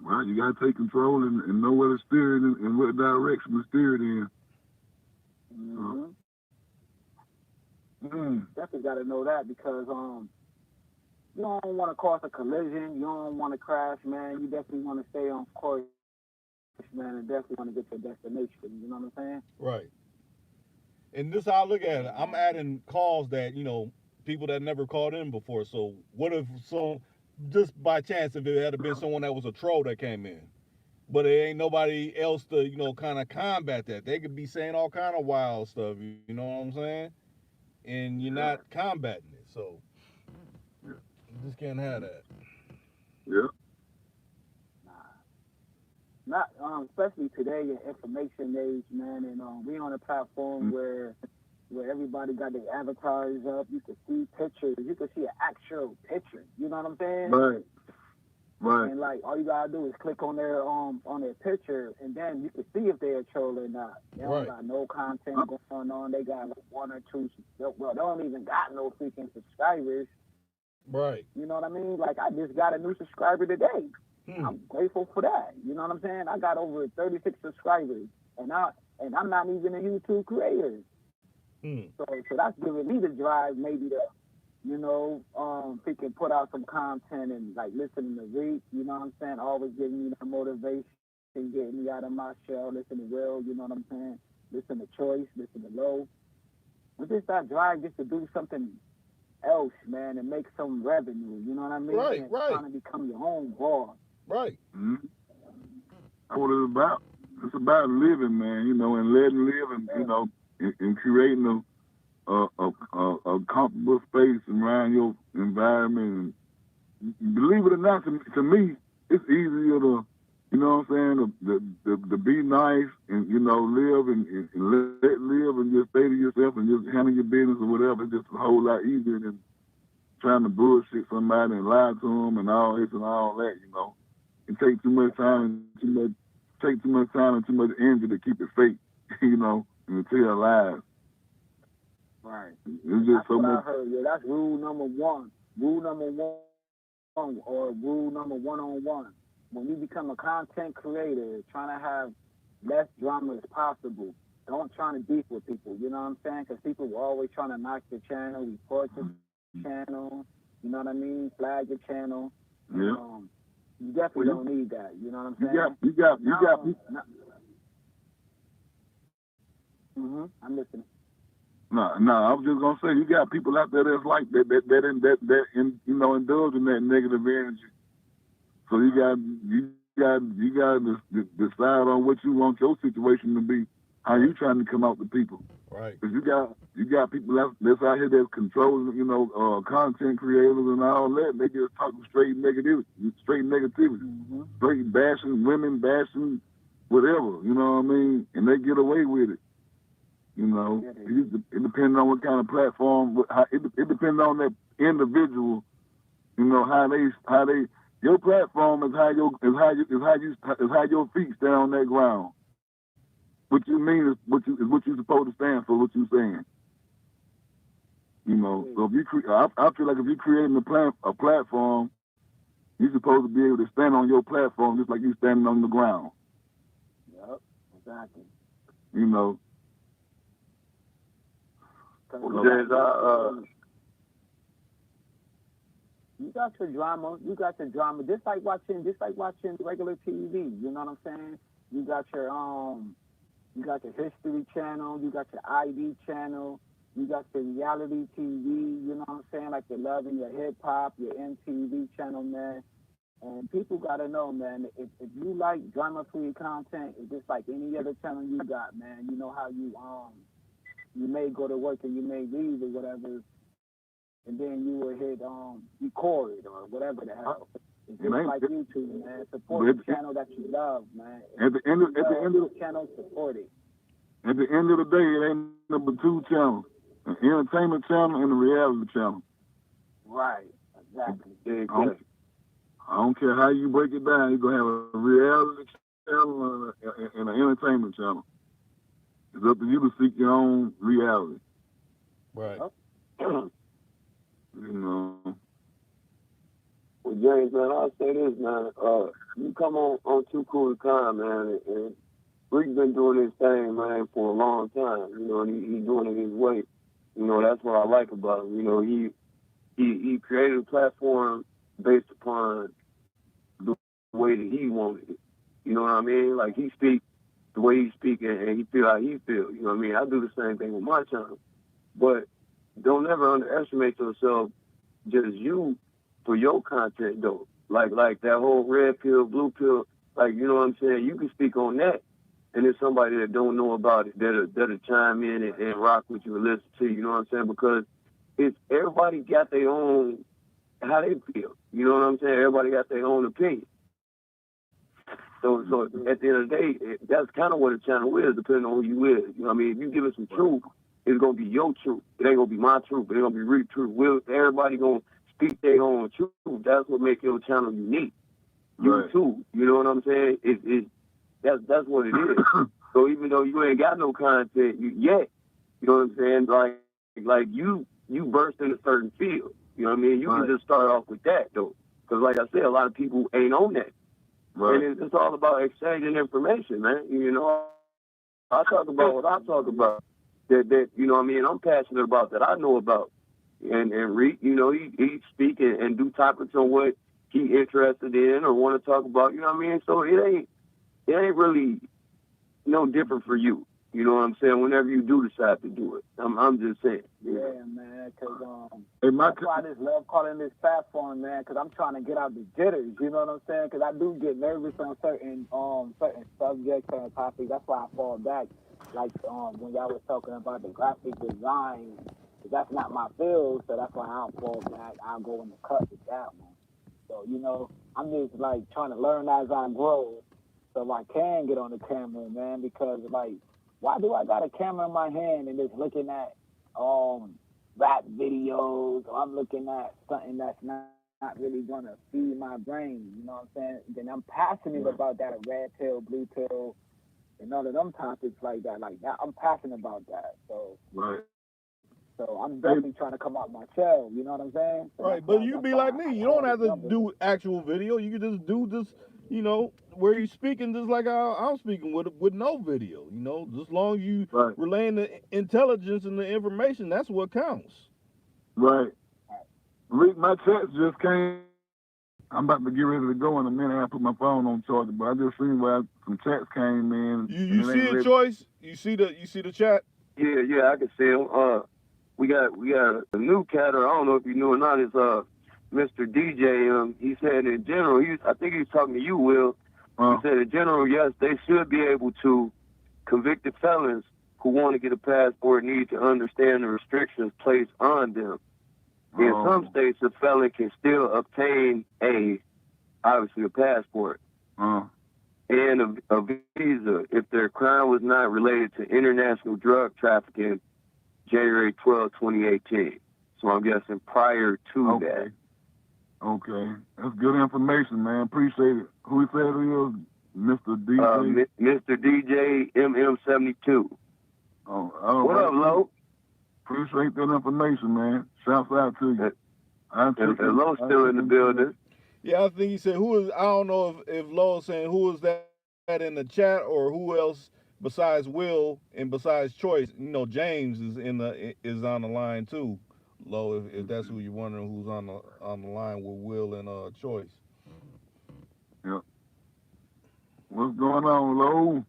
Well, you gotta take control and know where to steer it and what direction to steer it in. Uh, Mm-hmm. Definitely got to know that because you don't want to cause a collision. You don't want to crash, man. You definitely want to stay on course, man, and definitely want to get to your destination. You know what I'm saying? Right. And this is how I look at it. I'm adding calls that people that never called in before. So what if just by chance if it had been someone that was a troll that came in, but it ain't nobody else to kind of combat that. They could be saying all kind of wild stuff. You know what I'm saying? And you're not yeah, combating it. So yeah, you just can't have that. yeah. Nah. Not especially today in information age, man, and we on a platform Mm, where everybody got their avatars up. You can see pictures. You can see an actual picture. You know what I'm saying? right, right, And like all you gotta do is click on their picture, and then you can see if they're a troll or not. They don't Right. got no content uh, going on. They got like one or two. Well, they don't even got no freaking subscribers. Right. You know what I mean? Like I just got a new subscriber today. Hmm. I'm grateful for that. You know what I'm saying? I got over 36 subscribers, and I'm not even a YouTube creator. Hmm. So that's giving me the drive maybe to freaking put out some content and like listening to Reek, you know what I'm saying? Always giving me the motivation, getting me out of my shell, listen to Will, you know what I'm saying? Listen to Choice, listen to Low. We just that drive just to do something else, man, and make some revenue, you know what I mean? Right. And Right. trying to become your own boss. Right. mm. That's what it's about. It's about living, man. And letting live, and Yeah, and creating a comfortable space around your environment. And believe it or not, to me, it's easier to, what I'm saying, to be nice and live and let live and just stay to yourself and just handle your business or whatever. It's just a whole lot easier than trying to bullshit somebody and lie to them and all this and all that. It takes too much time and too much time and too much energy to keep it fake, and to tell lies. right. It's And just that's so what I much. heard. Yeah, that's rule number one. Rule number one or rule number 101. When you become a content creator, trying to have less drama as possible. Don't try to beef with people. You know what I'm saying? Because people were always trying to knock your channel, report your channel. You know what I mean? Flag your channel, and Yeah. you definitely Well, don't need that. You know what I'm you saying? got you got you got Now, I'm listening. no, no. I was just gonna say you got people out there that's like indulge in that negative energy. So you got to decide on what you want your situation to be. How you Right. trying to come out to people? Right. Because you got people that's out here that's controlling, content creators and all that. They just talking straight negativity, Mm-hmm. straight bashing women, bashing whatever. You know what I mean? And they get away with it. You know, it depends on what kind of platform. It depends on that individual. You know how they. Your platform is how your feet stand on that ground. What you mean is what you're supposed to stand for. What you saying. You know, so if I feel like if you're creating a platform, you're supposed to be able to stand on your platform just like you standing on the ground. Yep, exactly. You know. You got your drama. You got your drama. Just like watching regular TV. You know what I'm saying? You got your History Channel. You got your ID channel. You got your reality TV. You know what I'm saying? Like your Love and your Hip Hop, your MTV channel, man. And people gotta know, man. If you like drama-free content, it's just like any other channel you got, man. You know how you may go to work and you may leave or whatever, and then you will hit record or whatever the hell. It's just like YouTube, man. Support the channel that you love, man. At the end of the channel, support it. At the end of the day, it ain't number two channel, an entertainment channel and a reality channel. Right, exactly. I don't care how you break it down. You're gonna have a reality channel and an entertainment channel. It's up to you to seek your own reality. Right. You know. Well, James, man, I'll say this, man. You come on Too Cool to Con, man, and Rick's been doing his thing, man, for a long time. You know, and he's doing it his way. You know, that's what I like about him. You know, he created a platform based upon the way that he wanted it. You know what I mean? Like, he speaks the way he speaks and he feel how he feel. You know what I mean? I do the same thing with my channel. But don't ever underestimate yourself, just you, for your content, though. Like that whole red pill, blue pill, like, you know what I'm saying? You can speak on that. And there's somebody that don't know about it that'll chime in and rock with you and listen to you. You know what I'm saying? Because everybody got their own, how they feel. You know what I'm saying? Everybody got their own opinion. So at the end of the day, that's kind of what a channel is, depending on who you is. You know what I mean? If you give it some truth, it's going to be your truth. It ain't going to be my truth. It ain't going to be real truth. Everybody going to speak their own truth. That's what makes your channel unique. You too. You know what I'm saying? That's what it is. So even though you ain't got no content yet, you know what I'm saying? Like you burst in a certain field. You know what I mean? You can just start off with that, though. Because like I said, a lot of people ain't on that. Right. And it's all about exchanging information, man. You know, I talk about what I talk about. That you know what I mean? I'm passionate about that I know about. And Reek, you know, he speak and do topics on what he interested in or want to talk about, you know what I mean? So it ain't really no different for you. You know what I'm saying? Whenever you do decide to do it, I'm just saying. Yeah, man. Because that's why I just love calling this platform, man. Because I'm trying to get out the jitters. You know what I'm saying? Because I do get nervous on certain subjects, certain topics. That's why I fall back. Like when y'all was talking about the graphic design, that's not my field, so that's why I'll fall back. I'll go in the cut with that one. So you know, I'm just like trying to learn as I grow, so I can get on the camera, man. Because like, why do I got a camera in my hand and just looking at rap videos, or I'm looking at something that's not really gonna feed my brain? You know what I'm saying? Then I'm passionate about that, a red pill, blue pill, and all of them topics like that. Like that, I'm passionate about that. So So I'm definitely trying to come out my shell. You know what I'm saying? So right, but you be like me. You don't have to do actual video. You can just do this, you know, where you're speaking just like I'm speaking with no video. You know, just long as you relaying the intelligence and the information, that's what counts. Right. Rick, my text just came. I'm about to get ready to go in a minute. I put my phone on charger, but I just seen where some text came in. You see it, Choice? You see the chat? Yeah, I can see him. We got a new catter. I don't know if you knew or not. It's Mr. DJ. He said in general, I think he's talking to you, Will. He said in general, yes, they should be able to. Convicted felons who want to get a passport need to understand the restrictions placed on them. In some states, a felon can still obtain obviously a passport. and a visa if their crime was not related to international drug trafficking January 12, 2018. So I'm guessing prior to that. Okay. That's good information, man. Appreciate it. Who he said it is? Mr. DJ? Mr. DJ MM72. Oh, what up, Lo? Appreciate that information, man. Shouts out to you. And Lo's still in the building. Yeah, I think he said who is. I don't know if Lo's saying who is that in the chat or who else besides Will and besides Choice. You know, James is on the line too. Lo, if that's who you're wondering who's on the line with Will and Choice. Yep. What's going on, Lo?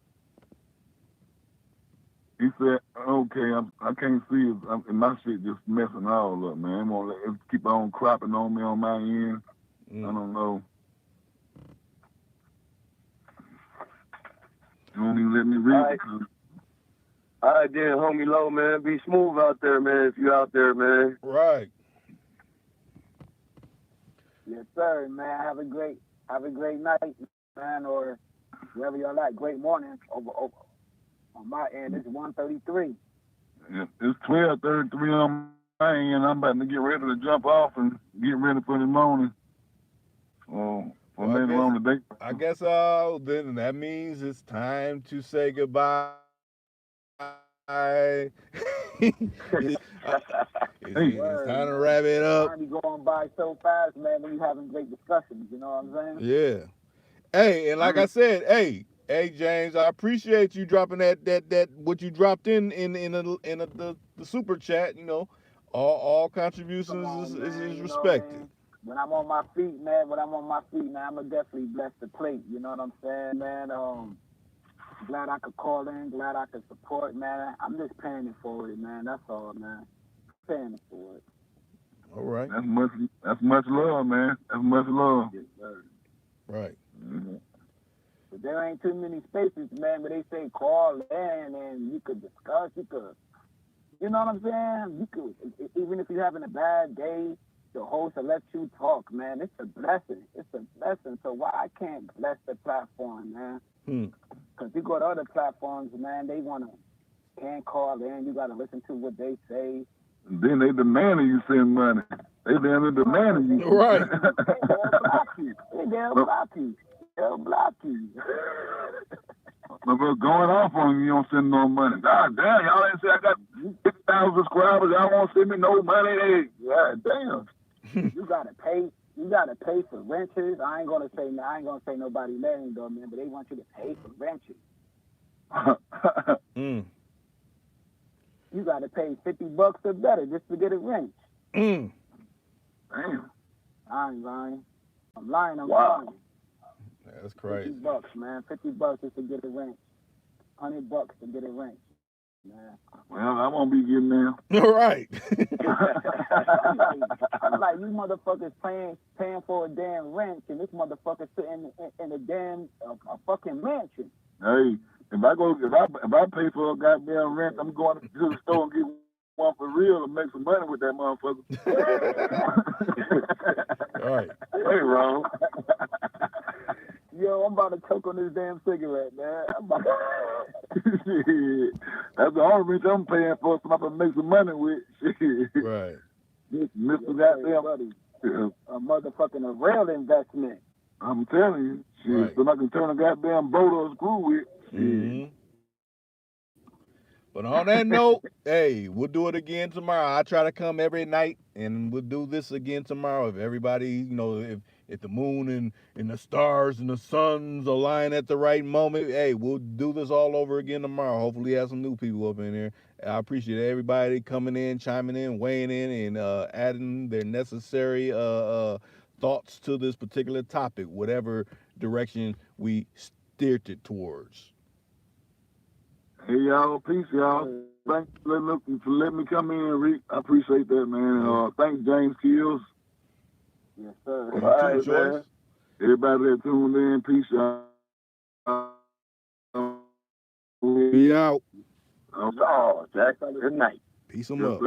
He said, okay, I can't see it. And my shit just messing all up, man. It keep on cropping on me on my end. I don't know. You won't even let me read it. All right, then, homie Lo, man. Be smooth out there, man, if you out there, man. Right. Yes, sir, man. Have a great night, man, or wherever y'all at. Great morning over. On my end, it's 1:33. Yeah, it's 12:33 on my end. I'm about to get ready to jump off and get ready for the morning. For later on today. I guess then that means it's time to say goodbye. It's time to wrap it up. Time be going by so fast, man, when you having great discussions, you know what I'm saying? Yeah. Hey, and like I said, hey James, I appreciate you dropping that what you dropped in the super chat. You know, all contributions is respected. When I'm on my feet, man, I'ma definitely bless the plate. You know what I'm saying, man? Glad I could call in, glad I could support, man. I'm just paying it forward, man. That's all, man. Paying it forward. All right. That's much love, man. That's much love. Yes, sir. Right. Mm-hmm. But there ain't too many spaces, man, where they say call in and you could discuss, you know what I'm saying? You could, even if you're having a bad day, the host will let you talk, man. It's a blessing. So why I can't bless the platform, man? Because you go to other platforms, man, they can't call in. You got to listen to what they say. Then they demanding you send money. They damn demanding you. Right. They'll block you. But going off on you don't send no money. God damn, y'all ain't say I got 6,000 subscribers. Y'all won't send me no money. God damn. You gotta pay for renters. I ain't gonna say nobody name though, man, but they want you to pay for renters. You gotta pay $50 or better just to get a rent. Damn. I ain't lying. I'm lying. Wow. That's crazy. $50, man. $50 just to get a rent. $100 to get a rent. Man. Well, I won't be getting there. All right. I'm like, you motherfuckers paying for a damn rent, and this motherfucker sitting in a damn a fucking mansion. Hey, if I pay for a goddamn rent, I'm going to the store and get one for real and make some money with that motherfucker. All right. Ain't wrong. Yo, I'm about to choke on this damn cigarette, man. Shit. That's the only reason I'm paying for something to make some money with. Shit. Right. Mr. Goddamn. A motherfucking a real investment. I'm telling you. Shit. Right. So I can turn a goddamn boat or a screw with. Mm-hmm. But on that note, hey, we'll do it again tomorrow. I try to come every night, and we'll do this again tomorrow. If everybody, you know, if the moon and the stars and the suns align at the right moment, hey, we'll do this all over again tomorrow. Hopefully have some new people up in here. I appreciate everybody coming in, chiming in, weighing in, and adding their necessary thoughts to this particular topic, whatever direction we steered it towards. Hey, y'all. Peace, y'all. Thanks for letting me come in, Rick. I appreciate that, man. Thanks, James Kills. Yes, sir. All right, man. Everybody that tuned in, peace, y'all. Be out. Oh, Jack. Good night. Peace them up. Sir.